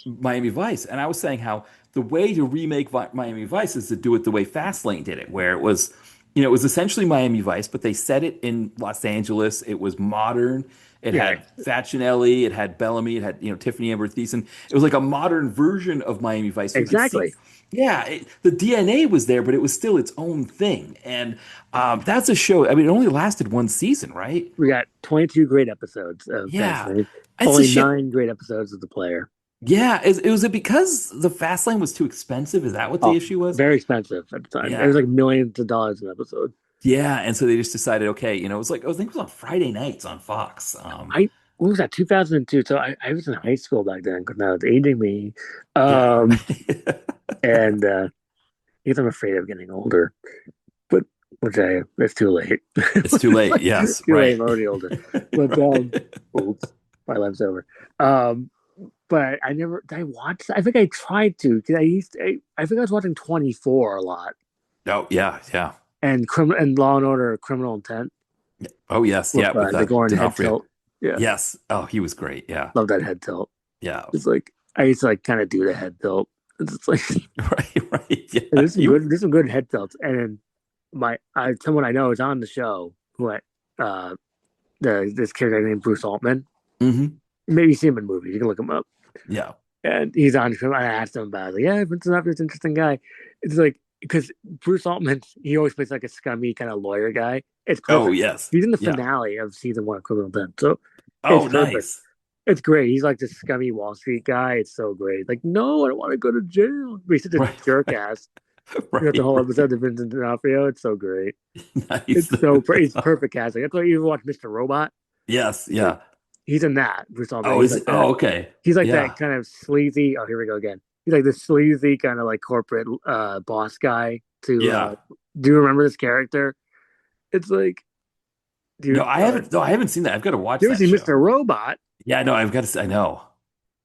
Miami Vice? And I was saying how the way to remake Miami Vice is to do it the way Fastlane did it, where it was, it was essentially Miami Vice, but they set it in Los Angeles. It was modern. It Yeah. had Facinelli, it had Bellamy, it had Tiffany Amber Thiessen. It was like a modern version of Miami Vice. So you could see, Exactly. yeah, the DNA was there, but it was still its own thing. And that's a show. I mean, it only lasted one season, right? We got 22 great episodes of Yeah, Fastlane. it's a Only shit. 9 great episodes of The Player. Yeah, was it because the fast lane was too expensive? Is that what the Oh, issue was? very expensive at the time. It was Yeah, like millions of dollars an episode. yeah, and so they just decided, okay, it was like I think it was on Friday nights on Fox. I What was that, 2002? So I was in high school back then because now it's aging me. Yeah, Um, right. and I guess I'm afraid of getting older, but it's too late. It's too late. It's Yes, too late. right. I'm already older. But oops, my life's over. But I watched. I think I tried to because I think I was watching 24 a lot Oh, yeah, yeah. and Law and Order Criminal Intent Oh, yes, with yeah, with the Goran head D'Onofrio. tilt. Yeah, Yes. Oh, he was great. Yeah, love that head tilt. yeah. It's like I used to like kind of do the head tilt. It's just like Right, right. Yeah, there's some good head tilts. And then someone I know is on the show who this character named Bruce Altman. hmm Maybe you see him in movies. You can look him up. Yeah. and he's on. I asked him about it. Like, yeah, Vincent D'Onofrio's an interesting guy. It's like because Bruce Altman, he always plays like a scummy kind of lawyer guy. It's Oh, perfect. yes. He's in the Yeah. finale of season one of Criminal Intent, so it's Oh, perfect. nice. It's great. He's like this scummy Wall Street guy. It's so great. Like, no, I don't want to go to jail. But he's such a Right, jerk right, ass. You got the right, whole right. episode of Vincent D'Onofrio. It's so great. Nice. It's it's perfect casting. That's why you ever watch Mr. Robot. Yes, It's like yeah. he's in that. Bruce Almighty. Oh, He's is like it? that. Oh, okay. He's like that Yeah. kind of sleazy. Oh, here we go again. He's like this sleazy kind of like corporate boss guy. To Yeah. do you remember this character? It's like, No, dude, I haven't. No, I haven't seen that. I've got to watch you ever that seen show. Mr. Robot? Yeah, no, I've got to. I know.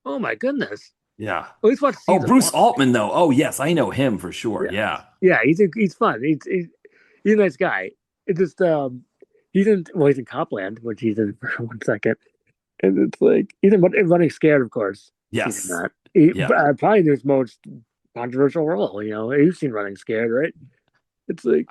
Oh my goodness. Yeah. At least watch Oh, season Bruce one. Altman, though. Oh, yes, I know him for sure. Yeah, Yeah. yeah. He's fun. He's a nice guy. It just he's in Copland, which he's in for 1 second, and it's like he's in Running Scared, of course. He's in Yes. that. Yeah. Probably his most controversial role. You've seen Running Scared, right? It's like,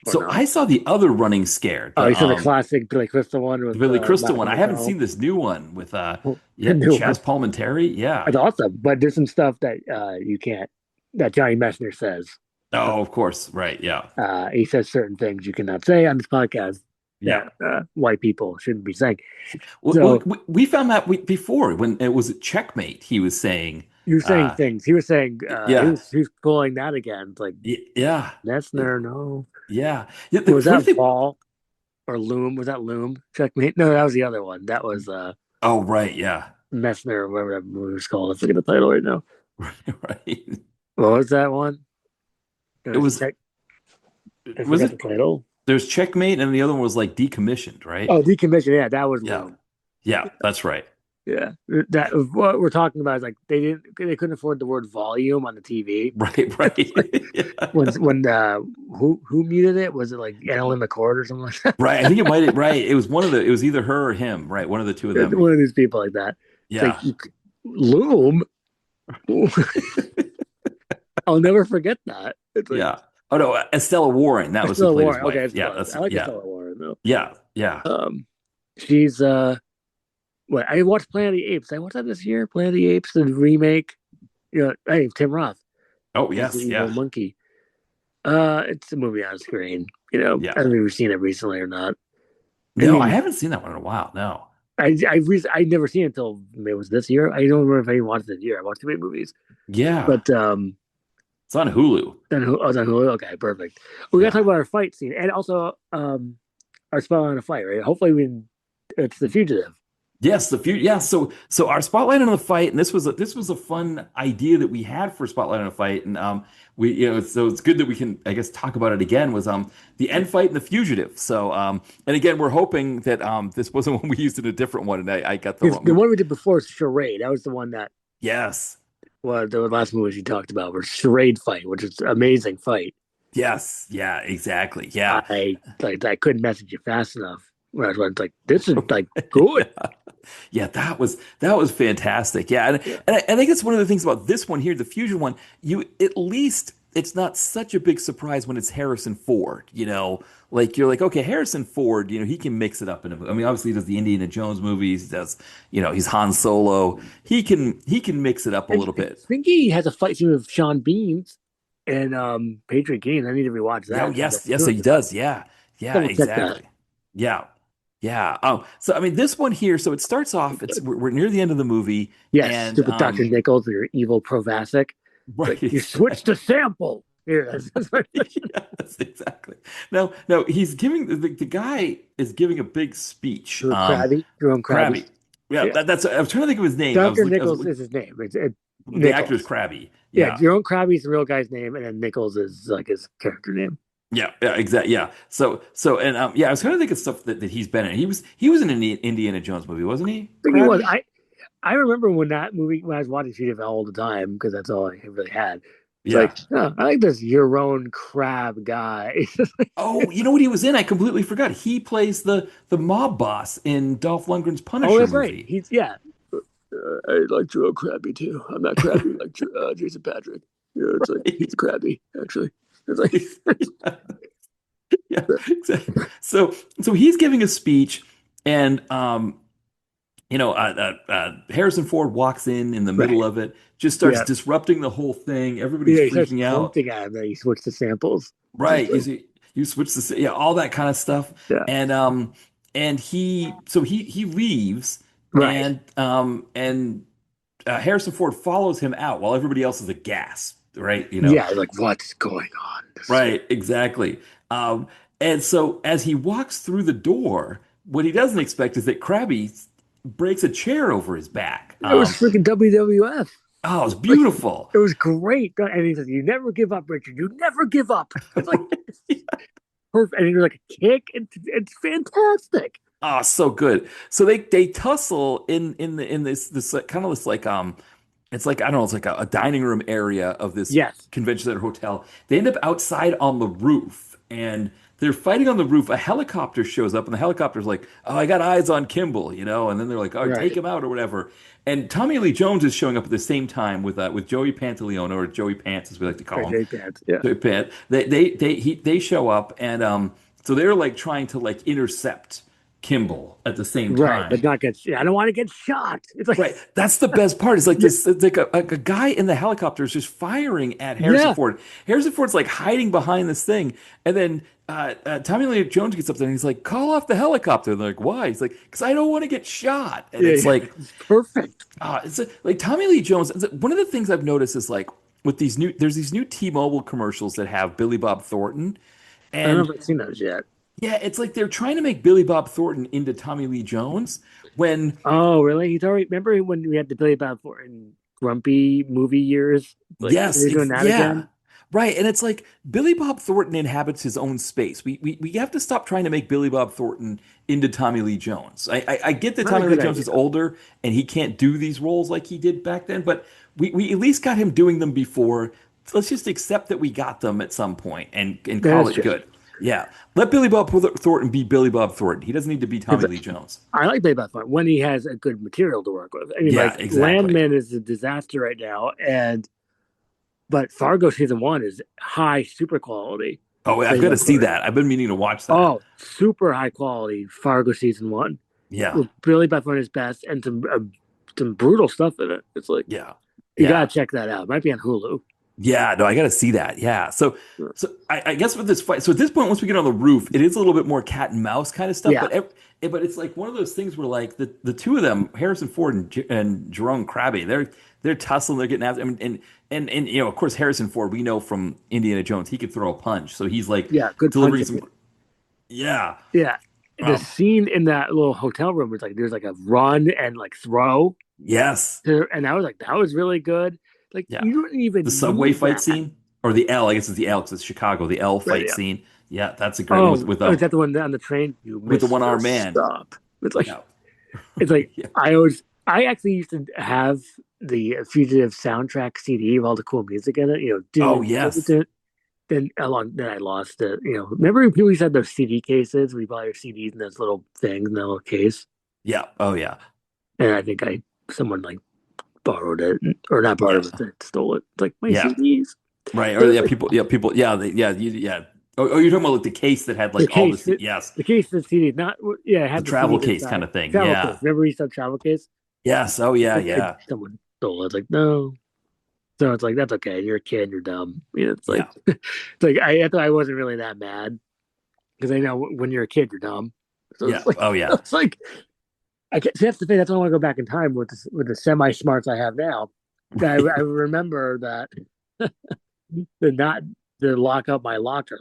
or So not. I saw the other Running Scared, Oh, you saw the classic Billy Crystal one the with Billy Crystal one. Malcolm I haven't McDowell. seen this new one with The yeah, new one. Chaz Palminteri. Yeah. It's awesome, but there's some stuff that you can't. That Johnny Messner says. Oh, of course. Right. Yeah. He says certain things you cannot say on this podcast Yeah. that white people shouldn't be saying. Well, So we found that before when it was at Checkmate. He was saying, you were saying uh, things. He was saying yeah, he was pulling that again. It's like yeah, Messner, no. yeah. Yeah, the Was funny that thing. Ball or Loom? Was that Loom? Checkmate? No, that was the other one. That was Oh, right. Yeah. Messner or whatever that movie was called. I forget the title right now. Right. What was that one? It It was was. check. I Was forgot the it? title. There's Checkmate, and the other one was like Decommissioned, right? Oh, Decommission. Yeah, that was Yeah. Loom. Yeah. That's right. Yeah, that what we're talking about is like they couldn't afford the word volume on the TV. Right. Right. Yeah. When who muted it? Was it like Annalyn McCord or something like that? Right. I think it might. Right. It was one of the. It was either her or him. Right. One of the two of them. One of these people like that. It's like Yeah. Loom. I'll never forget that. It's like Yeah. Oh no, Estella Warren. That was who Estella played his Warren. Okay, wife. it's Yeah. close. That's I like yeah. Estella Warren though. Yeah. Yeah. She's what I watched Planet of the Apes. I watched that this year. Planet of the Apes, the remake. Hey, Tim Roth Oh is the yes. evil Yeah. monkey. It's a movie on screen. Yeah. I don't know if you've seen it recently or not. I No, I mean, haven't seen that one in a while. No. I never seen it until it was this year. I don't remember if I even watched it this year. I watched too many movies, Yeah. but It's on Hulu. then who? Oh, then who? Okay, perfect. We gotta Yeah. talk about our fight scene and also our spell on a fight. Right? Hopefully, it's the fugitive. Yes, the few. Yeah, so our spotlight on the fight, and this was a fun idea that we had for spotlight on a fight, and we so it's good that we can I guess talk about it again. Was the end fight and the fugitive. So and again we're hoping that this wasn't one we used in a different one, and I got the The wrong. one we did before is charade. That was the one that Yes, the last movie you talked about was charade fight, which is an amazing fight. yes, yeah, exactly, yeah. I couldn't message you fast enough. Where I was like, this is like good. Yeah. Yeah, that was fantastic. Yeah, and, Yeah. and I think it's one of the things about this one here, the Fusion one. You at least it's not such a big surprise when it's Harrison Ford. Like you're like, okay, Harrison Ford. He can mix it up in a movie. I mean, obviously he does the Indiana Jones movies. He does, he's Han Solo. He can mix it up a little I bit. think he has a fight scene with Sean Beans and Patriot Games. I need to rewatch Yeah, oh, that. yes, he does. Yeah, yeah, Double check that. exactly. Yeah, yeah. So I mean, this one here. So it starts off. We're near the end of the movie, Yes, and stupid Dr. Nichols, your evil Provasic. It's right. like, you switched the sample. Here, Yes, exactly. No, he's giving the guy is giving a big speech. Jerome Krabby. Krabby. Yeah, Yeah. that's. I was trying to think of his name. Dr. Nichols is his name. It's The actor is Nichols. Krabby. Yeah, Yeah, Jerome Krabby is the real guy's name, and then Nichols is like his character name. yeah, yeah, exactly. Yeah. So and yeah, I was trying to think of stuff that he's been in. He was in an Indiana Jones movie, wasn't he? I think it was. Krabby. I remember when that movie when I was watching Fugitive all the time because that's all I really had. It's Yeah. like, oh, I like this your own crab guy. Oh, you know what he was in? I completely forgot. He plays the mob boss in Dolph Lundgren's Oh, Punisher that's right. movie. He's yeah. I like Jerome Krabby too. I'm not crabby like Jason Patrick. It's like he's crabby actually. It's like Yeah, exactly. So he's giving a speech, and Harrison Ford walks in the middle Right. of it, just starts Yeah. disrupting the whole thing. Everybody's Yeah, he starts freaking out. pointing at him, then he switched to samples. Just Right. You like, see, you switch the yeah, all that kind of stuff. yeah. And he leaves Right. and Harrison Ford follows him out while everybody else is aghast, right? Yeah, like what's going on? This is Right, exactly. Um, and so as he walks through the door, what he doesn't expect is that Krabby breaks a chair over his back. it was freaking WWF. Oh, it's Like beautiful. it was great. And he says, "You never give up, Richard. You never give up." It's like perfect. And you're like a kick. It's fantastic. Oh, so good. So they tussle in this kind of this like it's like I don't know, it's like a dining room area of this Yes. convention center hotel. They end up outside on the roof and they're fighting on the roof. A helicopter shows up and the helicopter's like, "Oh, I got eyes on Kimball," and then they're like, "Oh, take Right. him out or whatever." And Tommy Lee Jones is showing up at the same time with Joey Pantaleone or Joey Pants as we like to call Right. him. J pants. Yeah. They show up and so they're like trying to like intercept Kimball at the same Right. But time. not get. I don't want to get shot. It's like, Right. That's the best part. It's like yeah. this, it's like a guy in the helicopter is just firing at Harrison Yeah. Ford. Harrison Ford's like hiding behind this thing. And then Tommy Lee Jones gets up there and he's like, call off the helicopter. And they're like, why? He's like, because I don't want to get shot. And Yeah. it's Yeah. like, It's perfect. like Tommy Lee Jones. One of the things I've noticed is like there's these new T-Mobile commercials that have Billy Bob Thornton. I don't know And if I've seen those yet. yeah, it's like they're trying to make Billy Bob Thornton into Tommy Lee Jones when Oh, really? He's already. Remember when we had to Billy Bob Thornton grumpy movie years? Like yes, they're doing that yeah. again. Right. And it's like Billy Bob Thornton inhabits his own space. We have to stop trying to make Billy Bob Thornton into Tommy Lee Jones. I get that Not a Tommy Lee good Jones idea. is older and he can't do these roles like he did back then, but we at least got him doing them before. So let's just accept that we got them at some point and That call is it true. good. Yeah. Let Billy Bob Thornton be Billy Bob Thornton. He doesn't need to be Tommy 'Cause Lee Jones. I like Billy Bob Thornton when he has a good material to work with. I mean, Yeah, like exactly. Landman is a disaster right now, and but Fargo season one is high, super quality. Oh, I've Billy got to Bob see Thornton. that. I've been meaning to watch that. Oh, super high quality Fargo season one. Yeah. With Billy Bob Thornton is best, and some brutal stuff in it. It's like Yeah. you gotta Yeah. check that out. It might be on Hulu. Yeah, no, I got to see that. Yeah. So I guess with this fight, so at this point, once we get on the roof, it is a little bit more cat and mouse kind of stuff. Yeah, But it's like one of those things where like the two of them, Harrison Ford and Jerome Krabbe, they're tussling, they're getting after. And of course Harrison Ford, we know from Indiana Jones, he could throw a punch. So he's like yeah, good delivering punching. some. Yeah. Yeah, the Um. scene in that little hotel room was like there's like a run and like throw, Yes. and I was like that was really good. Like Yeah. you don't The even subway need fight that, scene or the L. I guess it's the L because it's Chicago. The L right? fight Yeah. scene. Yeah, that's a great one Oh, is that the one on the train? You with the missed one your armed man. stop. Yeah. It's like Yeah. I actually used to have the Fugitive soundtrack CD of all the cool music in it. Oh yes. Then I lost it. Remember people used to have those CD cases where you buy your CDs in those little things in that little case, Yeah. Oh yeah. and I think someone like borrowed it or not borrowed Yeah. it, but stole it. It's like my Yeah. CDs. Right. Or But yeah, like people. Yeah. Yeah. Oh, you're talking about like the case that had the like all the case, the, yes, the case of the CD, not yeah, it the had the travel CDs case kind inside. of thing. Travel case. Yeah. Remember we used to have travel case? Yes. Oh yeah. Like Yeah. someone stole it. It's like no. So it's like that's okay. You're a kid. You're dumb. It's like Yeah. it's like I thought I wasn't really that mad because I know when you're a kid you're dumb. So Yeah. it's like Oh yeah. it's like I can't. See, that's the thing. That's why I want to go back in time with the semi smarts I have now. I remember that to not to lock up my locker.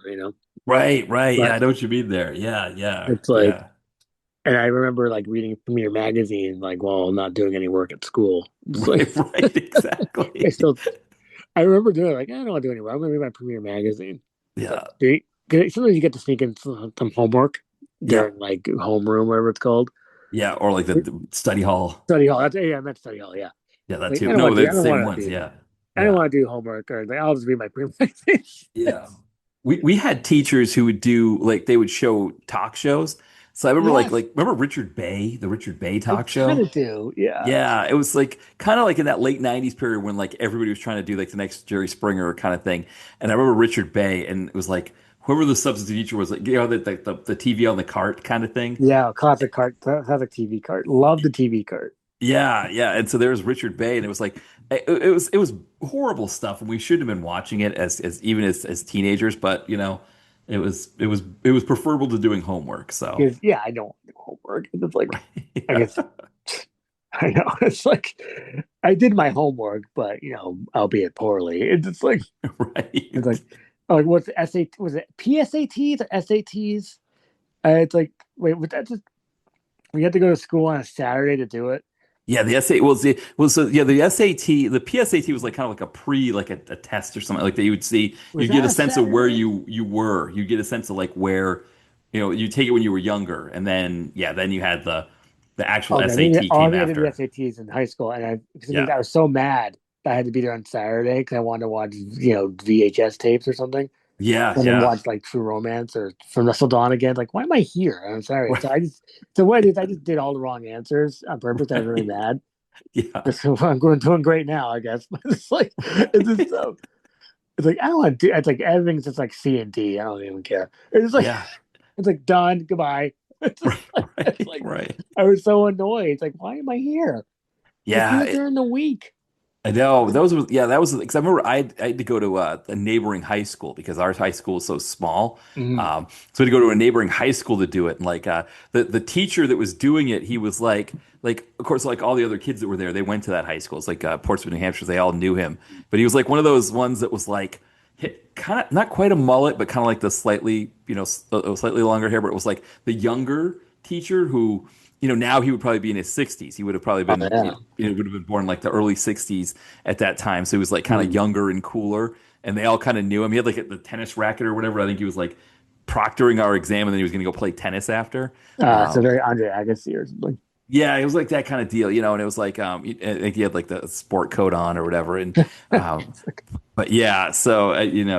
Right. Right. Yeah. But I know what you mean there. Yeah. Yeah. it's like, Yeah. and I remember like reading Premiere magazine, like while not doing any work at school. It's like Right. Right. I Exactly. still I remember doing it, like I don't want to do any work. I'm gonna read my Premiere magazine. It's like Yeah. sometimes you get to sneak in some homework Yeah. during like homeroom, whatever it's called. Yeah. Or like the study hall. Study hall. Yeah, I meant study hall. Yeah. Yeah. That Like too. No, they're I the don't same want to ones. do Yeah. that. I don't Yeah. want to do homework or like I'll just read my Premiere magazine. Yeah. We had teachers who would do like they would show talk shows. So I remember Yes, remember Richard Bay, the Richard Bay I talk kind show? of do. Yeah. Yeah, it was like kind of like in that late 90s period when like everybody was trying to do like the next Jerry Springer kind of thing. And I remember Richard Bay and it was like whoever the substitute teacher was, like, the TV on the cart kind of thing. Yeah, classic TV cart. Love the TV cart. Yeah, yeah. And so there was Richard Bay, and it was like it was horrible stuff, and we shouldn't have been watching it as even as teenagers, but it was preferable to doing homework. So Because yeah, I don't do homework. It's like I yeah, guess I know it's like I did my homework, but albeit poorly. It's just like it's right. like what's the SAT? Was it PSATs or SATs? It's like wait, was that just we had to go to school on a Saturday to do it? Yeah, the SAT the SAT, the PSAT was like kind of like a a test or something like that. You would see, Was you get that a a sense of where Saturday? you were. You get a sense of like where, you take it when you were younger, and then yeah, then you had the actual Okay, SAT came I did the after. SATs in high school, and Yeah, I was so mad that I had to be there on Saturday because I wanted to watch VHS tapes or something. yeah, And then yeah, watch like True Romance or From Russell Dawn again. Like, why am I here? I'm sorry. So what I did, I just did all the wrong answers on purpose. I was really right. mad. Yeah, So I'm doing great now, I guess. But it's like it's just it's like I don't want to do. It's like everything's just like C and D. I don't even care. yeah, It's like done. Goodbye. right, It's right, like right. I was so annoyed. It's like why am I here? Like do Yeah, it during the week. I know those was yeah that was because I remember I had to go to a neighboring high school because our high school is so small, Mhm. so I had to go to a neighboring high school to do it. And like the teacher that was doing it, he was like of course like all the other kids that were there, they went to that high school. It's like Portsmouth, New Hampshire. They all knew him, but he was like one of those ones that was like kind of not quite a mullet, but kind of like the slightly slightly longer hair. But it was like the younger teacher who now he would probably be in his 60s. He would have probably Oh been, yeah. would have been born like the early 60s at that time. So he was like kind of Mhm. younger and cooler. And they all kind of knew him. He had like the tennis racket or whatever. I think he was like proctoring our exam and then he was going to go play tennis after. So Um, very Andre Agassi or something. yeah, it was like that kind of deal, and it was like, I think he had like the sport coat on or whatever. And, um, but yeah, so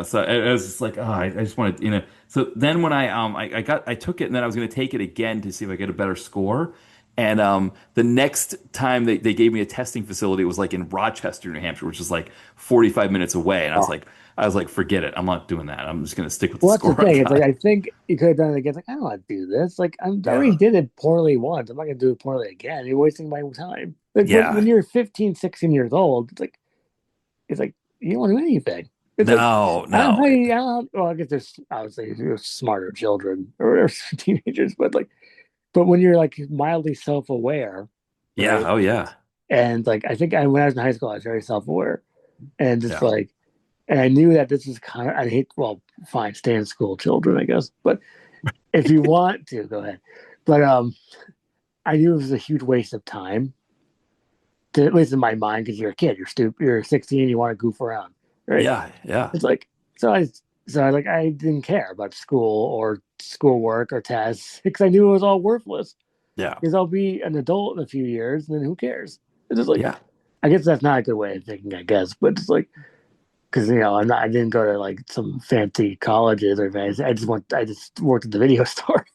so I was just like, oh, I just wanted, So then when I took it, and then I was going to take it again to see if I get a better score. And the next time they gave me a testing facility, it was like in Rochester, New Hampshire, which is like 45 minutes away. And Oh. I was like, forget it, I'm not doing that. I'm just going to stick with the Well, that's the score I thing. It's like got. I think you could have done it again. It's like I don't want to do this. Like I already Yeah, did it poorly once. I'm not gonna do it poorly again. You're wasting my time. Like when yeah, you're 15, 16 years old, it's like you don't want to do anything. It's like no, I don't no, probably I don't, well, I guess there's obviously there's smarter children or whatever teenagers, but when you're like mildly self-aware, yeah, right? oh yeah, And like I think when I was in high school, I was very self-aware and just yeah. like and I knew that this is kind of I hate well, fine, stay in school, children, I guess, but if you want to, go ahead. But I knew it was a huge waste of time, at least in my mind, because you're a kid, you're stupid, you're 16, you want to goof around, right? Yeah, yeah, It's like I didn't care about school or schoolwork or tests because I knew it was all worthless. yeah, Because I'll be an adult in a few years, and then who cares? It's just like yeah. I guess that's not a good way of thinking, I guess, but it's like because I didn't go to like some fancy colleges or anything. I just worked at the video store.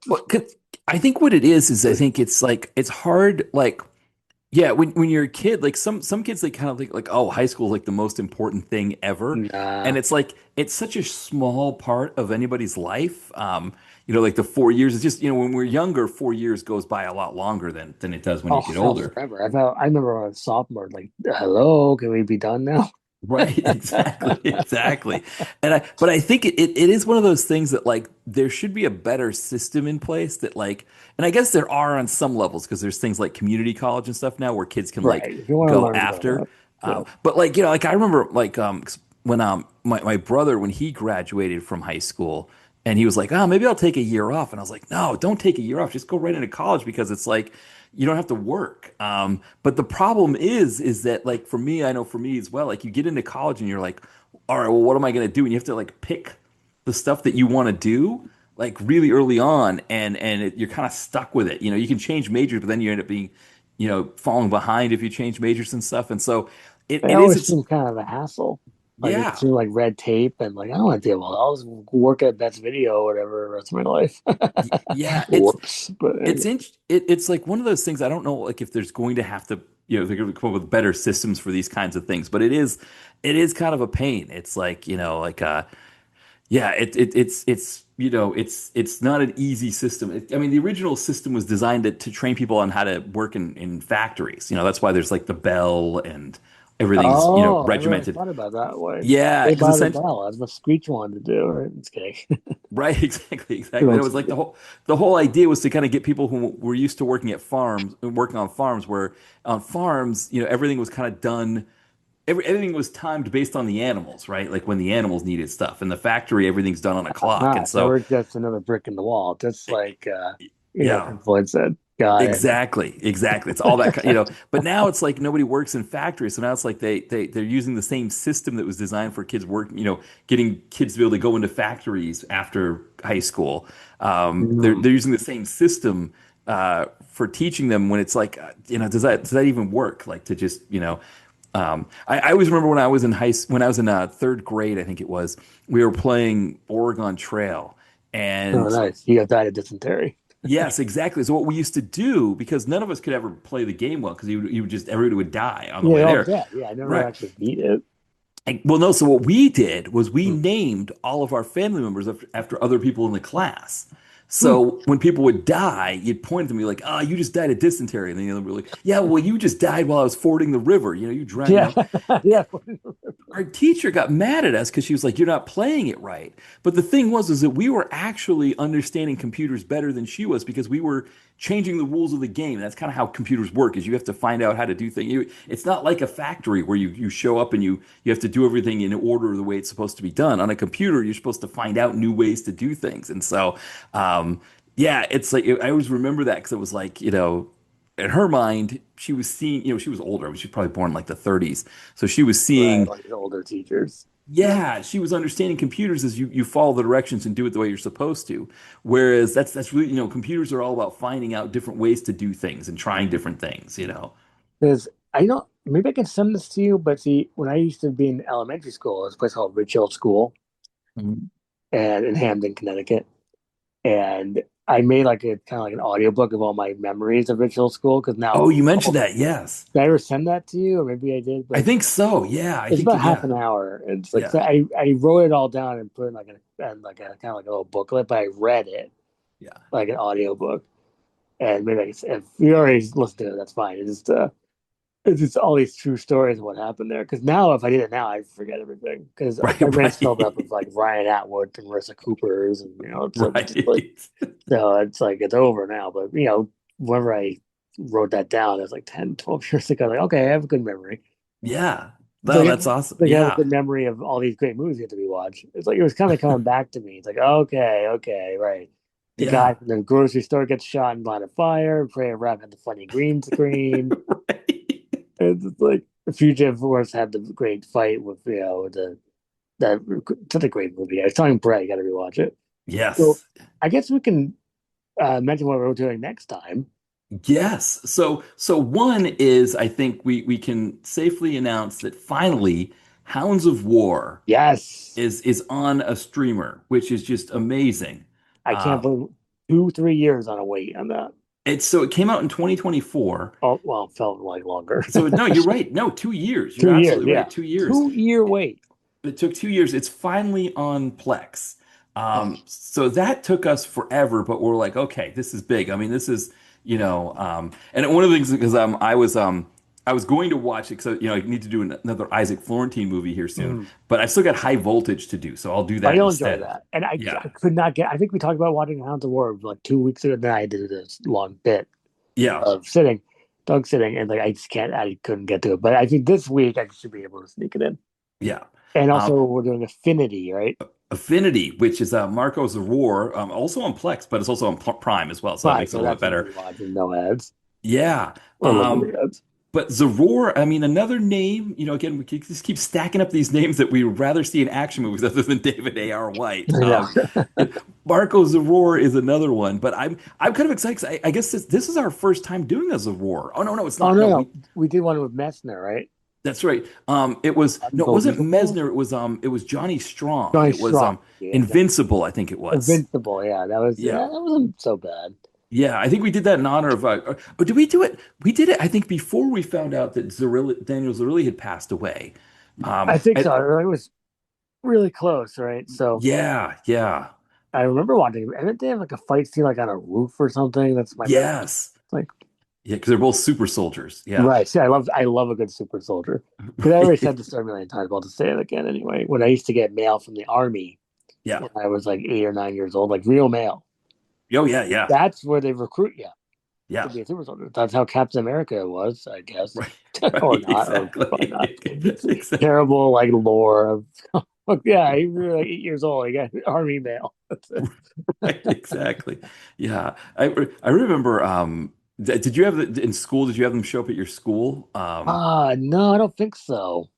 Well, 'cause I think what it is I think it's like it's hard. Like, yeah, when you're a kid, like some kids, they kind of think like, oh, high school is like the most important thing ever, and Nah. it's like it's such a small part of anybody's life. Like the 4 years. It's just when we're younger, 4 years goes by a lot longer than it does when Oh, you it get felt older. forever. I remember when I was a sophomore, like, hello, can we be done now? Right, exactly, exactly. But I think it is one of those things that like there should be a better system in place that like, and I guess there are on some levels because there's things like community college and stuff now where kids can like Right. If you want to go learn about after. that. Yeah. But like, like I remember like, 'cause when my brother when he graduated from high school and he was like, oh, maybe I'll take a year off. And I was like, no, don't take a year off. Just go right into college because it's like you don't have to work. But the problem is that like for me, I know for me as well, like you get into college and you're like, all right, well, what am I going to do? And you have to like pick the stuff that you want to do like really early on, and you're kind of stuck with it. You can change majors, but then you end up being, falling behind if you change majors and stuff. And so it, It it is, always it's seemed kind of a hassle. Like it yeah. seemed like red tape and like I don't want to deal with all this work at Best Video or whatever the rest of my life. Yeah, Whoops. But it's like one of those things. I don't know, like if there's going to have to, they're going to come up with better systems for these kinds of things. But it is kind of a pain. It's like like Yeah, it's it's not an easy system. I mean, the original system was designed to train people on how to work in factories. That's why there's like the bell and everything's Oh, I never really regimented. thought about that way. Yeah, Saved because by the essentially, Bell. That's what Screech wanted to do. Right? It's kidding. right, exactly. And it was like Eventually. the whole idea was to kind of get people who were used to working at farms, working on farms, where on farms, everything was kind of done. Everything was timed based on the animals, right? Like when the animals needed stuff. In the factory, everything's done on a clock. And So so, we're just another brick in the wall, just like yeah, Pink Floyd said. Got it. exactly. It's all that, but now it's like nobody works in factories. So now it's like they're using the same system that was designed for kids getting kids to be able to go into factories after high school. They're Mm. using the same system for teaching them when it's like, does that even work? Like to just, I always remember when I was in when I was in third grade, I think it was, we were playing Oregon Trail. Oh, And nice. You got died of dysentery. yes, exactly. So what we used to do, because none of us could ever play the game well, because you would just everybody would die on the Yeah, way all there. dead. Yeah, I never Right. actually beat it. Well, no. So what we did was we Mm. named all of our family members after other people in the class. Hmm. So when people would die, you'd point at them and be like, "Oh, you just died of dysentery," and then they'd be like, "Yeah, well, you just died while I was fording the river. You drowned. Yeah, yeah. Our teacher got mad at us because she was like, "You're not playing it right." But the thing was, is that we were actually understanding computers better than she was because we were changing the rules of the game. That's kind of how computers work. Is you have to find out how to do things. It's not like a factory where you show up and you have to do everything in order the way it's supposed to be done. On a computer, you're supposed to find out new ways to do things. And so, yeah, it's like I always remember that because it was like in her mind, she was seeing, she was older. She was probably born in like the 30s. So she was Right, seeing, like the older teachers. yeah, she was understanding computers as you follow the directions and do it the way you're supposed to. Whereas that's really, computers are all about finding out different ways to do things and trying different things. Because I don't, maybe I can send this to you, but see, when I used to be in elementary school, there's a place called Rich Hill School Mhm. and in Hamden, Connecticut. And I made like a kind of like an audiobook of all my memories of Rich Hill School because Oh, now you all mentioned the, that. Yes. did I ever send that to you? Or maybe I did, I but think so. Yeah. I it's think, about half yeah. an hour. It's like Yeah. so I wrote it all down and put it in like like a kind of like a little booklet, but I read it Yeah. like an audiobook. And maybe if you already listened to it, that's fine. It's just all these true stories of what happened there. Because now, if I did it now, I forget everything. Because Right. my brain's filled up with Right. like Ryan Atwood and Marissa Cooper's, and it's like just like Right. so it's like it's over now. But whenever I wrote that down, it was like 10, 12 years ago. Like, okay, I have a good memory. Yeah. So No, that's awesome. like I have a Yeah. good memory of all these great movies yet to be watched. It's like it was kind of coming back to me. It's like, okay, okay, right. The guy Yeah. from the grocery store gets shot in line of fire. Pray Rap had the funny green screen. Right. It's just like the Fugitive, of course, had the great fight with the that such a great movie. I was telling Brett, you got to rewatch it. So Yes. I guess we can mention what we're doing next time. Yes. So one is I think we can safely announce that finally Hounds of War Yes, is on a streamer, which is just amazing. I can't Uh, believe 2, 3 years on a wait on that. it came out in 2024. Oh well, it felt like longer. So no, you're right. No, 2 years. You're 2 years, absolutely yeah, right. 2 years. 2 year wait. It took 2 years. It's finally on Plex. Oh, So that took us forever, but we're like, okay, this is big. I mean, this is, and one of the things because I was going to watch it because I need to do another Isaac Florentine movie here soon, mm. but I still got High Voltage to do, so I'll do I that don't enjoy instead. that, and I Yeah, could not get. I think we talked about watching Hounds of War like 2 weeks ago. Then I did this long bit yeah, of sitting, dog sitting, and like I just can't. I couldn't get to it. But I think this week I should be able to sneak it in. yeah. And Um, also, we're doing Affinity, right? Affinity, which is Marco's Aurora, also on Plex, but it's also on Prime as well, so that Fine, makes it a so little bit that's easy better. to watch with no ads Yeah. or limited ads. But Zaror, I mean, another name, again, just keep stacking up these names that we would rather see in action movies other than David A.R. White. I know. Marco Zaror is another one, but I'm kind of excited 'cause I guess this is our first time doing a Zaror. Oh no, it's Oh not. no, No, no, we did one with Messner, right? that's right. It was no, it wasn't Unbelievable. Mesner. It was Johnny Strong. Johnny It was Strong. Yeah, Invincible, I think it was. Invincible. Yeah, Yeah. that wasn't so bad. Yeah, I think we did that in honor of. Oh, did we do it? We did it. I think before we found out that Daniel Zerilli had passed away. I think I, so. really close, right? So Yeah, yeah, I remember watching. I think they have like a fight scene like on a roof or something. That's my memory. yes, Like yeah, because they're both super soldiers. Yeah, right. See, I love a good super soldier. Because I already said this story a million times, but I'll just say it again anyway. When I used to get mail from the army yeah. when I was like 8 or 9 years old, like real mail, Oh yeah, yeah, that's where they recruit you to yeah. be a super soldier. That's how Captain America was, I guess, Right, or right, not, or probably not. exactly, exactly. Terrible like lore of. Look, yeah, he was like 8 years old. He got army mail. That's it. Right, exactly. Yeah, I remember. Did you have in school? Did you have them show up at your school? No, I don't think so.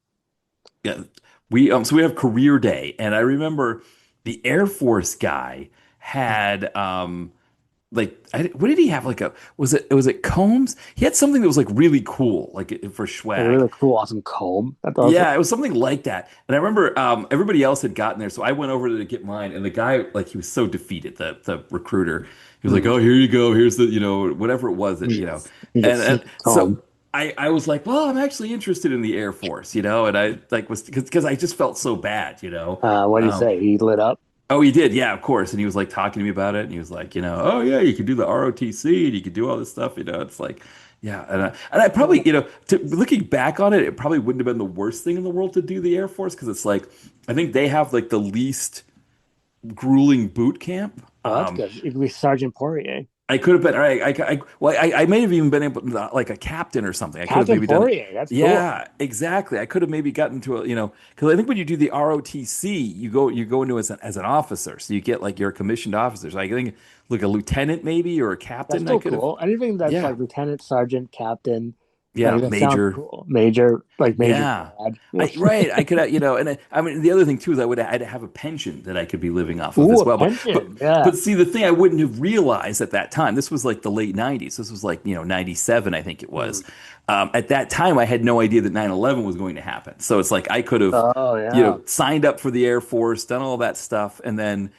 Yeah, we so we have career day, and I remember the Air Force guy had like what did he have like a was it Combs? He had something that was like really cool like for Like a swag. really cool, awesome comb. That's awesome. Yeah, it was something like that. And I remember everybody else had gotten there, so I went over to get mine, and the guy like he was so defeated, the recruiter. He was like, Mm. "Oh, here you go. Here's the whatever it was that You get and sneaky so comb. I was like, well, I'm actually interested in the Air Force, and I like was because I just felt so bad, What do you Um, say? He lit up. Oh, he did. Yeah, of course. And he was like talking to me about it. And he was like, oh, yeah, you could do the ROTC and you could do all this stuff. It's like, yeah. And I probably, looking back on it, it probably wouldn't have been the worst thing in the world to do the Air Force because it's like, I think they have like the least grueling boot camp. Oh, that's good. You could be Sergeant Poirier. I could have been, well, I may have even been able to, like a captain or something. I could have Captain maybe done it. Poirier. That's cool. Yeah, exactly. I could have maybe gotten to because I think when you do the ROTC, you go into as an officer, so you get like you're a commissioned officer. So I think like a lieutenant maybe or a That's captain. I still could have, cool. Anything that's yeah, like lieutenant, sergeant, captain, like yeah, that sounds major. cool. Major, like major Yeah. grad. Right. I could, and I mean, the other thing too is I'd have a pension that I could be living off of Ooh, as a well. But, pension. Yeah. but see, the thing I wouldn't have realized at that time, this was like the late 90s. This was like, 97, I think it Hmm. was. At that time, I had no idea that 9/11 was going to happen. So it's like I could have, Oh yeah. signed up for the Air Force, done all that stuff, and then,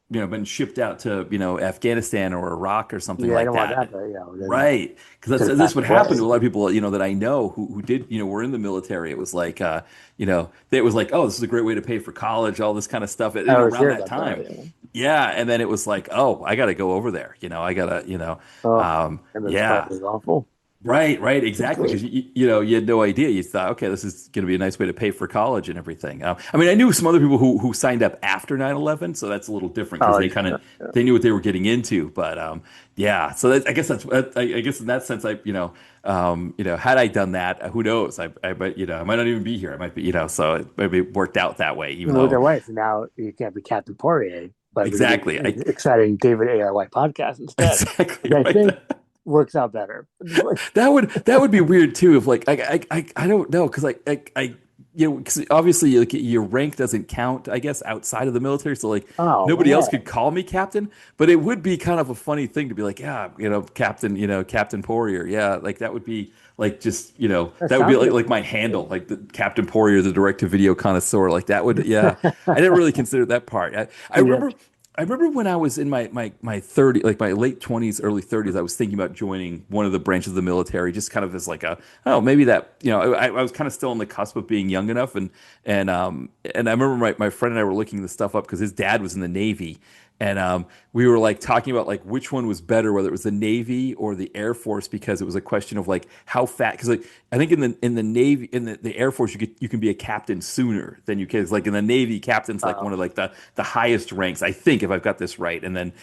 been shipped out to, Afghanistan or Iraq or something Yeah, I like don't want that. that, but then Right, because could have that's passed what happened away. to a lot of people, that I know who did, were in the military. It was like, it was like, oh, this is a great way to pay for college, all this kind of stuff, I always around hear that about that. time. Yeah. Yeah, and then it was like, oh, I got to go over there, I gotta, Oh, and it's yeah, probably awful. right, exactly, because you had no idea. You thought, okay, this is going to be a nice way to pay for college and everything. I mean, I knew some other people who signed up after 9/11, so that's a little different because Oh, they kind of they knew what they were getting into. But yeah, so I guess I guess in that sense, had I done that, who knows? I might I might not even be here. I might be so it maybe worked out that way, even moved though away. So now you can't be Captain Poirier, but we can do exactly an exciting David A.R. White podcast instead, exactly which I right. think works out better. That would be weird too if like I don't know because because obviously like your rank doesn't count I guess outside of the military so like Oh nobody else could man, call me captain but it would be kind of a funny thing to be like yeah captain Captain Poirier yeah like that would be like just that that would be sounds like my handle like the Captain Poirier the direct to video connoisseur like that would yeah I didn't really consider that part I good. remember I remember when I was in my 30 like my late 20s early 30s I was thinking about joining one of the branches of the military just kind of as like oh maybe that I was kind of still on the cusp of being young enough and I remember my friend and I were looking this stuff up because his dad was in the Navy and we were like talking about like which one was better, whether it was the Navy or the Air Force, because it was a question of like how fat. Because like I think in the Navy the Air Force you can be a captain sooner than you can. It's like in the Navy, captain's like Uh, one of like the highest ranks. I think if I've got this right. And then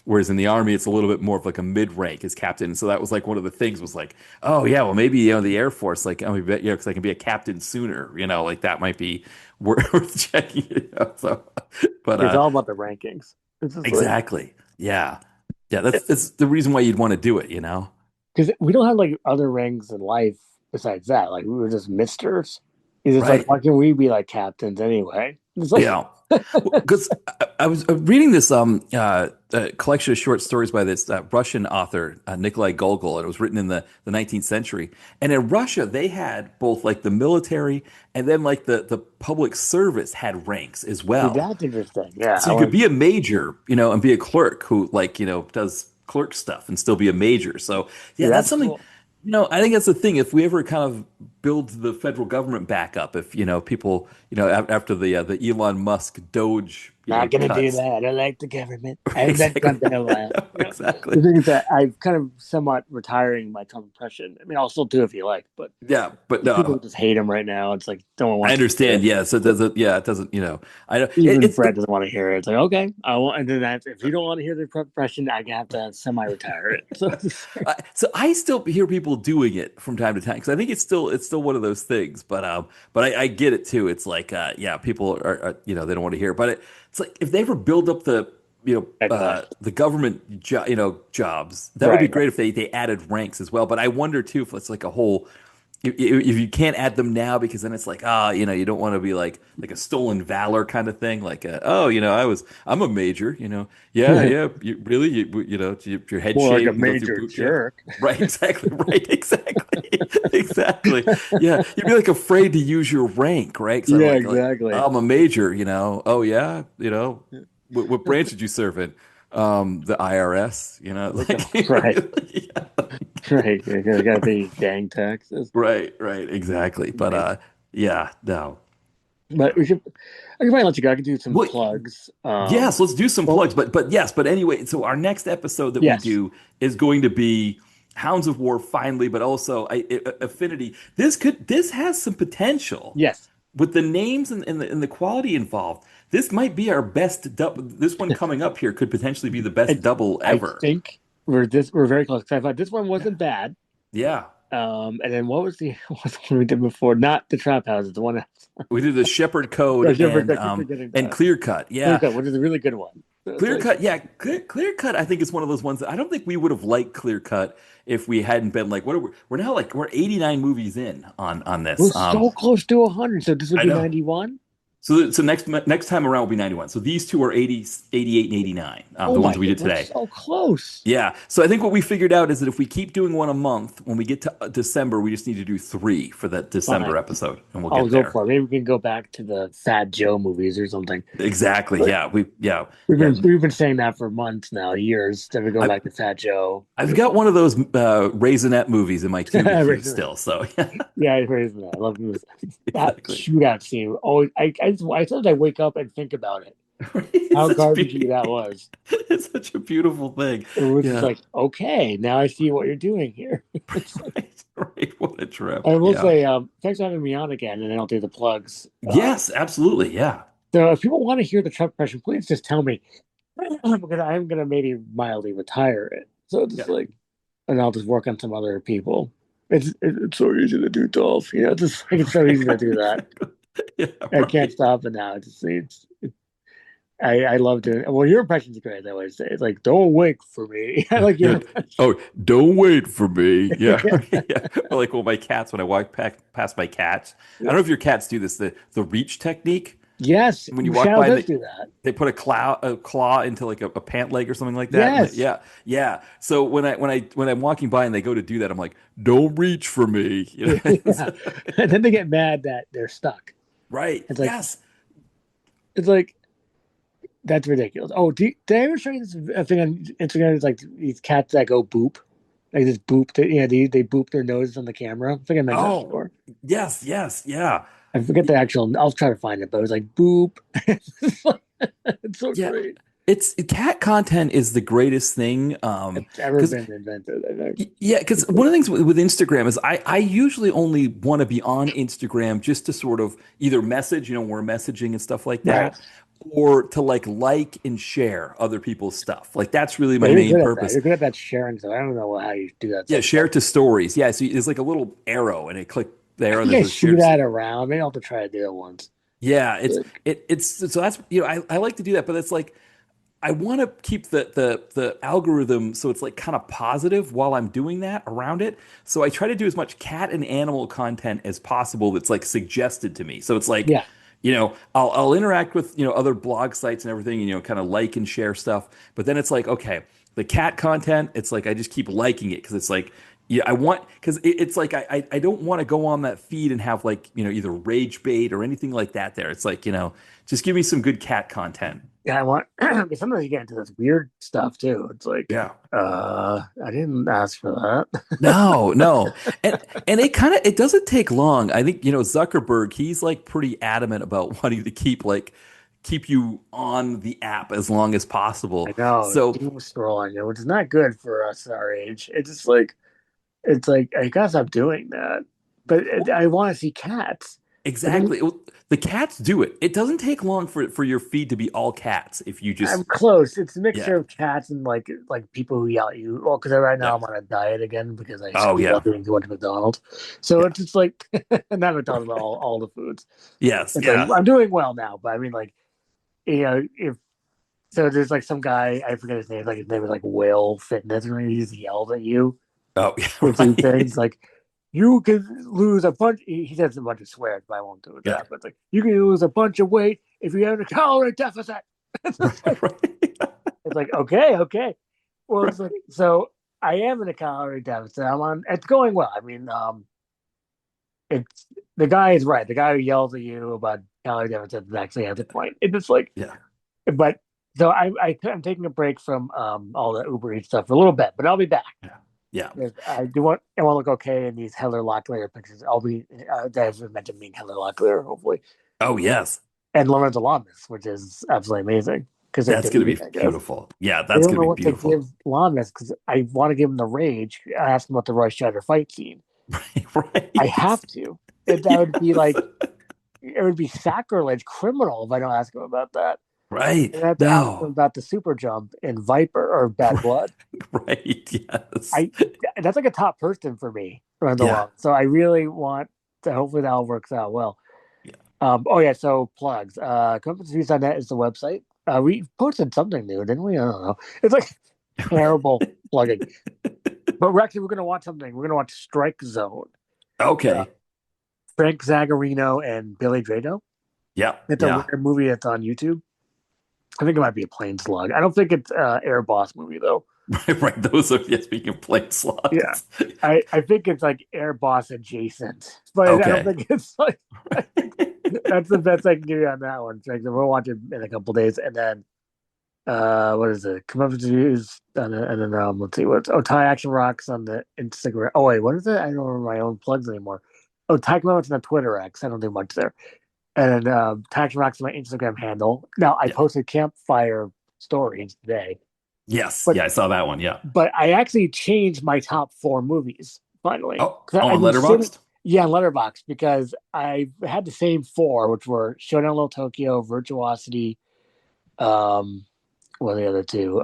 whereas in the Army it's a little bit more of like a mid rank as captain. So that was like one of the things was like oh yeah well maybe the Air Force like I mean because I can be a captain sooner like that might be worth checking. So but it's all about the rankings. It's just like exactly. Yeah. Yeah, that's the reason why you'd want to do it. because we don't have like other ranks in life besides that. Like we were just misters. It's just like Right. why can't we be like captains anyway? It's like Yeah. Because I was reading this collection of short stories by this Russian author Nikolai Gogol, and it was written in the 19th century. And in Russia, they had both like the military and then like the public service had ranks as see, well. that's interesting. Yeah, So I you could want. be a major, and be a clerk who like does clerk stuff and still be a major. So See, yeah, that's that's something. cool. I think that's the thing. If we ever kind of build the federal government back up, if people, after the Elon Musk Doge, Not gonna do cuts, that. I like the government. I haven't done exactly, Trump in a while. exactly. The thing is that I've kind of somewhat retiring my Trump impression. I mean, I'll still do it if you like, but Yeah, but people no, just hate him right now. It's like don't I want to hear understand. it. Yeah, so it doesn't. Yeah, it doesn't. I don't. Even It's Fred doesn't want to hear it. It's like okay, I want. And then if you don't want to hear the Trump impression, I have to semi-retire it. So so I still hear people doing it from time to time because I think it's still one of those things. But I get it too. It's like yeah, people are they don't want to hear it. But it's like if they ever build up the government jobs, that would be right, great if they added ranks as well. But I wonder too if it's like a whole if you can't add them now because then it's like you don't want to be like a stolen valor kind of thing like oh I'm a major yeah right. yeah really your head More like shaved a you can go through major boot camp jerk. right exactly right exactly exactly yeah you'd be like afraid to use your rank right because I'm Yeah, like exactly. oh, I'm a major oh yeah what branch did you serve in the IRS What the right, like yeah. right. You gotta pay dang taxes. Right, exactly. But Right. yeah, no. But we should. I can probably let you go. I can do some Well, plugs. yes, let's do some Well, plugs. But yes, but anyway, so our next episode that we yes, do is going to be Hounds of War finally, but also Affinity. This has some potential yes. with the names and the quality involved. This might be our best double. This one coming up here could potentially be the best It's. double I ever. think we're very close. 'Cause I thought this one Yeah. wasn't bad. Yeah. And then what was the what was the one we did before? Not the trap houses. The one. We did the Shepherd Code I keep forgetting and that. Clear Cut. Clear Yeah. Cut, which is a really good one. So it's Clear like Cut, yeah, Clear Cut. I think is one of those ones that I don't think we would have liked Clear Cut if we hadn't been like, what are we're now like we're 89 movies in on we're this. so close to 100. So this would I be know. 91. So next time around will be 91. So these two are 80, 88, and 89. Oh The ones my we god, did we're today. so close. Yeah. So I think what we figured out is that if we keep doing one a month, when we get to December, we just need to do three for that December Fine. episode, and we'll I'll get go there. for it. Maybe we can go back to the Fat Joe movies or something. Exactly. But Yeah. we've Yeah. been saying that for months now, years. That we go I, back to Fat Joe. I've got one of those Raisinette movies in my queue to do Originally. still. So Yeah, I praise that. I love this. That exactly. shootout scene. Oh, I sometimes I wake up and think about it. It's How such garbagey that was. it's such a beautiful thing. It was just Yeah. like, okay, now I see what you're doing here. It's like, Right. What a trip. I will Yeah. say, thanks for having me on again, and then I'll do the plugs. Yes, absolutely. Yeah. So if people want to hear the Trump impression, please just tell me. I'm gonna maybe mildly retire it. So it's Yeah. like, and I'll just work on some other people. It's so easy to do, Dolph. Just like it's so easy to do that. Exactly. Yeah, I can't right. stop it now. I love doing. Well, your impression's great. I always say it's like, don't wait for me. I like your Yeah. impression. Oh, don't wait for me. Yeah. Yeah. Yeah. Or like my cats when I walk past my cats. I don't know if your cats do this, the reach technique. Yes, When you walk Michelle by does and do that. they put a claw into like a pant leg or something like that. And Yes. yeah. So when I'm walking by and they go to do that, I'm like, don't reach for me. Yeah. And then they get mad that they're stuck. Right. It's like Yes. it's like that's ridiculous. Oh, did I ever show you this thing on Instagram? It's like these cats that go boop, like this boop. They boop their noses on the camera. I think I mentioned that Oh, before. yes, yeah. I forget the actual. I'll try to find it, but it was like boop. It's so Yeah. great. It's cat content is the greatest thing. It's ever Because been invented. I think. yeah, because one of the things with Instagram is I usually only want to be on Instagram just to sort of either message, we're messaging and stuff like Right. that, or to like and share other people's stuff. Like that's really Yeah, my you're main good at that. purpose. You're good at that sharing. So I don't know how you do that Yeah, so share well. to stories. Yeah, so there's like a little arrow and it click I there and think I there's a see shared. that around. Maybe I'll have to try to do it once. Yeah, Like, it's so that's I like to do that, but it's like I want to keep the algorithm so it's like kind of positive while I'm doing that around it. So I try to do as much cat and animal content as possible that's like suggested to me. So it's like, yeah, I'll interact with, other blog sites and everything, and, kind of like and share stuff. But then it's like, okay, the cat content, it's like I just keep liking it because it's like, yeah, I want because it's like I don't want to go on that feed and have like, either rage bait or anything like that there. It's like, just give me some good cat content. Yeah, I want. Because sometimes you get into this weird stuff too. It's like, Yeah. I didn't ask for that. No, no. And it doesn't take long. I think, Zuckerberg, he's like pretty adamant about wanting to keep you on the app as long as I possible. know, So doom scrolling, which is not good for us our age. It's like I gotta stop doing that. But I want to see cats. But then exactly. The cats do it. It doesn't take long for your feed to be all cats if you I'm just close. It's a yeah. mixture of cats and like people who yell at you. Well, because right Yeah. now I'm on a diet again because I just Oh gave up yeah. eating too much McDonald's. So Yeah. it's just like not McDonald's, but all the foods. Yes. It's like Yeah. I'm doing well now, but I mean like if so, there's like some guy I forget his name. Like his name was like Will Fitness, and he just yells at you Oh yeah. with these things Right. like. You can lose a bunch. He says a bunch of swears, but I won't do Yeah. that. But it's like you can lose a bunch of weight if you have a calorie deficit. It's just Right. like Right. it's like okay, okay. Well, Right. it's like so I am in a calorie deficit. I'm on. It's going well. I mean, it's the guy is right. The guy who yells at you about calorie deficit actually has a point. It's just like, Yeah. but so I'm taking a break from all the Uber Eats stuff for a little bit, but I'll be back. Yeah. Yeah. I want to look okay in these Heather Locklear pictures. I'll be that's meant to mean Heather Locklear, hopefully, Oh yes. and Lorenzo Lamas, which is absolutely amazing because they're That's gonna dating, be I guess. beautiful. Yeah, I that's don't gonna know be what to beautiful. give Lamas because I want to give him the rage. I asked him about the Roy Scheider fight scene. Right. I Right. have to. That would be Yes. like it would be sacrilege, criminal if I don't ask him about that. Right. And I have to ask him No. about the super jump in Viper or Bad Blood. Right. Yes. I that's like a top person for me, Lorenzo Yeah. Lamas. So I really want to. Hopefully that all works out well. Yeah. Oh yeah, so plugs. ComeuppanceReviews.net is the website. We posted something new, didn't we? I don't know. It's like terrible plugging. But we're gonna watch something. We're gonna watch Strike Zone. Uh, Okay. Frank Zagarino and Billy Drado. Yeah. It's a Yeah. weird movie that's on YouTube. I think it might be a plain slug. I don't think it's Air Boss movie though. Right. Right. Those are yes, speaking of plain Yeah. slugs. I think it's like Air Boss adjacent. But I don't Okay. think it's like I think that's the best I can give you on that one. So we'll watch it in a couple days and then what is it? Comeuppance Reviews and then let's see what's Thai Action Rocks on the Instagram. Oh wait, what is it? I don't remember my own plugs anymore. Oh, Thai Comeuppance on the Twitter X. I don't do much there. And Thai Action Rocks is my Instagram handle. Now I Yeah. posted campfire stories today, Yes. but Yeah, I saw that one. Yeah. I actually changed my top four movies finally. Oh, 'Cause on I've been sitting, Letterboxd? yeah, on Letterboxd because I had the same four, which were Showdown Little Tokyo, Virtuosity, um, what are the other two?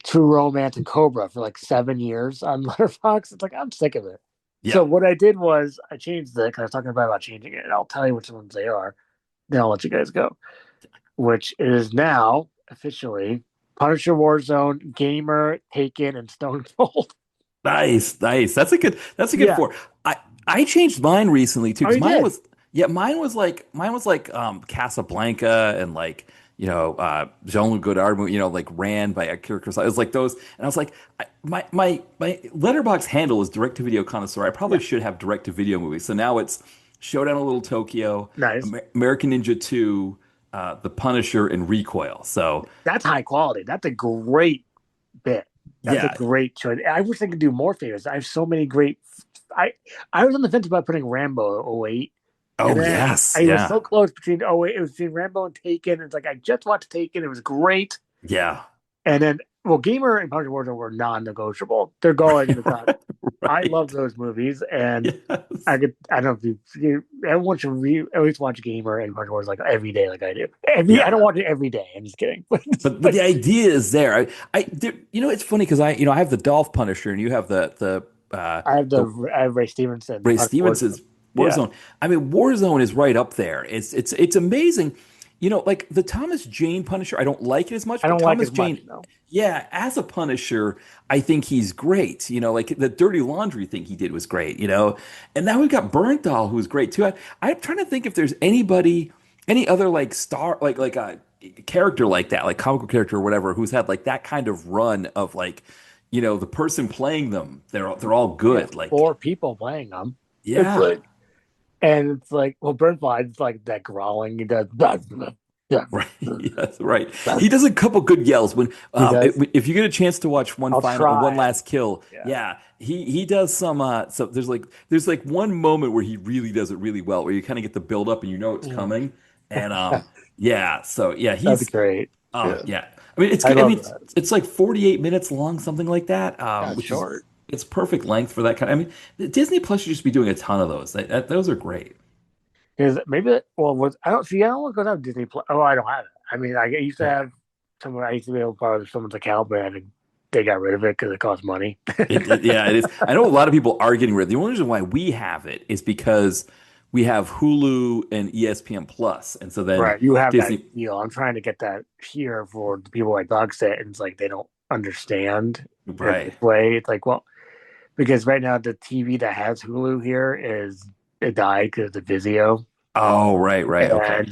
True Romance and Cobra for like 7 years on Letterboxd. It's like I'm sick of it. So Yeah. what I did was I changed it because I was talking about changing it, and I'll tell you which ones they are. Then I'll let you guys go. Which is now officially Punisher Warzone, Gamer, Taken, and Stone Cold. Nice, nice. That's a good Yeah. four. I changed mine recently too Oh, because you did? mine was like Casablanca and like Jean-Luc Godard movie, like ran by Akira Kurosawa. It was like those, and I was like, my letterbox handle is direct to video connoisseur. I probably Yeah. should have direct to video movies. So now it's Showdown in Little Tokyo, Nice. American Ninja 2, The Punisher, and Recoil. So That's high quality. That's a great bit. That's a yeah. great choice. I wish they could do more favors. I have so many great. I I was on the fence about putting Rambo 08, and Oh then yes, I was yeah, so close between 08. It was between Rambo and Taken. It's like I just watched Taken. It was great. yeah. And then, well, Gamer and Punisher Warzone were non-negotiable. They're going in the top. I love Right. those movies, and Yes. I don't know if everyone should at least watch Gamer and Punisher Warzone like every day, like I do. I Yeah. don't watch it every day. I'm just kidding, but it's But the like idea is there. It's funny because I have the Dolph Punisher and you have the I have Ray Stevenson, Ray Punisher Warzone. Stevenson's Yeah, Warzone. I mean, Warzone is right up there. It's amazing. Like the Thomas Jane Punisher, I don't like it as much, I but don't like Thomas as much. Jane, No, yeah, as a Punisher, I think he's great. Like the Dirty Laundry thing he did was great. And now we've got Bernthal, who's great too. I'm trying to think if there's any other like star, like a character like that, like comical character or whatever, who's had like that kind of run of like, the person playing them, they're all yeah, good. Like, 4 people playing them. It's yeah. like, and it's like, well, Burnfly, it's like that growling he does. Blah, blah. Yeah. Right. Yes, right. He does a couple good yells when He does. if you get a chance to watch I'll one try. last kill. Yeah. Yeah, he does some so there's like one moment where he really does it really well where you kind of get the build up and you know it's Mm. coming. And yeah, so yeah, That's he's great. Yeah. yeah. I mean it's I good. I love mean that. it's like 48 minutes long, something like that. That's Which is short. it's perfect length for that kind. I mean, Disney Plus should just be doing a ton of those. Those are great. Because maybe well, was I don't see. I don't go to Disney Plus. Oh, I don't have it. I mean, I used to have someone. I used to be able to borrow someone's account, but I think they got rid of it because it costs money. Yeah, it is. I know a lot of people are getting rid of it. The only reason why we have it is because we have Hulu and ESPN Plus, and so then Right. You have that Disney. deal. I'm trying to get that here for the people like dog sit, and it's like they don't understand it Right. this way. It's like, well, because right now the TV that has Hulu here is it died because of the Vizio, Oh, right, right. Okay.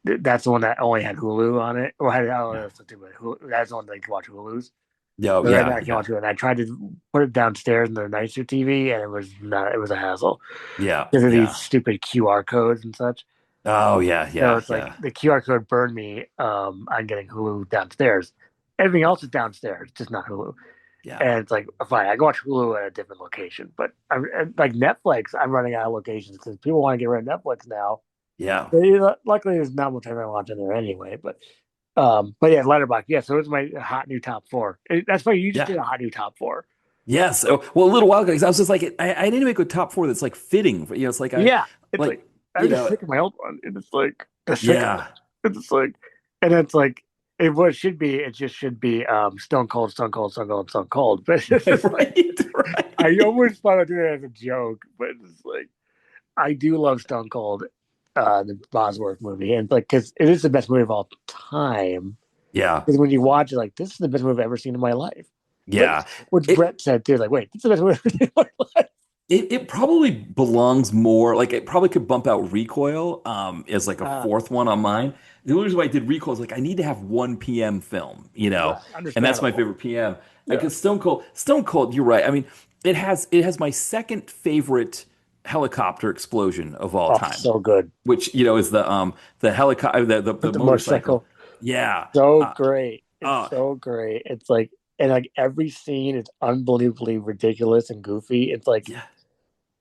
and that's the one that only had Hulu on it. Or had oh, that's the thing with Hulu. That's the one that you can watch Hulu's. Yeah, So right now yeah, I can't yeah, watch it. And I tried to put it downstairs in the nicer TV, and it was not. It was a hassle yeah, because of these yeah. stupid QR codes and such. Oh, yeah, So yeah, it's like yeah, the QR code burned me on getting Hulu downstairs. Everything else is downstairs, just not Hulu. yeah, And it's like, fine, I can watch Hulu at a different location. But like Netflix, I'm running out of locations because people want to get rid of Netflix now. yeah, Luckily, there's not much I'm watching there anyway. But yeah, Letterboxd. Yeah, so it's my hot new top four. That's why you just yeah. did a hot new top four. Yes. Oh, well, a little while ago, 'cause I was just like, I need to make a top four that's like fitting. It's like Yeah, it's like, like I'm you just know, sick of my old one. And it's like the sick of yeah. it. It's like, and it's like what it should be. It just should be Stone Cold, Stone Cold, Stone Cold, Stone Cold. But it's Right, just like I right. almost want to do it as a joke, but it's like I do love Stone Cold, the Bosworth movie, and like because it is the best movie of all time. Yeah, Because when you watch it, like this is the best movie I've ever seen in my life. yeah. Which It Brett said too. Like, wait, this is the best movie I've ever seen in my life. it probably belongs more like it probably could bump out Recoil as like a Uh, fourth one on mine. The only reason why I did Recoil is like I need to have 1 p.m. film, right, and that's my understandable. favorite PM. Yeah. Because Stone Cold, you're right. I mean, it has my second favorite helicopter explosion of all Oh, time, so good. which is the helicopter the The motorcycle. motorcycle, Yeah. so Uh, great. It's uh, so great. It's like, and like every scene is unbelievably ridiculous and goofy. It's like yeah.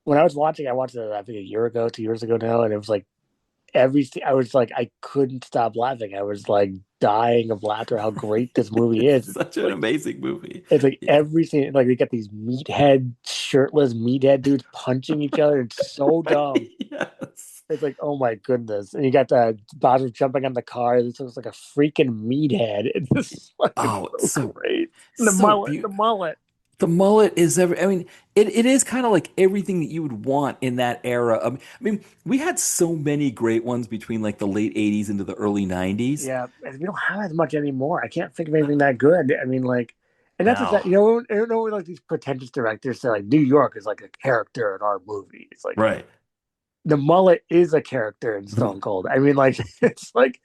when I was watching, I watched it I think a year ago, 2 years ago now, and it was like I was like I couldn't stop laughing. I was like dying of laughter how great this movie It's is. such an amazing movie. It's like every scene, like they get these meathead, shirtless meathead dudes punching each other. It's so dumb. Yes. It's like, oh my goodness. And you got the bottom jumping on the car. This looks like a freaking meathead. It's just like it's Oh, it's so so great. And so the beautiful. mullet. The mullet is I mean, it is kind of like everything that you would want in that era. I mean, we had so many great ones between like the late 80s into the early 90s. Yeah, and we don't have as much anymore. I can't think of anything that good. I mean, like, and that's just No. that, I don't know like these pretentious directors say like New York is like a character in our movie. It's like Right. the mullet is a character in Stone Cold. I mean, like it's like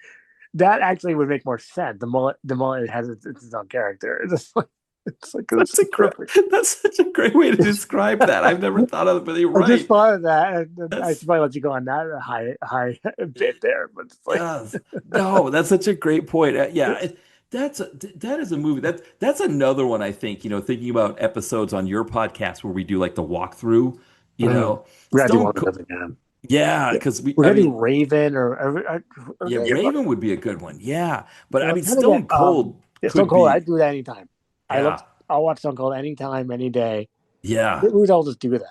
that actually would make more sense. The mullet has its own character. It's like it's That's a great perfect. that's such a great way to describe that. I've never thought of it, but you're I just right. thought of that, and I That's should probably let you go on that high bit there, but it's like, yes. No, that's such a great point. Yeah, that is a movie. That's another one I think, thinking about episodes on your podcast where we do like the walkthrough, you mm, know, we gotta do Stone one of Cold. those again. Yeah, Yeah. because We're I gonna do mean, Raven or yeah, Raven would be a good one. Yeah, but I I'm mean, trying to get Stone Cold yeah, Stone could Cold. I be. do that anytime. I love. Yeah, I'll watch Stone Cold anytime, any day. yeah, Movies I'll just do that.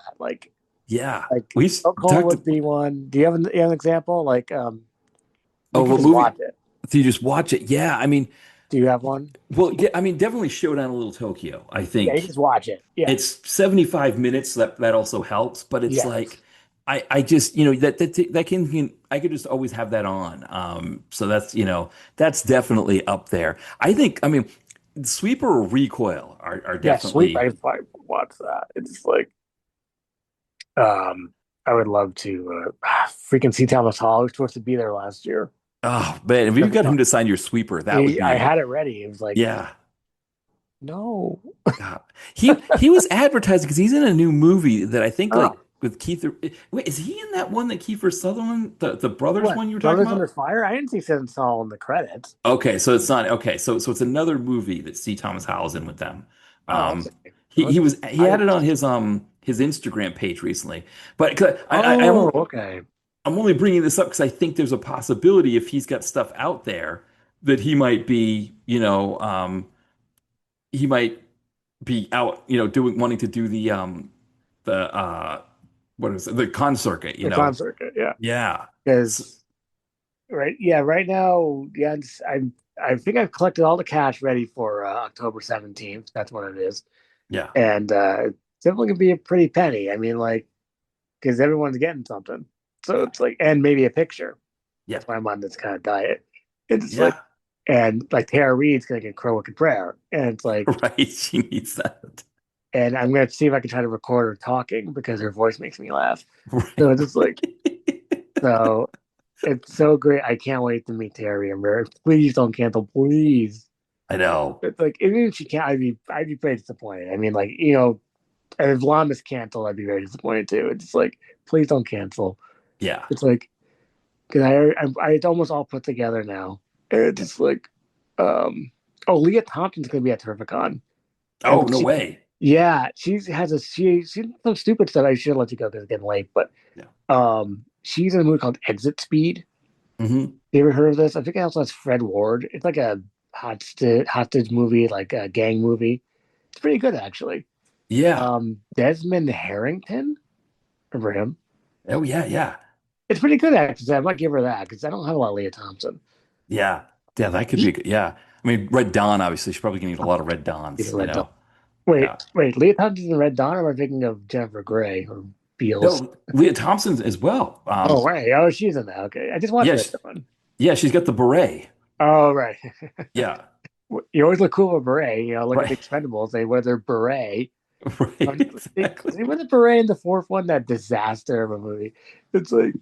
yeah. Like We Stone Cold talked. would be one. Do you have an example? You Oh, can well, just movie. watch it. So you just watch it. Yeah, I mean, Do you have one? well, yeah, I mean, definitely Showdown in Little Tokyo. I Yeah, you can think just watch it. Yeah. it's 75 minutes. So that also helps, but it's Yes. like I just I could just always have that on. So that's definitely up there. I think I mean Sweeper or Recoil are Yeah. Sweep. I definitely. can probably watch that. It's like I would love to freaking see Thomas Hall. He was supposed to be there last year. Oh man, if you Never got him saw. to sign your Sweeper, that would I be had it ready. It was like yeah. no. God. He was advertising because he's in a new movie that I think like Oh. with Keith. Wait, is he in that one that Kiefer Sutherland, the brothers What? one you were talking Brothers Under about? Fire? I didn't see Seven Saul in the credits. Okay, so it's not okay. So it's another movie that C. Thomas Howell's in with them. Oh, Um, okay. he I had it didn't. on his Instagram page recently. But 'cause Oh, okay. I'm only bringing this up because I think there's a possibility if he's got stuff out there that he might be, he might be out, doing wanting to do the what is it, the con circuit, The concert, yeah. Yeah. S Because right now, yeah, I think I've collected all the cash ready for October 17th. That's what it is, yeah. and it's definitely gonna be a pretty penny. I mean, like, because everyone's getting something, so Yeah. it's like, and maybe a picture. Yeah. That's why I'm on this kind of diet. It's like, Yeah. and like Tara Reid's gonna get Crow and Prayer, and it's like, Right. She needs that. and I'm gonna see if I can try to record her talking because her voice makes me laugh. So it's just like, Right. so it's so great. I can't wait to meet Terry and Mary. Please don't cancel, please. I know. It's like even if she can't, I'd be very disappointed. I mean, like if Lam is canceled, I'd be very disappointed too. It's like please don't cancel. Yeah. It's like because it's almost all put together now. And it's Yeah. just like, oh, Leah Thompson's gonna be at Terrificon, Oh, and no way. yeah, she's some stupid stuff. I should let you go because it's getting late, but Yeah. she's in a movie called Exit Speed. Hmm. You ever heard of this? I think it also has Fred Ward. It's like a hostage movie, like a gang movie. It's pretty good actually. Yeah. Desmond Harrington, remember him? Oh, yeah. Yeah. It's pretty good actually. I might give her that because I don't have a lot of Leah Thompson. Yeah. Yeah. That could be good. Yeah. I mean, Red Dawn, obviously, she's probably going to get a lot of Red She's Dawns, in Red Dawn. Yeah. Wait. Leah Thompson's in Red Dawn, or am I thinking of Jennifer Grey or Beals? No, Leah Thompson as well. Oh, right. Oh, she's in that. Okay. I just watched Yeah. Red Dawn. Yeah. She's got the beret. Oh, right. Yeah. You always look cool with a beret. Look at the Right. Expendables. They wear their beret. Right. They Exactly. wear the beret in the fourth one, that disaster of a movie. It's like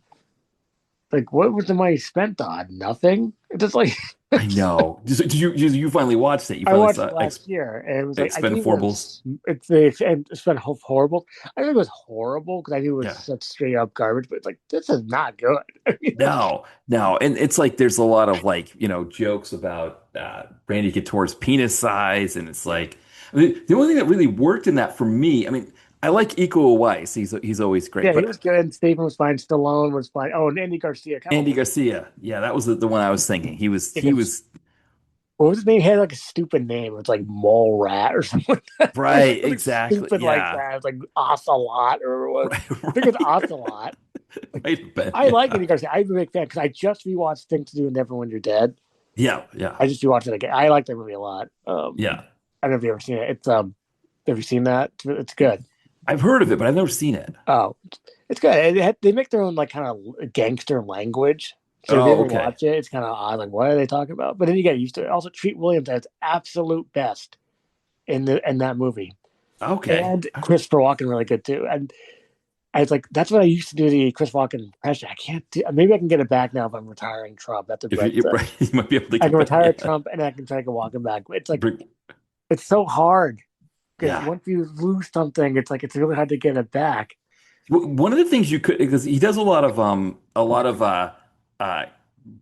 what was the money spent on? Nothing. It's just like I know. Did you finally watched it? You I finally watched saw it last year, and it was like I think it Expendables? was it's been horrible. I think it was horrible because I knew it was Yeah. such straight up garbage. But it's like this is not good. I mean, No, no. And it's like there's a lot of like, jokes about Randy Couture's penis size. And it's like, I mean, the only thing that really worked in that for me, I mean, I like Iko Uwais. He's always great. yeah, he was But good. Stephen was fine. Stallone was fine. Oh, and Andy Garcia kind of Andy was. Garcia, yeah, that was the one I was thinking. He Because was what was his name? He had like a stupid name. It was like Mole Rat or something. right, Something exactly. stupid like Yeah. that. It was like Ocelot or what? Right, I think it's right. Ocelot. Like Might have been, I like yeah. Andy Garcia. I'm a big fan because I just rewatched Things to Do Never When You're Dead. Yeah, yeah, I just rewatched it again. I like that movie a lot. yeah. I don't know if you've ever seen it. Have you seen that? It's good. I've heard of it, but I've never seen it. Oh, it's good. They make their own like kind of gangster language. So if you Oh, ever okay. watch it, it's kind of odd. Like, what are they talking about? But then you get used to it. Also, Treat Williams at its absolute best in that movie, Okay. and Christopher Walken really good too. And I was like, that's what I used to do the Chris Walken impression. I can't do. Maybe I can get it back now if I'm retiring Trump. That's what If Brett you, said. right, you might be able to I get can back. retire Yeah. Trump and I can try to walk him back. It's like Bring- it's so hard because yeah. once you lose something, it's like it's really hard to get it back. One of the things you could, because he does a lot of uh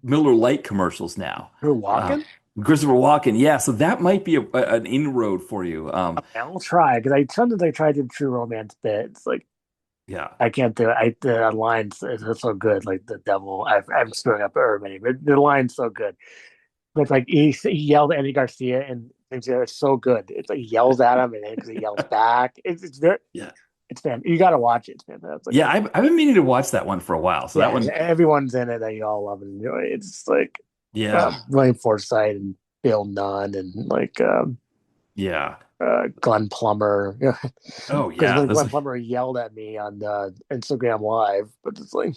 Miller Lite commercials now. Who Uh, Walken? Christopher Walken, yeah. So that might be an inroad for you. I'll try because I sometimes I try to do True Romance bit. It's like Yeah. I can't do it. The lines is so good. Like the devil. I'm screwing up everybody, but the line's so good. But it's like he yelled at Andy Garcia and things. It's so good. It's like he yells at him and then because he yells back. It's very Yeah. it's fan. You got to watch it. It's fantastic. Yeah. I've been meaning to watch that one for a while. So that Yeah, one, everyone's in it that you all love and enjoy. It's just like yeah. William Forsythe and Bill Nunn and like Yeah. Glenn Plummer. Oh, Because yeah. when Those, Glenn Plummer yelled at me on Instagram Live, but it's like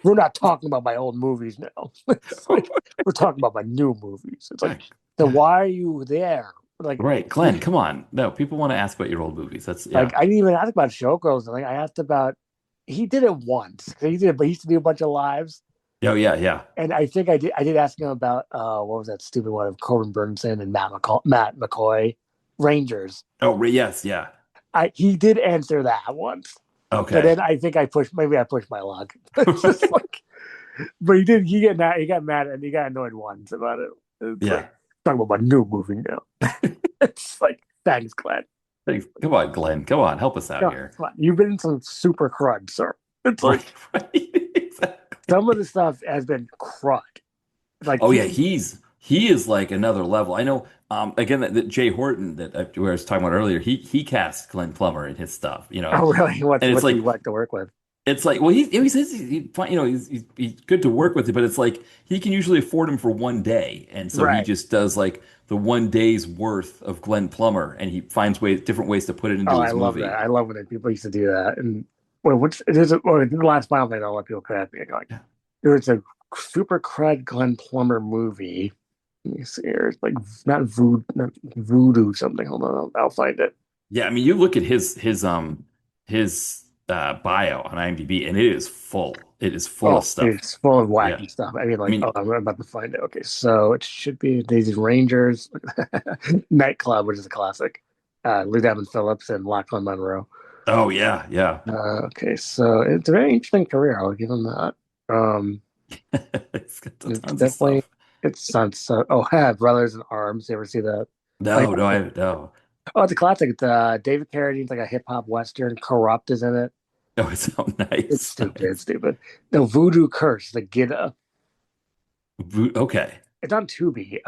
we're not talking about my old movies now. It's like we're talking about my new movies. It's like, so yeah. why are you there? Like, Right. Glenn, come on. No, people want to ask about your old movies. That's, like yeah. I didn't even ask about Showgirls. Like I asked about. He did it once. But he used to do a bunch of lives. Oh, yeah. Yeah. And I think I did ask him about what was that stupid one of Corbin Burnson and Matt McCoy, Rangers. Oh, yes. Yeah. He did answer that once. So Okay. then I think maybe I pushed my luck. It's just like, but he got mad and he got annoyed once about it. It's like Yeah. talking about my new movie now. It's like thanks, Glenn. Thanks. Come on, Glenn. Come on, help us out God, here. come on. You've been in some super crud, sir. It's like Right, right. some of Exactly. the stuff has been crud. Like Oh he yeah, he is like another level. I know. Again, that Jay Horton that I was talking about earlier, he cast Glenn Plummer in his stuff, oh really? and What's he like to work with? it's like, well, he says he's good to work with, but it's like he can usually afford him for one day, and so he Right. just does like the one day's worth of Glenn Plummer, and he finds different ways to put it Oh, into I his love that. movie. I love when people used to do that. And well, the last final thing I'll let people correct me. Like there was a super crud Glenn Plummer movie. Let me see here. It's like not voodoo something. Hold on, I'll find it. Yeah, I mean, you look at his bio on IMDb, and it is full. It is full of Oh, stuff. it's full of Yeah, wacky stuff. I mean, I like, oh, mean, I'm about to find it. Okay, so it should be Daisy Rangers, Nightclub, which is a classic. Lou Diamond Phillips and Lachlan Monroe. oh yeah, yeah. Okay, so it's a very interesting career. I'll give him that. Um, It's got it's tons of definitely stuff. it's on so. Oh, Brothers in Arms. You ever see that? Like, No, I no. oh, it's a classic. It's, David Carradine's like a hip hop western. Corrupt is in it. Oh, it's so It's nice, stupid. It's nice. stupid. No, Voodoo Curse, the Gidda. Okay. It's on Tubi.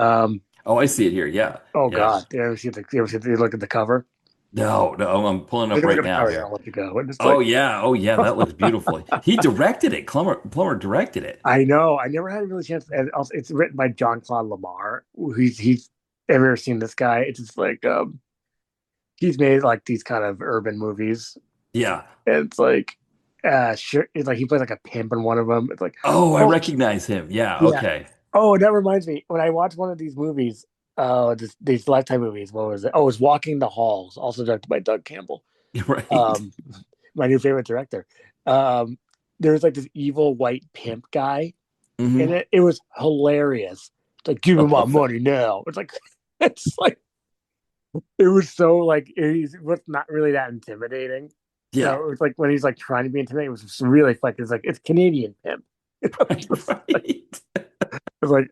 Oh, I see it here. Yeah, Oh yeah. God, you look at the cover? No, no, I'm pulling Look up at right the now cover, and here. I'll let you go. And it's like, Oh yeah, that looks beautiful. He directed it. Plummer directed it. I know. I never had a really chance. And also, it's written by John Claude Lamar. He's ever seen this guy? It's just like he's made like these kind of urban movies, Yeah. and it's like sure, it's like he plays like a pimp in one of them. It's like, Oh, I oh recognize him. Yeah. yeah. Okay. Oh, that reminds me. When I watched one of these movies, these Lifetime movies, what was it? Oh, it was Walking the Halls, also directed by Doug Campbell. Right. Um, my new favorite director. Um, there was like this evil white pimp guy, and Hmm. it was hilarious. It's like, give me my Oh, money now. It's like, it's like, it was so like, it was not really that intimidating. So yeah. it was like when he's like trying to be intimidating, it was just really fun. It's like, it's Canadian pimp. Right. Right. It's like,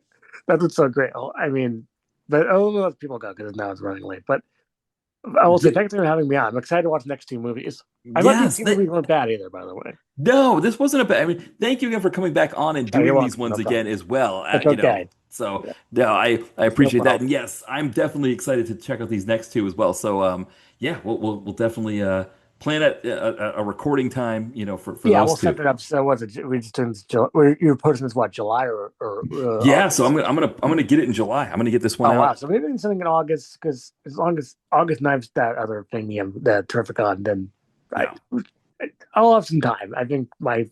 that's what's so great. Oh, I mean, but I don't know if people go because now it's running late. But I will say, D- thanks for having me on. I'm excited to watch the next two movies. I thought these yes. two movies weren't bad either, by the way. No, this wasn't a bad. I mean, thank you again for coming back on and Oh, you're doing these welcome. ones No again problem. as well. It's You know, okay. so Yeah, no, I no appreciate that. problem. And yes, I'm definitely excited to check out these next two as well. So yeah, we'll definitely plan a recording time, for Yeah, those we'll two. set it up. So was it? We just turned July. You're posting this what, July or Yeah, so August? I'm gonna get it in July. I'm gonna get this one Oh wow! out. So maybe something in August because as long as August 9th, that other thing, the Terrificon, then I Yeah. I'll have some time. I think my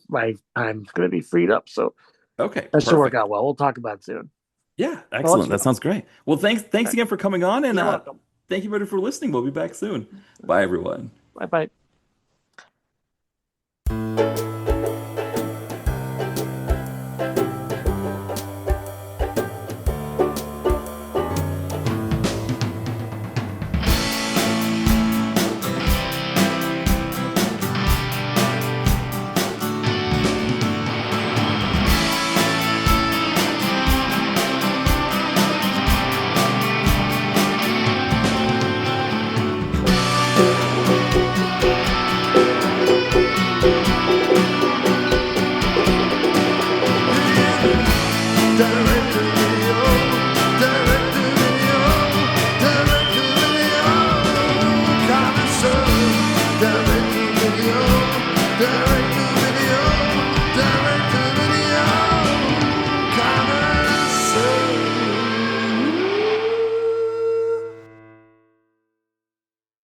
time's gonna be freed up, so Okay, that should work perfect. out well. We'll talk about it soon. Yeah, I'll let excellent. you That know. sounds great. Well, thanks again for coming on, and You're welcome. thank you everybody for listening. We'll be back soon. Bye, everyone. Bye bye.